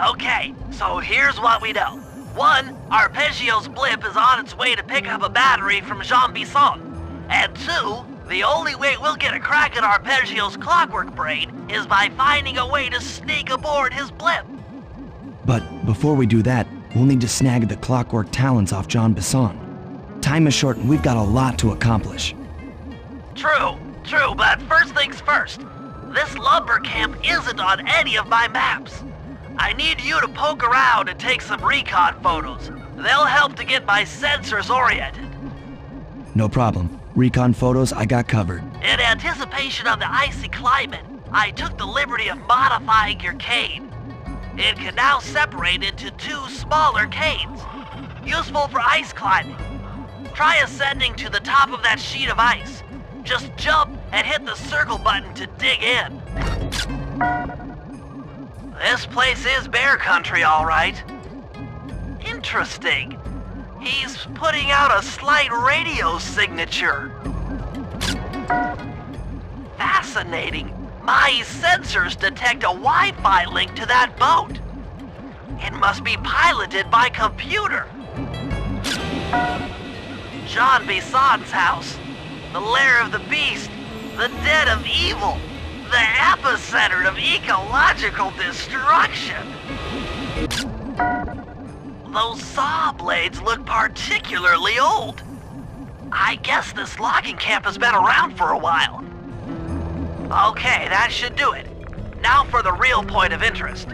Okay, so here's what we know. 1, Arpeggio's blimp is on its way to pick up a battery from Jean Bisson. And 2, the only way we'll get a crack at Arpeggio's clockwork brain is by finding a way to sneak aboard his blimp. But before we do that, we'll need to snag the clockwork talons off Jean Bisson. Time is short and we've got a lot to accomplish. True, but first things first. This lumber camp isn't on any of my maps. I need you to poke around and take some recon photos. They'll help to get my sensors oriented. No problem. Recon photos I got covered. In anticipation of the icy climate, I took the liberty of modifying your cane. It can now separate into 2 smaller canes, useful for ice climbing. Try ascending to the top of that sheet of ice. Just jump and hit the circle button to dig in. This place is bear country, all right. Interesting. He's putting out a slight radio signature. Fascinating. My sensors detect a Wi-Fi link to that boat. It must be piloted by computer. Jean Bisson's house. The lair of the beast. The den of evil. The epicenter of ecological destruction. Those saw blades look particularly old. I guess this logging camp has been around for a while. Okay, that should do it. Now for the real point of interest.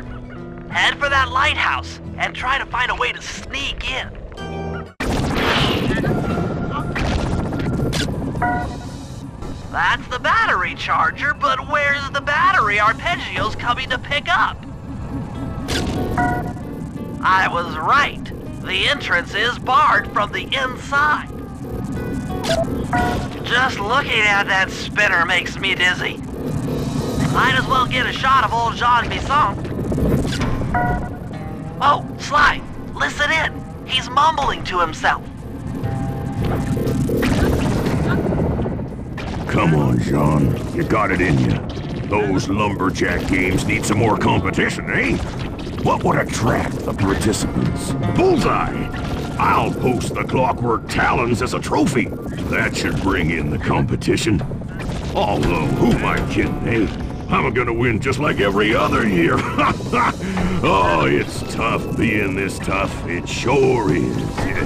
Head for that lighthouse and try to find a way to sneak in. That's the battery charger, but where's the battery Arpeggio's coming to pick up? I was right. The entrance is barred from the inside. Just looking at that spinner makes me dizzy. Might as well get a shot of old Jean Bisson. Oh, Sly, listen in. He's mumbling to himself. Come on, Jean. You got it in you. Those lumberjack games need some more competition, eh? What would attract the participants? Bullseye! I'll post the clockwork talons as a trophy. That should bring in the competition. Although, who am I kidding, eh? I'm gonna win just like every other year. Oh, it's tough being this tough. It sure is, yeah.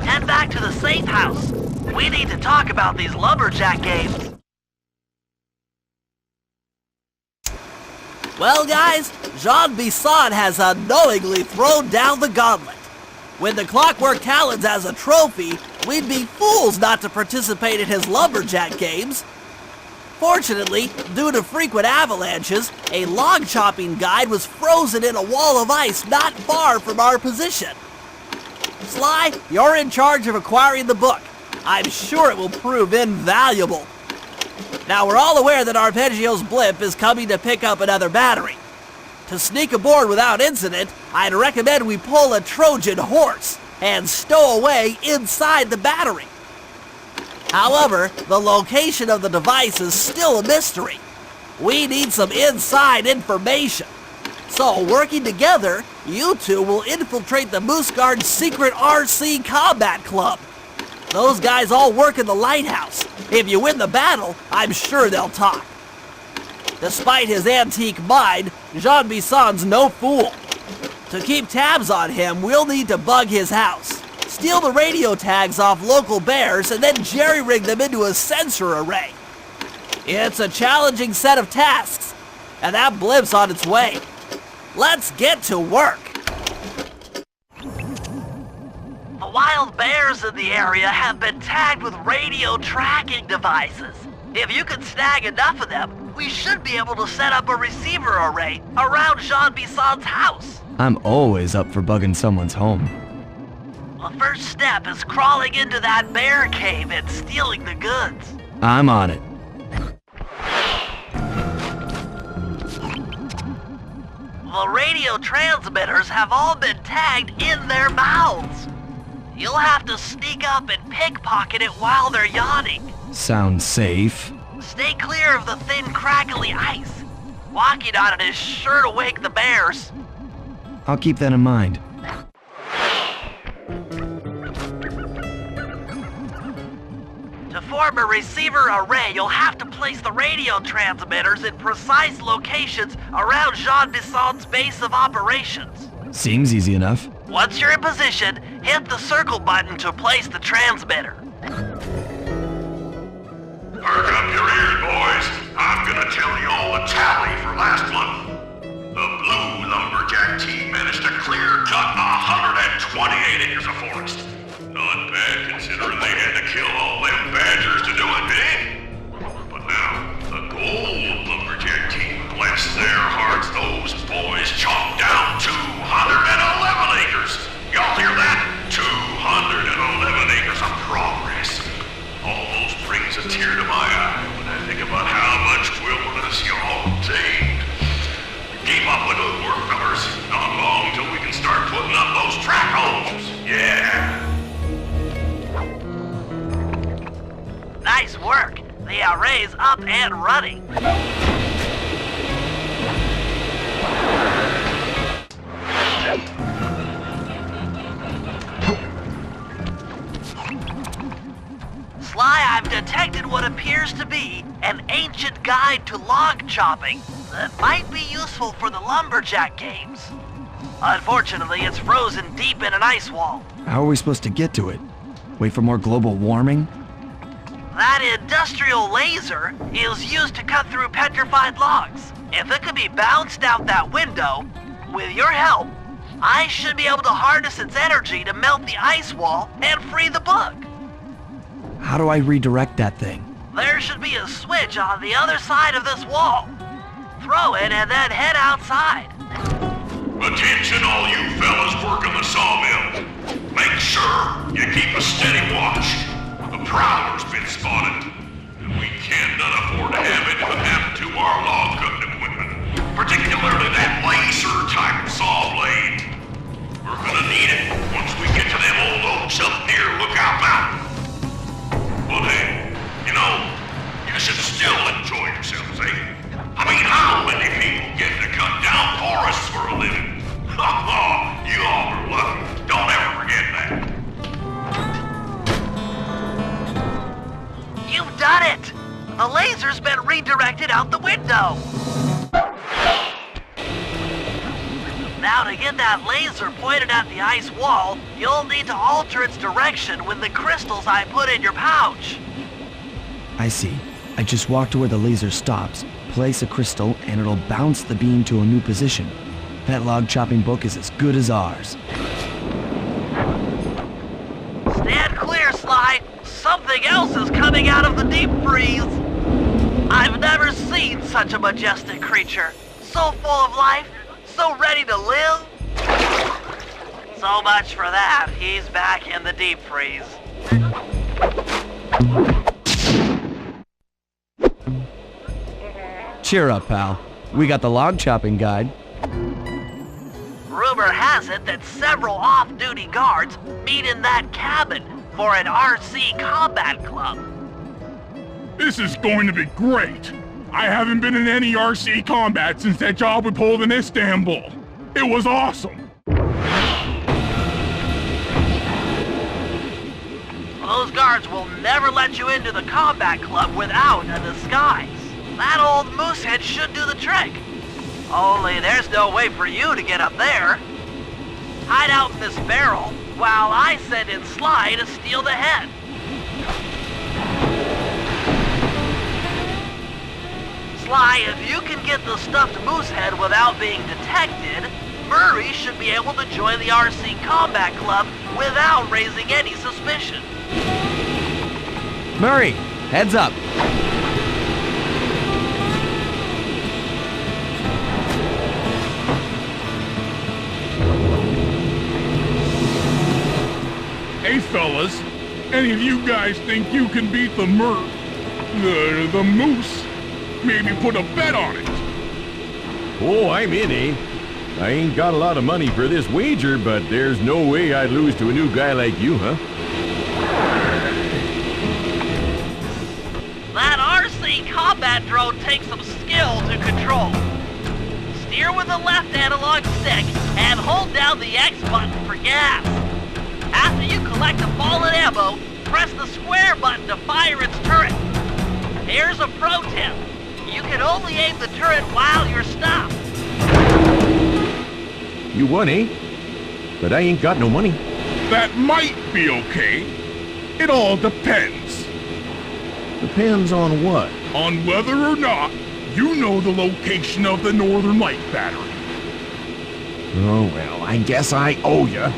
Head back to the safe house. We need to talk about these lumberjack games. Well, guys, Jean Bisson has unknowingly thrown down the gauntlet. With the clockwork talons as a trophy, we'd be fools not to participate in his lumberjack games. Fortunately, due to frequent avalanches, a log chopping guide was frozen in a wall of ice not far from our position. Sly, you're in charge of acquiring the book. I'm sure it will prove invaluable. Now, we're all aware that Arpeggio's blimp is coming to pick up another battery. To sneak aboard without incident, I'd recommend we pull a Trojan horse and stow away inside the battery. However, the location of the device is still a mystery. We need some inside information. So, working together, you two will infiltrate the Moose Guard's secret RC combat club. Those guys all work in the lighthouse. If you win the battle, I'm sure they'll talk. Despite his antique mind, Jean Bisson's no fool. To keep tabs on him, we'll need to bug his house, steal the radio tags off local bears, and then jerry-rig them into a sensor array. It's a challenging set of tasks, and that blimp's on its way. Let's get to work. The wild bears in the area have been tagged with radio tracking devices. If you can snag enough of them, we should be able to set up a receiver array around Jean Bisson's house. I'm always up for bugging someone's home. The first step is crawling into that bear cave and stealing the goods. I'm on it. The radio transmitters have all been tagged in their mouths. You'll have to sneak up and pickpocket it while they're yawning. Sounds safe. Stay clear of the thin, crackly ice. Walking on it is sure to wake the bears. I'll keep that in mind. To form a receiver array, you'll have to place the radio transmitters in precise locations around Jean Bisson's base of operations. Seems easy enough. Once you're in position, hit the circle button to place the transmitter. Perk up your ears, boys. I'm gonna tell you all the tally for last month. The blue lumberjack team managed to clear cut 128 acres of forest. Not bad considering they had to kill all them badgers to do it, eh? But now, the gold lumberjack team, bless their hearts, those boys chopped down 211 acres. Y'all hear that? 211 acres of progress. Almost brings a tear to my eye when I think about how much wilderness y'all obtained. Keep up the good work, fellas. Not long till we can start putting up those track holes. Yeah. Nice work. The array's up and running. Sly, I've detected what appears to be an ancient guide to log chopping that might be useful for the lumberjack games. Unfortunately, it's frozen deep in an ice wall. How are we supposed to get to it? Wait for more global warming? That industrial laser is used to cut through petrified logs. If it could be bounced out that window, with your help, I should be able to harness its energy to melt the ice wall and free the book. How do I redirect that thing? There should be a switch on the other side of this wall. Throw it and then head outside. Attention all you fellas working the sawmill. Make sure you keep a steady watch. The prowler's been spotted, and we cannot afford to have anything happen to our log cutting equipment, particularly that laser-type saw blade. We're gonna need it once we get to them old oaks up near Lookout Mountain. But hey, you know, you should still enjoy yourselves, eh? I mean, how many people get to cut down forests for a living? You all are lucky. Don't ever forget that. You've done it! The laser's been redirected out the window. Now to get that laser pointed at the ice wall, you'll need to alter its direction with the crystals I put in your pouch. I see. I just walk to where the laser stops, place a crystal, and it'll bounce the beam to a new position. That log chopping book is as good as ours. Stand clear, Sly. Something else is coming out of the deep freeze. I've never seen such a majestic creature. So full of life, so ready to live. So much for that. He's back in the deep freeze. Cheer up, pal. We got the log chopping guide. Rumor has it that several off-duty guards meet in that cabin for an RC combat club. This is going to be great. I haven't been in any RC combat since that job we pulled in Istanbul. It was awesome. Those guards will never let you into the combat club without a disguise. That old moosehead should do the trick. Only there's no way for you to get up there. Hide out in this barrel while I send in Sly to steal the head. Sly, if you can get the stuffed moosehead without being detected, Murray should be able to join the RC Combat Club without raising any suspicion. Murray, heads up. Hey fellas, any of you guys think you can beat the moose? Maybe put a bet on it. Oh, I'm in, eh? I ain't got a lot of money for this wager, but there's no way I'd lose to a new guy like you, huh? That RC combat drone takes some skill to control. Steer with the left analog stick and hold down the X button for gas. After you collect the fallen ammo, press the square button to fire its turret. Here's a pro tip. You can only aim the turret while you're stopped. You won, eh? But I ain't got no money. That might be okay. It all depends. Depends on what? On whether or not you know the location of the Northern Light Battery. Oh, well, I guess I owe ya.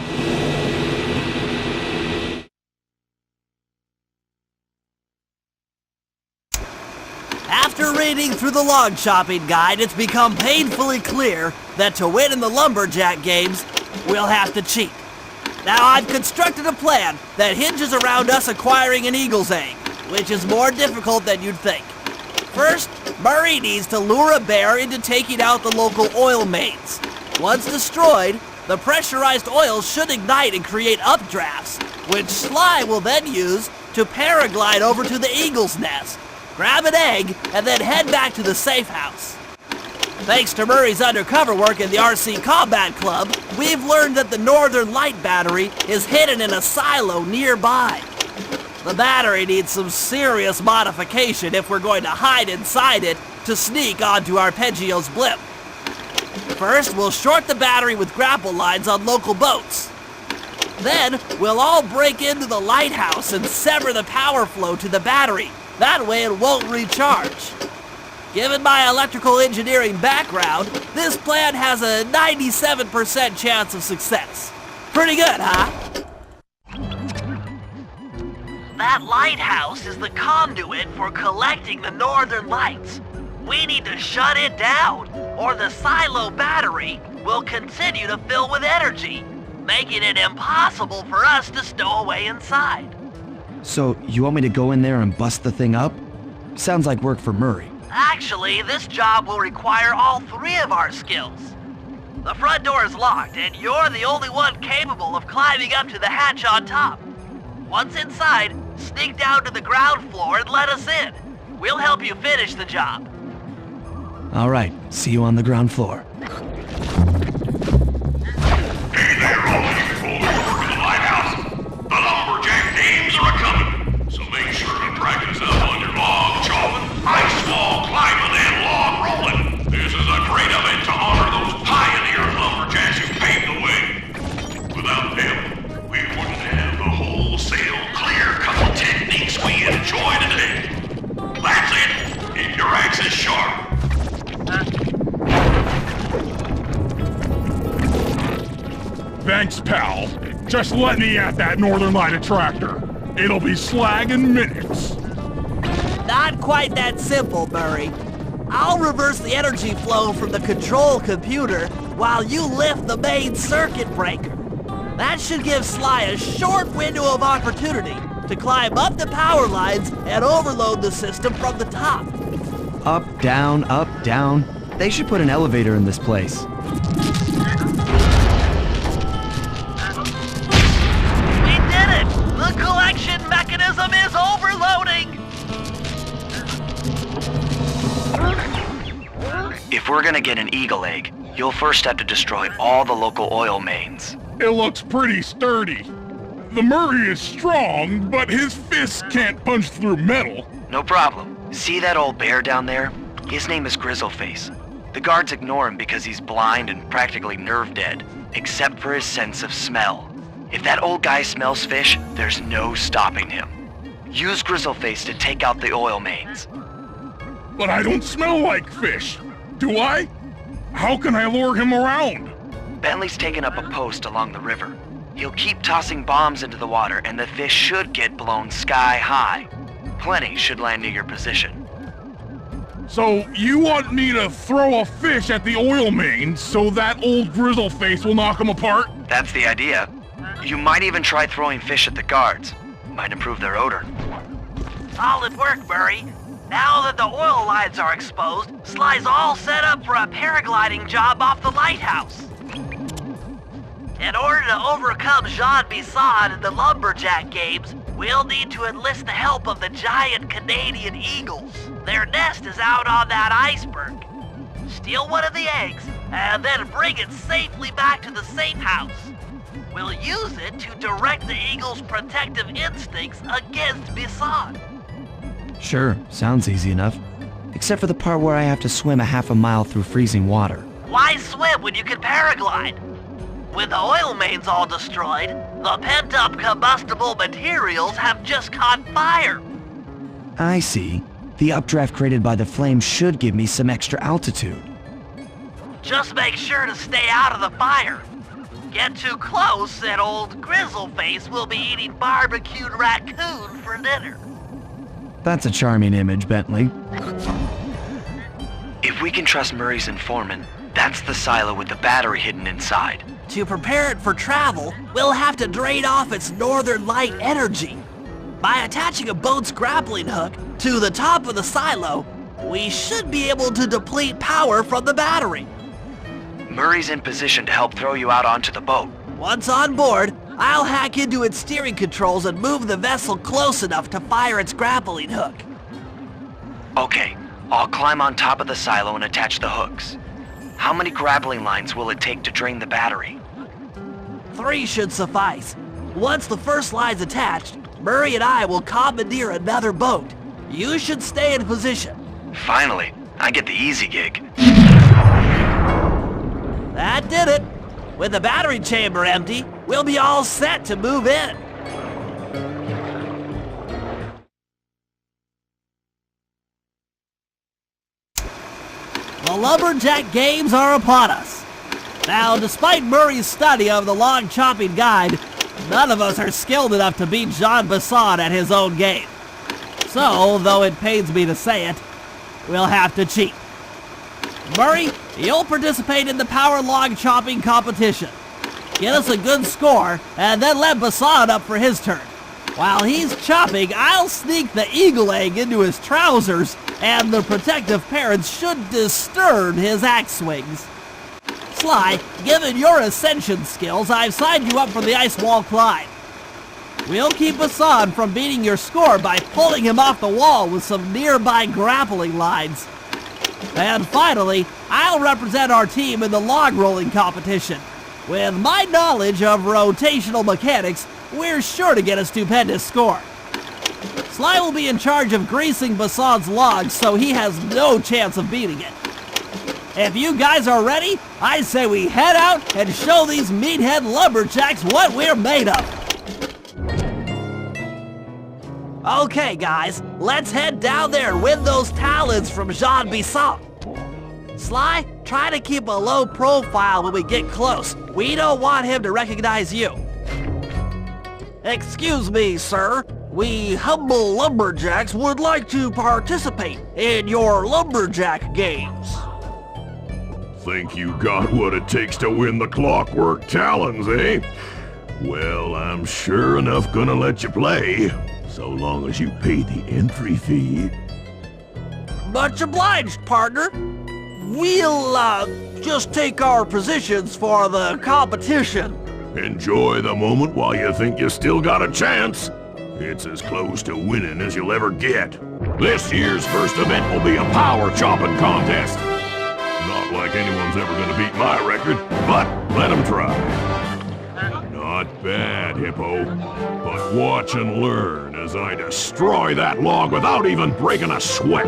After reading through the log shopping guide, it's become painfully clear that to win in the lumberjack games, we'll have to cheat. Now, I've constructed a plan that hinges around us acquiring an eagle's egg, which is more difficult than you'd think. First, Murray needs to lure a bear into taking out the local oil mains. Once destroyed, the pressurized oil should ignite and create updrafts, which Sly will then use to paraglide over to the eagle's nest, grab an egg, and then head back to the safe house. Thanks to Murray's undercover work in the RC Combat Club, we've learned that the Northern Light Battery is hidden in a silo nearby. The battery needs some serious modification if we're going to hide inside it to sneak onto Arpeggio's blimp. First, we'll short the battery with grapple lines on local boats. Then, we'll all break into the lighthouse and sever the power flow to the battery. That way it won't recharge. Given my electrical engineering background, this plan has a 97% chance of success. Pretty good, huh? That lighthouse is the conduit for collecting the northern lights. We need to shut it down, or the silo battery will continue to fill with energy, making it impossible for us to stow away inside. So, you want me to go in there and bust the thing up? Sounds like work for Murray. Actually, this job will require all three of our skills. The front door is locked, and you're the only one capable of climbing up to the hatch on top. Once inside, sneak down to the ground floor and let us in. We'll help you finish the job. All right, see you on the ground floor. Hey there, all you people who work in the lighthouse. The lumberjack games are a-coming, so make sure to practice up on your log chopping, ice wall climbing, and log rolling. This is a great event to honor those pioneer lumberjacks who paved the way. Without them, we wouldn't have the wholesale clear-cut techniques we enjoy today. That's it. Keep your axes sharp. Thanks, pal. Just let me at that Northern Light attractor. It'll be slag in minutes. Not quite that simple, Murray. I'll reverse the energy flow from the control computer while you lift the main circuit breaker. That should give Sly a short window of opportunity to climb up the power lines and overload the system from the top. Up, down, up, down. They should put an elevator in this place. We did it! The collection mechanism is overloading! If we're gonna get an eagle egg, you'll first have to destroy all the local oil mains. It looks pretty sturdy. The Murray is strong, but his fists can't punch through metal. No problem. See that old bear down there? His name is Grizzleface. The guards ignore him because he's blind and practically nerve dead, except for his sense of smell. If that old guy smells fish, there's no stopping him. Use Grizzleface to take out the oil mains. But I don't smell like fish, do I? How can I lure him around? Bentley's taken up a post along the river. He'll keep tossing bombs into the water and the fish should get blown sky high. Plenty should land near your position. So you want me to throw a fish at the oil mains so that old Grizzleface will knock them apart? That's the idea. You might even try throwing fish at the guards. Might improve their odor. Solid work, Murray. Now that the oil lines are exposed, Sly's all set up for a paragliding job off the lighthouse. In order to overcome Jean Bisson in the lumberjack games, we'll need to enlist the help of the giant Canadian eagles. Their nest is out on that iceberg. Steal one of the eggs, and then bring it safely back to the safe house. We'll use it to direct the eagle's protective instincts against Bisson. Sure, sounds easy enough. Except for the part where I have to swim a half a mile through freezing water. Why swim when you can paraglide? With the oil mains all destroyed, the pent-up combustible materials have just caught fire. I see. The updraft created by the flame should give me some extra altitude. Just make sure to stay out of the fire. Get too close and old Grizzleface will be eating barbecued raccoon for dinner. That's a charming image, Bentley. If we can trust Murray's informant, that's the silo with the battery hidden inside. To prepare it for travel, we'll have to drain off its northern light energy. By attaching a boat's grappling hook to the top of the silo, we should be able to deplete power from the battery. Murray's in position to help throw you out onto the boat. Once on board, I'll hack into its steering controls and move the vessel close enough to fire its grappling hook. Okay, I'll climb on top of the silo and attach the hooks. How many grappling lines will it take to drain the battery? 3 should suffice. Once the first line's attached, Murray and I will commandeer another boat. You should stay in position. Finally, I get the easy gig. That did it. With the battery chamber empty, we'll be all set to move in. The lumberjack games are upon us. Now, despite Murray's study of the log chopping guide, none of us are skilled enough to beat Jean Bisson at his own game. So, though it pains me to say it, we'll have to cheat. Murray, you'll participate in the power log chopping competition. Get us a good score, and then let Bisson up for his turn. While he's chopping, I'll sneak the eagle egg into his trousers, and the protective parents should disturb his axe swings. Sly, given your ascension skills, I've signed you up for the ice wall climb. We'll keep Bisson from beating your score by pulling him off the wall with some nearby grappling lines. And finally, I'll represent our team in the log rolling competition. With my knowledge of rotational mechanics, we're sure to get a stupendous score. Sly will be in charge of greasing Bisson's logs, so he has no chance of beating it. If you guys are ready, I say we head out and show these meathead lumberjacks what we're made of. Okay, guys, let's head down there and win those talons from Jean Bisson. Sly, try to keep a low profile when we get close. We don't want him to recognize you. Excuse me, sir. We humble lumberjacks would like to participate in your lumberjack games. Think you got what it takes to win the clockwork talons, eh? Well, I'm sure enough gonna let you play, so long as you pay the entry fee. Much obliged, partner. We'll, just take our positions for the competition. Enjoy the moment while you think you still got a chance. It's as close to winning as you'll ever get. This year's first event will be a power chopping contest. Not like anyone's ever gonna beat my record, but let them try. Not bad, Hippo, but watch and learn as I destroy that log without even breaking a sweat.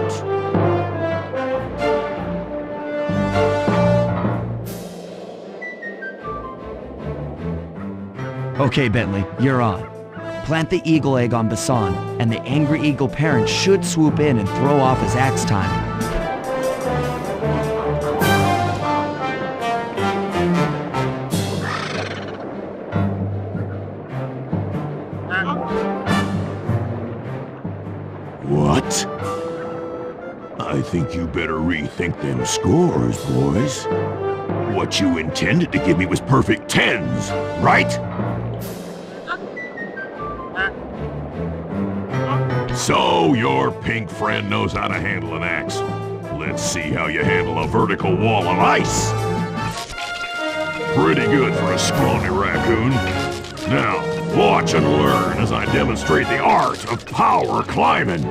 Okay, Bentley, you're on. Plant the eagle egg on Bisson, and the angry eagle parent should swoop in and throw off his axe timing. What? I think you better rethink them scores, boys. What you intended to give me was perfect 10s, right? So your pink friend knows how to handle an axe. Let's see how you handle a vertical wall of ice. Pretty good for a scrawny raccoon. Now, watch and learn as I demonstrate the art of power climbing.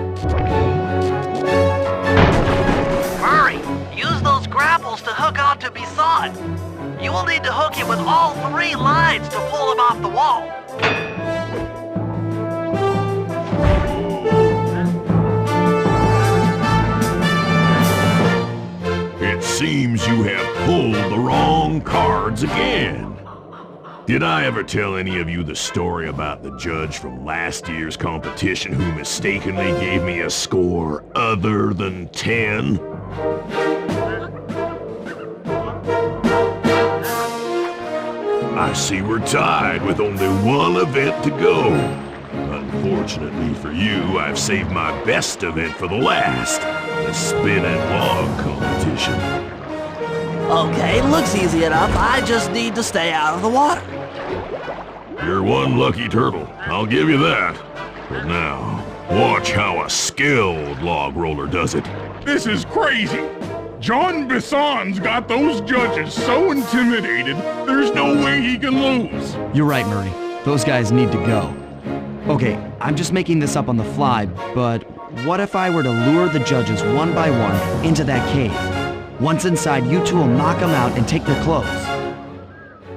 Murray, use those grapple supposed to hook onto Bisson. You will need to hook him with all 3 lines to pull him off the wall. It seems you have pulled the wrong cards again. Did I ever tell any of you the story about the judge from last year's competition who mistakenly gave me a score other than 10? I see we're tied with only one event to go. Unfortunately for you, I've saved my best event for the last, the spin and log competition. Okay, looks easy enough. I just need to stay out of the water. You're one lucky turtle, I'll give you that. But now, watch how a skilled log roller does it. This is crazy. John Bisson's got those judges so intimidated, there's no way he can lose. You're right, Murray. Those guys need to go. Okay, I'm just making this up on the fly, but what if I were to lure the judges one by one into that cave? Once inside, you two will knock them out and take their clothes.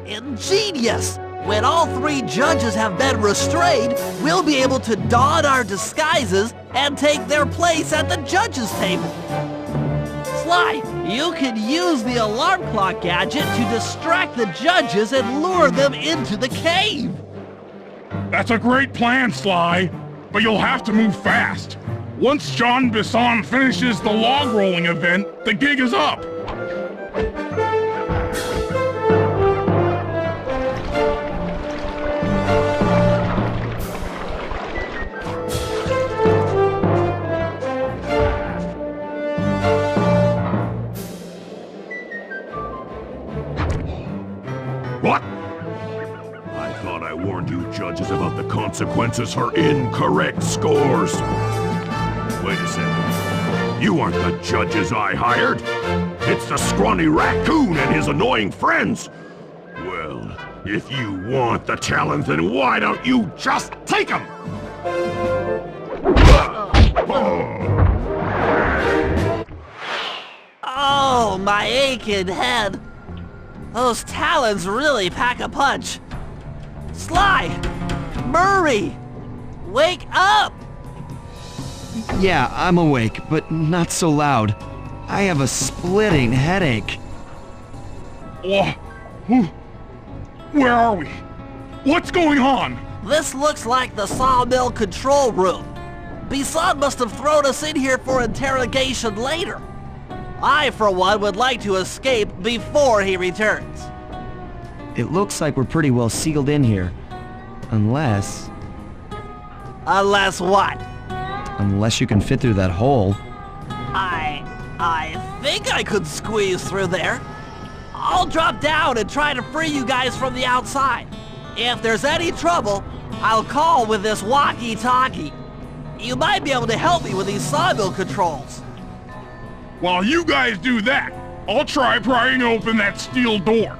Ingenious! When all 3 judges have been restrained, we'll be able to don our disguises and take their place at the judges' table. Sly, you can use the alarm clock gadget to distract the judges and lure them into the cave. That's a great plan, Sly, but you'll have to move fast. Once John Bisson finishes the log rolling event, the gig is up. What? I thought I warned you judges about the consequences for incorrect scores. Wait a second. You aren't the judges I hired. It's the scrawny raccoon and his annoying friends. Well, if you want the challenge, then why don't you just take them? Oh, my aching head. Those talons really pack a punch. Sly! Murray! Wake up! Yeah, I'm awake, but not so loud. I have a splitting headache. Where are we? What's going on? This looks like the sawmill control room. Bisson must have thrown us in here for interrogation later. I, for one, would like to escape before he returns. It looks like we're pretty well sealed in here. Unless... Unless what? Unless you can fit through that hole. I think I could squeeze through there. I'll drop down and try to free you guys from the outside. If there's any trouble, I'll call with this walkie-talkie. You might be able to help me with these sawmill controls. While you guys do that, I'll try prying open that steel door.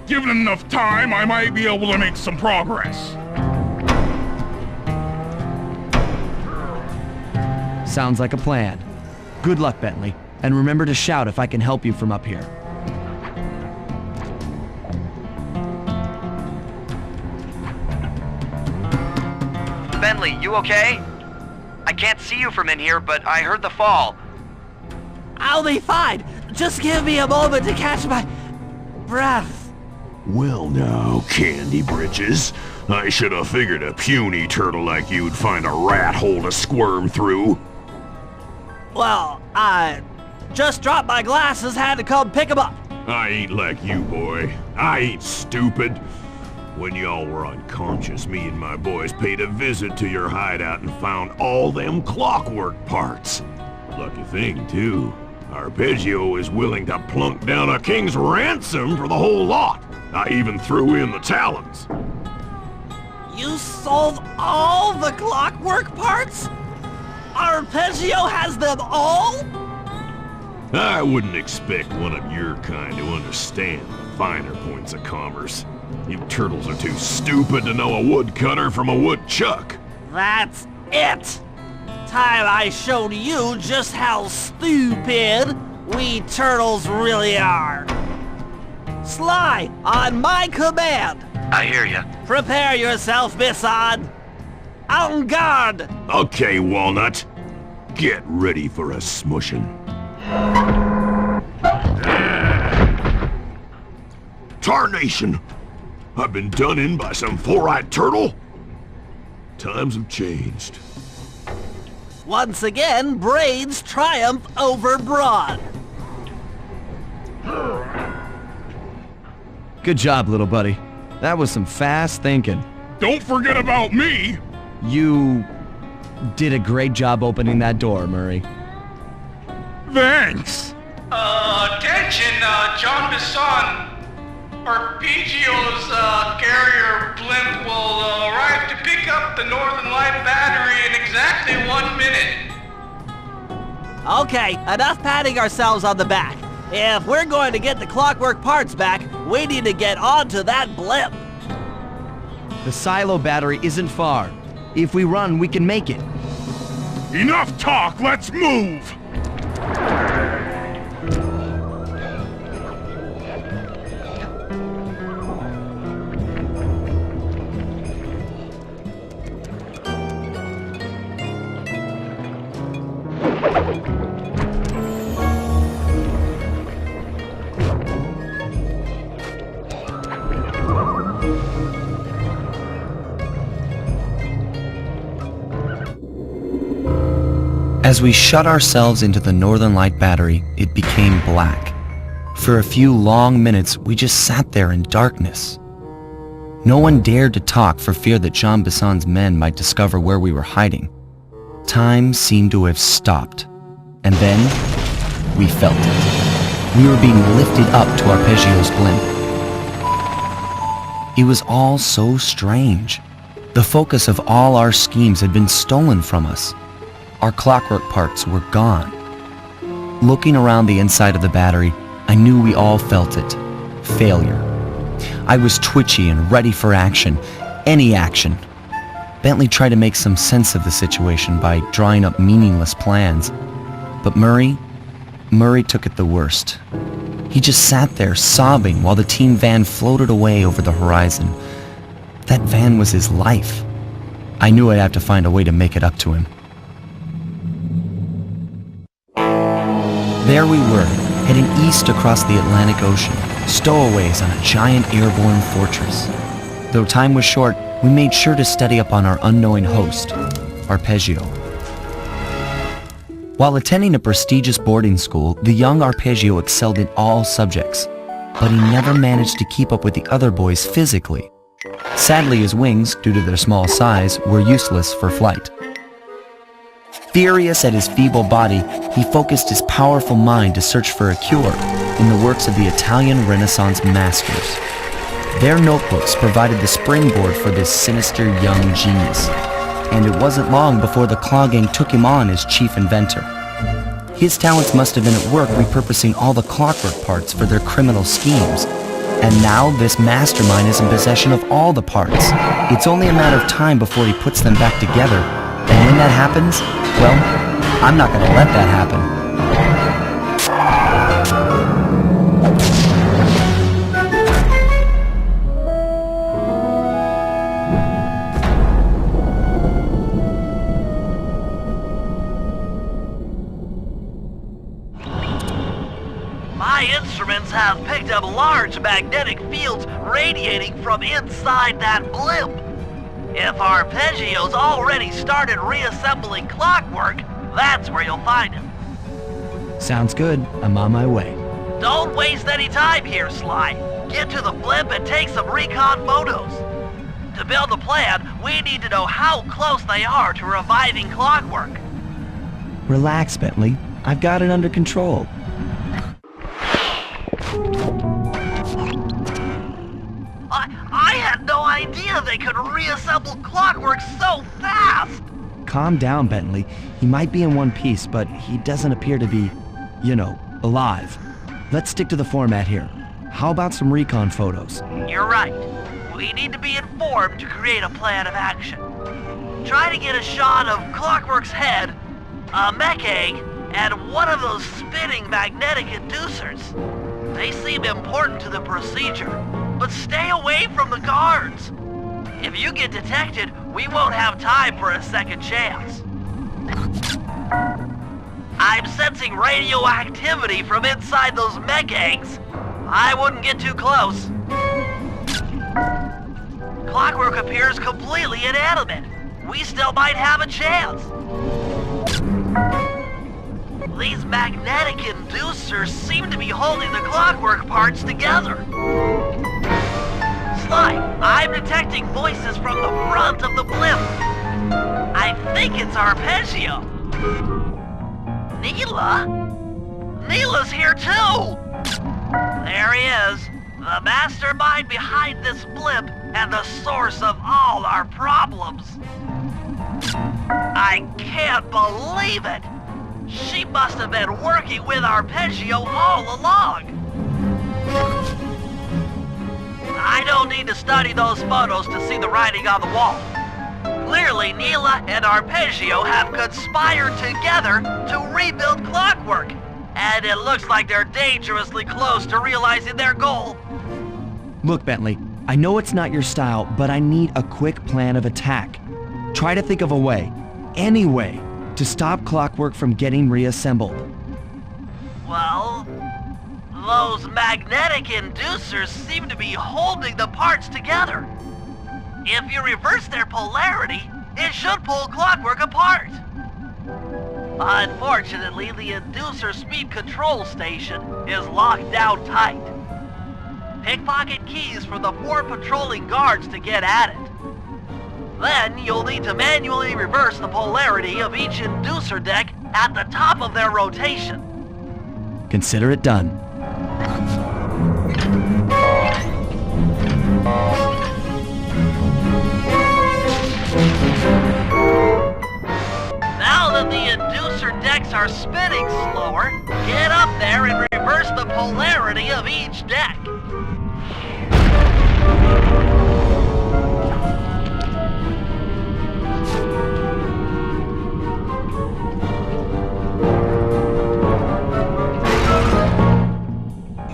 Given enough time, I might be able to make some progress. Sounds like a plan. Good luck, Bentley. And remember to shout if I can help you from up here. Bentley, you okay? I can't see you from in here, but I heard the fall. I'll be fine. Just give me a moment to catch my breath. Well now, Candy Britches. I should have figured a puny turtle like you'd find a rat hole to squirm through. Well, I just dropped my glasses, had to come pick them up. I ain't like you, boy. I ain't stupid. When y'all were unconscious, me and my boys paid a visit to your hideout and found all them clockwork parts. Lucky thing, too. Arpeggio is willing to plunk down a king's ransom for the whole lot. I even threw in the talons. You sold all the clockwork parts? Arpeggio has them all? I wouldn't expect one of your kind to understand the finer points of commerce. You turtles are too stupid to know a woodcutter from a woodchuck. That's it! Time I showed you just how stupid We turtles really are. Sly, on my command. I hear ya. Prepare yourself, Bisson. En garde! Okay, Walnut. Get ready for a smushing. Tarnation! I've been done in by some four-eyed turtle? Times have changed. Once again, brains triumph over brawn. Good job, little buddy. That was some fast thinking. Don't forget about me! You did a great job opening that door, Murray. Thanks! Attention, John Bisson. Arpeggio's carrier blimp will arrive to pick up the Northern Light battery in exactly 1 minute. Okay, enough patting ourselves on the back. If we're going to get the clockwork parts back, we need to get onto that blimp. The silo battery isn't far. If we run, we can make it. Enough talk, let's move! As we shut ourselves into the Northern Light battery, it became black. For a few long minutes, we just sat there in darkness. No one dared to talk for fear that Jean Bisson's men might discover where we were hiding. Time seemed to have stopped. And then, we felt it. We were being lifted up to Arpeggio's blimp. It was all so strange. The focus of all our schemes had been stolen from us. Our clockwork parts were gone. Looking around the inside of the battery, I knew we all felt it. Failure. I was twitchy and ready for action. Any action. Bentley tried to make some sense of the situation by drawing up meaningless plans. But Murray took it the worst. He just sat there sobbing while the team van floated away over the horizon. That van was his life. I knew I'd have to find a way to make it up to him. There we were, heading east across the Atlantic Ocean, stowaways on a giant airborne fortress. Though time was short, we made sure to study up on our unknowing host, Arpeggio. While attending a prestigious boarding school, the young Arpeggio excelled in all subjects, but he never managed to keep up with the other boys physically. Sadly, his wings, due to their small size, were useless for flight. Furious at his feeble body, he focused his powerful mind to search for a cure in the works of the Italian Renaissance masters. Their notebooks provided the springboard for this sinister young genius, and it wasn't long before the Claw Gang took him on as chief inventor. His talents must have been at work repurposing all the clockwork parts for their criminal schemes, and now this mastermind is in possession of all the parts. It's only a matter of time before he puts them back together, and when that happens, well, I'm not going to let that happen. My instruments have picked up large magnetic fields radiating from inside that blimp. If Arpeggio's already started reassembling clockwork, that's where you'll find him. Sounds good. I'm on my way. Don't waste any time here, Sly. Get to the blimp and take some recon photos. To build a plan, we need to know how close they are to reviving clockwork. Relax, Bentley. I've got it under control. I had no idea they could reassemble clockwork so fast! Calm down, Bentley. He might be in one piece, but he doesn't appear to be, alive. Let's stick to the format here. How about some recon photos? You're right. We need to be informed to create a plan of action. Try to get a shot of Clockwork's head, a mech egg, and one of those spinning magnetic inducers. They seem important to the procedure, but stay away from the guards. If you get detected, we won't have time for a second chance. I'm sensing radioactivity from inside those mech eggs. I wouldn't get too close. Clockwork appears completely inanimate. We still might have a chance. These magnetic inducers seem to be holding the clockwork parts together. Sly, I'm detecting voices from the front of the blimp. I think it's Arpeggio. Neela? Neela's here too! There he is, the mastermind behind this blimp and the source of all our problems. I can't believe it! She must have been working with Arpeggio all along. I don't need to study those photos to see the writing on the wall. Clearly, Neela and Arpeggio have conspired together to rebuild Clockwork. And it looks like they're dangerously close to realizing their goal. Look, Bentley, I know it's not your style, but I need a quick plan of attack. Try to think of a way, any way, to stop Clockwork from getting reassembled. Well, those magnetic inducers seem to be holding the parts together. If you reverse their polarity, it should pull Clockwork apart. Unfortunately, the inducer speed control station is locked down tight. Pickpocket keys from the 4 patrolling guards to get at it. Then you'll need to manually reverse the polarity of each inducer deck at the top of their rotation. Consider it done. Now that the inducer decks are spinning slower, get up there and reverse the polarity of each deck.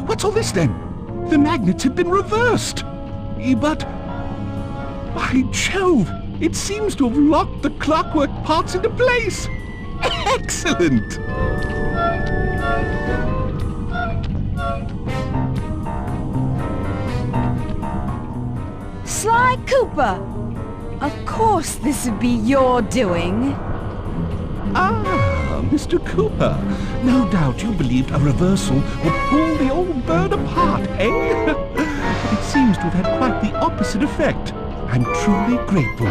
What's all this then? The magnets have been reversed. But... by Jove! It seems to have locked the clockwork parts into place! Excellent! Sly Cooper! Of course this would be your doing. Ah, Mr. Cooper. No doubt you believed a reversal would pull the old bird apart, eh? But it seems to have had quite the opposite effect. I'm truly grateful.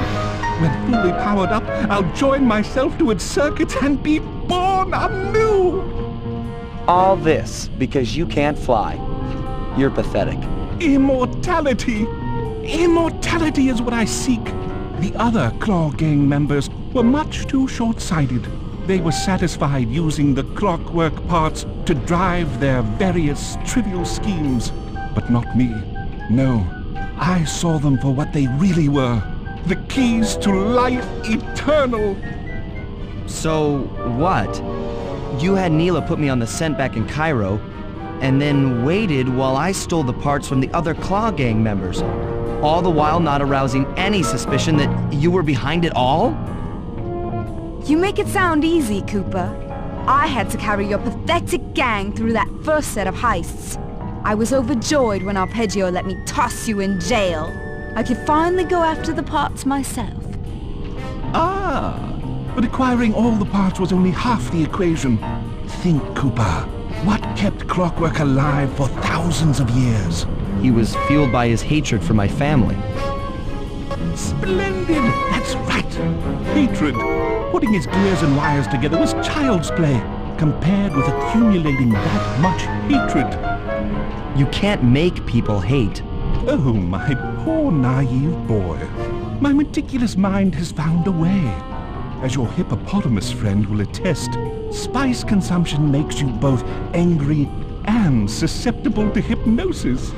When fully powered up, I'll join myself to its circuits and be born anew! All this because you can't fly. You're pathetic. Immortality! Immortality is what I seek. The other Claw Gang members were much too short-sighted. They were satisfied using the clockwork parts to drive their various trivial schemes. But not me. No. I saw them for what they really were. The keys to life eternal. So, what? You had Neela put me on the scent back in Cairo, and then waited while I stole the parts from the other Claw Gang members, all the while not arousing any suspicion that you were behind it all? You make it sound easy, Cooper. I had to carry your pathetic gang through that first set of heists. I was overjoyed when Arpeggio let me toss you in jail. I could finally go after the parts myself. Ah, but acquiring all the parts was only half the equation. Think, Cooper. What kept Clockwork alive for thousands of years? He was fueled by his hatred for my family. Splendid! That's right! Hatred. Putting his gears and wires together was child's play, compared with accumulating that much hatred. You can't make people hate. Oh, my poor naive boy. My meticulous mind has found a way. As your hippopotamus friend will attest, spice consumption makes you both angry and susceptible to hypnosis.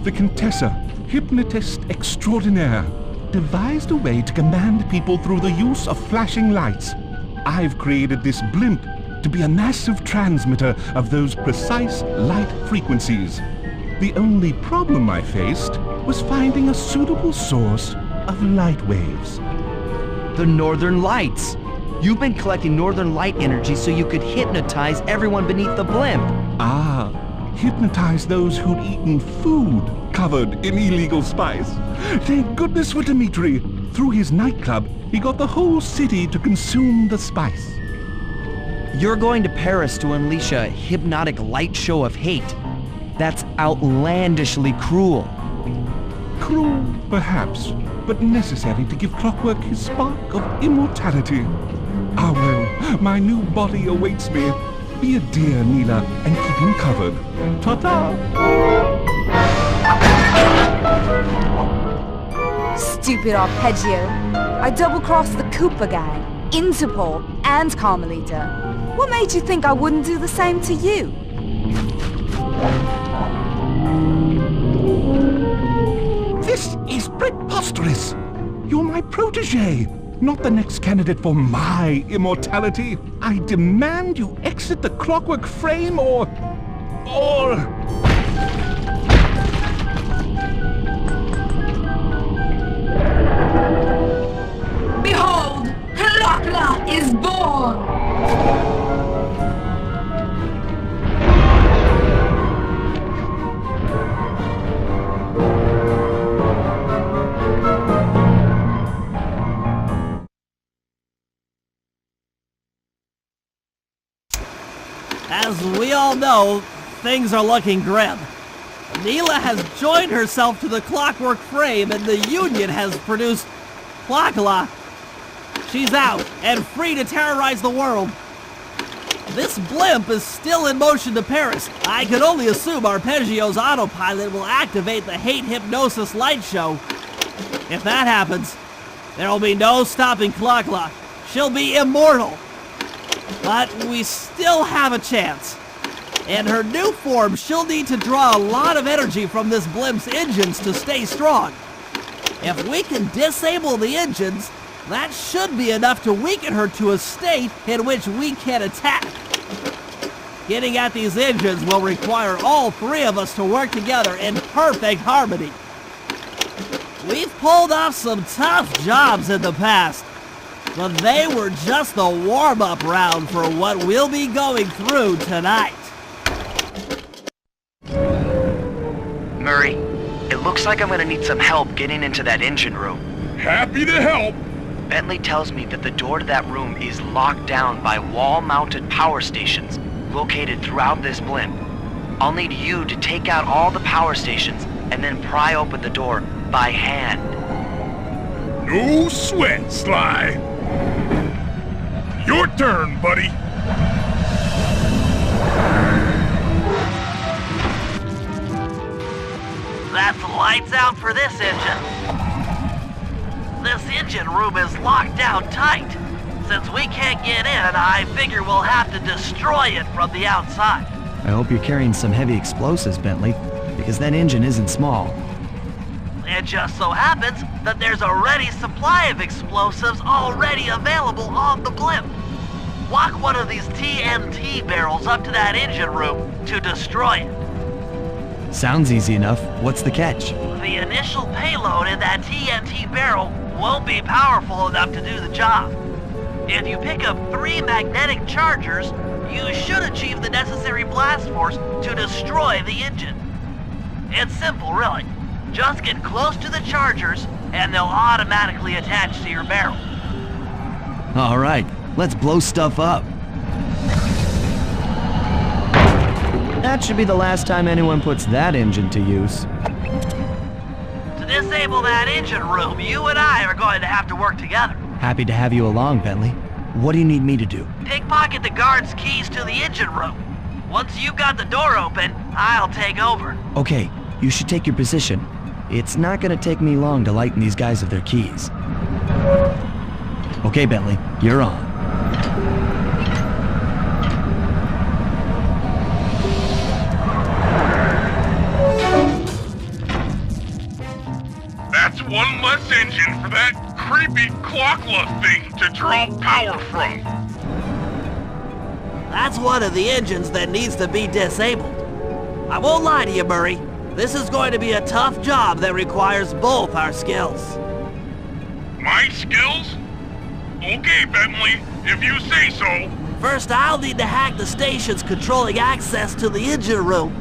The Contessa, hypnotist extraordinaire, devised a way to command people through the use of flashing lights. I've created this blimp to be a massive transmitter of those precise light frequencies. The only problem I faced was finding a suitable source of light waves. The Northern Lights! You've been collecting Northern Light energy so you could hypnotize everyone beneath the blimp. Ah, hypnotize those who'd eaten food covered in illegal spice. Thank goodness for Dmitri. Through his nightclub, he got the whole city to consume the spice. You're going to Paris to unleash a hypnotic light show of hate. That's outlandishly cruel. Cruel, perhaps, but necessary to give Clockwork his spark of immortality. Ah well, my new body awaits me. Be a dear, Neela, and keep him covered. Ta-ta! Stupid arpeggio. I double-crossed the Cooper gang, Interpol, and Carmelita. What made you think I wouldn't do the same to you? This is preposterous! You're my protege, not the next candidate for my immortality. I demand you exit the Clockwork frame or... Behold, Clockla is born! As we all know, things are looking grim. Neela has joined herself to the Clockwork frame and the Union has produced Clockla. She's out and free to terrorize the world. This blimp is still in motion to Paris. I can only assume Arpeggio's autopilot will activate the hate hypnosis light show. If that happens, there will be no stopping Clockla. She'll be immortal. But we still have a chance. In her new form, she'll need to draw a lot of energy from this blimp's engines to stay strong. If we can disable the engines, that should be enough to weaken her to a state in which we can attack. Getting at these engines will require all three of us to work together in perfect harmony. We've pulled off some tough jobs in the past, but they were just the warm-up round for what we'll be going through tonight. Murray, it looks like I'm gonna need some help getting into that engine room. Happy to help! Bentley tells me that the door to that room is locked down by wall-mounted power stations located throughout this blimp. I'll need you to take out all the power stations and then pry open the door by hand. No sweat, Sly. Your turn, buddy. That's lights out for this engine. This engine room is locked down tight. Since we can't get in, I figure we'll have to destroy it from the outside. I hope you're carrying some heavy explosives, Bentley, because that engine isn't small. It just so happens that there's a ready supply of explosives already available on the blimp. Walk one of these TNT barrels up to that engine room to destroy it. Sounds easy enough. What's the catch? The initial payload in that TNT barrel won't be powerful enough to do the job. If you pick up 3 magnetic chargers, you should achieve the necessary blast force to destroy the engine. It's simple, really. Just get close to the chargers, and they'll automatically attach to your barrel. All right, let's blow stuff up. That should be the last time anyone puts that engine to use. To disable that engine room, you and I are going to have to work together. Happy to have you along, Bentley. What do you need me to do? Pickpocket the guard's keys to the engine room. Once you've got the door open, I'll take over. Okay, you should take your position. It's not gonna take me long to lighten these guys of their keys. Okay, Bentley, you're on. That's one less engine for that creepy Clockla thing to draw power from. That's one of the engines that needs to be disabled. I won't lie to you, Murray. This is going to be a tough job that requires both our skills. My skills? Okay, Bentley, if you say so. First, I'll need to hack the stations controlling access to the engine room.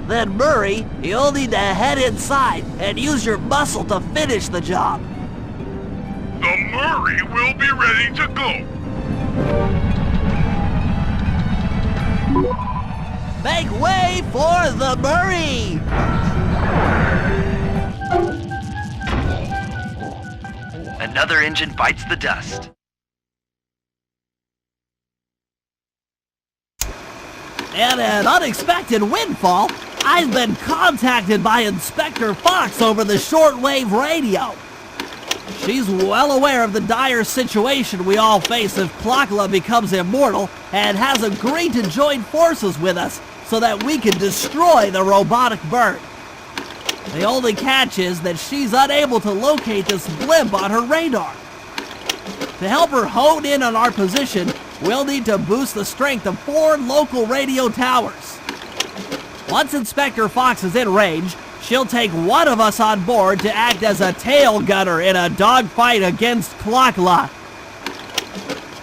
Then, Murray, you'll need to head inside and use your muscle to finish the job. The Murray will be ready to go. Make way for the Murray! Another engine bites the dust. And an unexpected windfall, I've been contacted by Inspector Fox over the shortwave radio. She's well aware of the dire situation we all face if Clockla becomes immortal and has agreed to join forces with us so that we can destroy the robotic bird. The only catch is that she's unable to locate this blimp on her radar. To help her hone in on our position, we'll need to boost the strength of 4 local radio towers. Once Inspector Fox is in range, she'll take one of us on board to act as a tail gunner in a dogfight against Clockla.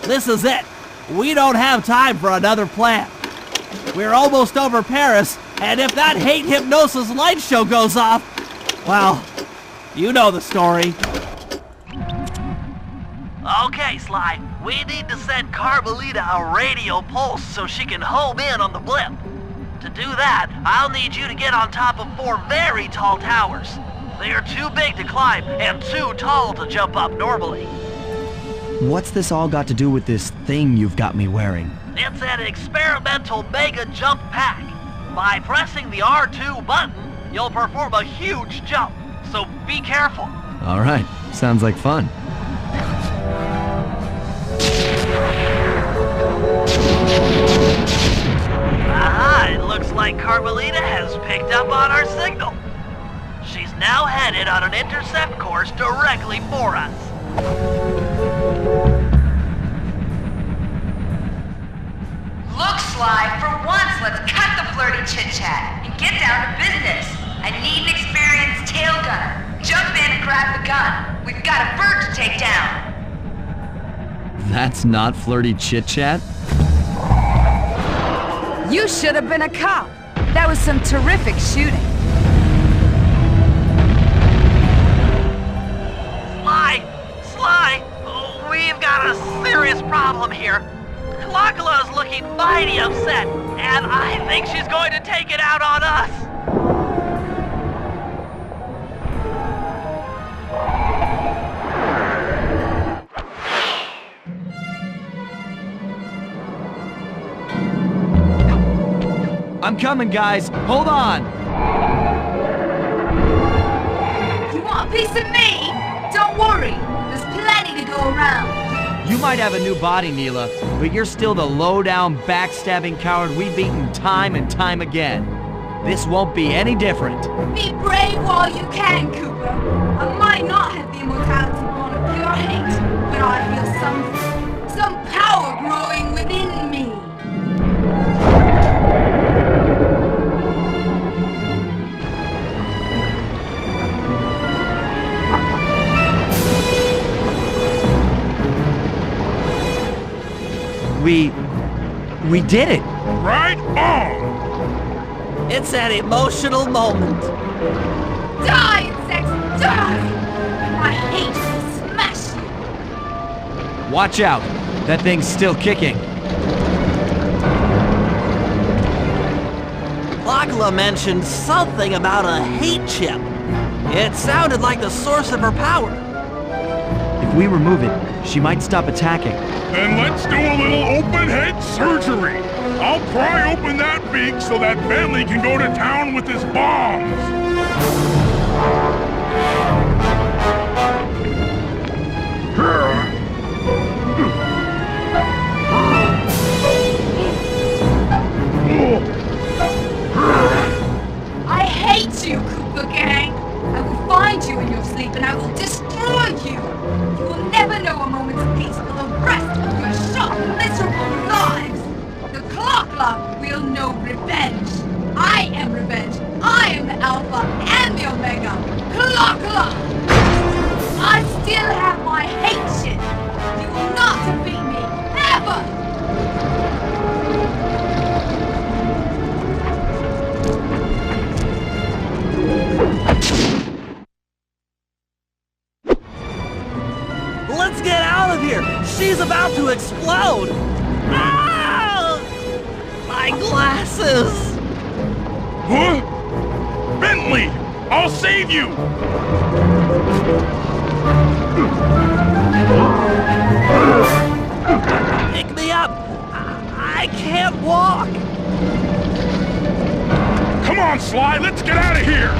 This is it. We don't have time for another plan. We're almost over Paris, and if that hate hypnosis light show goes off, well, you know the story. Okay, Sly, we need to send Carmelita a radio pulse so she can home in on the blimp. To do that, I'll need you to get on top of 4 very tall towers. They are too big to climb and too tall to jump up normally. What's this all got to do with this thing you've got me wearing? It's an experimental mega jump pack. By pressing the R2 button, you'll perform a huge jump, so be careful. All right, sounds like fun. Aha, it looks like Carmelita has picked up on our signal. She's now headed on an intercept course directly for us. Look, Sly, for once, let's cut the flirty chit-chat and get down to business. I need an experienced tail gunner. Jump in and grab the gun. We've got a bird to take down. That's not flirty chit-chat? You should have been a cop. That was some terrific shooting. Sly, we've got a serious problem here. Clockla is looking mighty upset, and I think she's going to take it out on us. I'm coming, guys. Hold on. You want a piece of me? Don't worry. There's plenty to go around. You might have a new body, Neela, but you're still the low-down, backstabbing coward we've beaten time and time again. This won't be any different. Be brave while you can, Cooper. I might not have the immortality born of pure hate, but I feel some power growing within me. We did it! Right on! It's an emotional moment. Die, insects, die! I hate to smash you! Watch out! That thing's still kicking. Clockla mentioned something about a hate chip. It sounded like the source of her power. If we remove it, she might stop attacking. Then let's do a little open head surgery. I'll pry open that beak so that Bentley can go to town with his bombs. I hate you, Cooper Gang! I will find you in your sleep and I will destroy you! You will never know a moment's peace for the rest of your short, miserable lives! The Alpha and the Omega. Clock! I still have my hate shit. You will not defeat me, ever! Let's get out of here! She's about to explode! Ah! My glasses! Huh? Bentley! I'll save you! Pick me up! I can't walk! Come on, Sly, let's get out of here!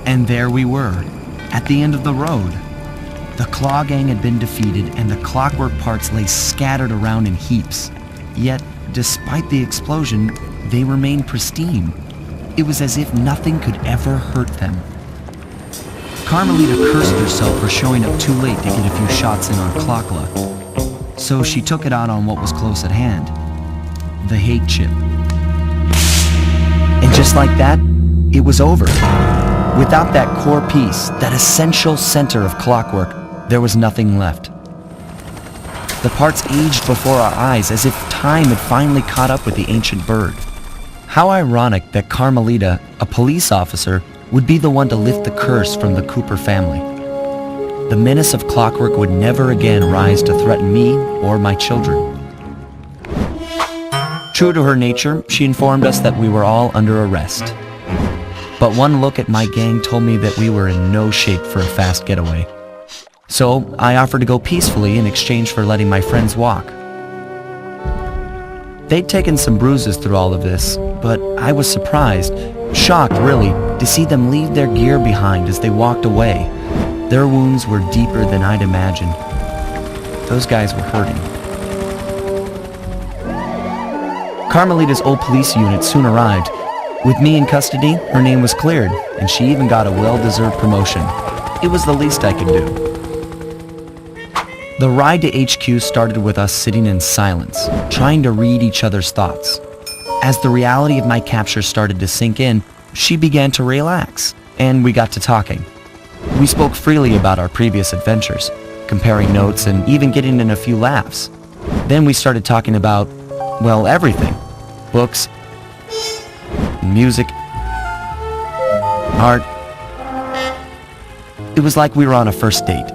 And there we were, at the end of the road. The Claw Gang had been defeated and the clockwork parts lay scattered around in heaps. Yet, despite the explosion, they remained pristine. It was as if nothing could ever hurt them. Carmelita cursed herself for showing up too late to get a few shots in on Clockla. So she took it out on what was close at hand, the hate chip. And just like that, it was over. Without that core piece, that essential center of clockwork, there was nothing left. The parts aged before our eyes as if time had finally caught up with the ancient bird. How ironic that Carmelita, a police officer, would be the one to lift the curse from the Cooper family. The menace of clockwork would never again rise to threaten me or my children. True to her nature, she informed us that we were all under arrest. But one look at my gang told me that we were in no shape for a fast getaway. So I offered to go peacefully in exchange for letting my friends walk. They'd taken some bruises through all of this, but I was surprised, shocked really, to see them leave their gear behind as they walked away. Their wounds were deeper than I'd imagined. Those guys were hurting. Carmelita's old police unit soon arrived. With me in custody, her name was cleared, and she even got a well-deserved promotion. It was the least I could do. The ride to HQ started with us sitting in silence, trying to read each other's thoughts. As the reality of my capture started to sink in, she began to relax, and we got to talking. We spoke freely about our previous adventures, comparing notes and even getting in a few laughs. Then we started talking about, well, everything. Books, music, art. It was like we were on a first date.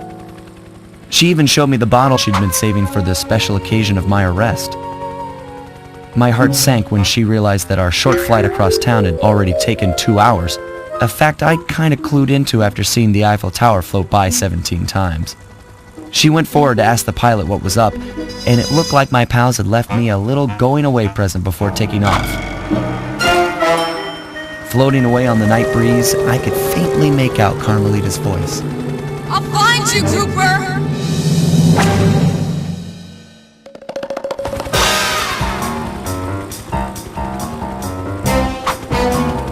She even showed me the bottle she'd been saving for the special occasion of my arrest. My heart sank when she realized that our short flight across town had already taken 2 hours, a fact I kinda clued into after seeing the Eiffel Tower float by 17 times. She went forward to ask the pilot what was up, and it looked like my pals had left me a little going-away present before taking off. Floating away on the night breeze, I could faintly make out Carmelita's voice. I'll find you, Cooper!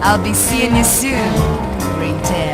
I'll be seeing you soon, Ringtail.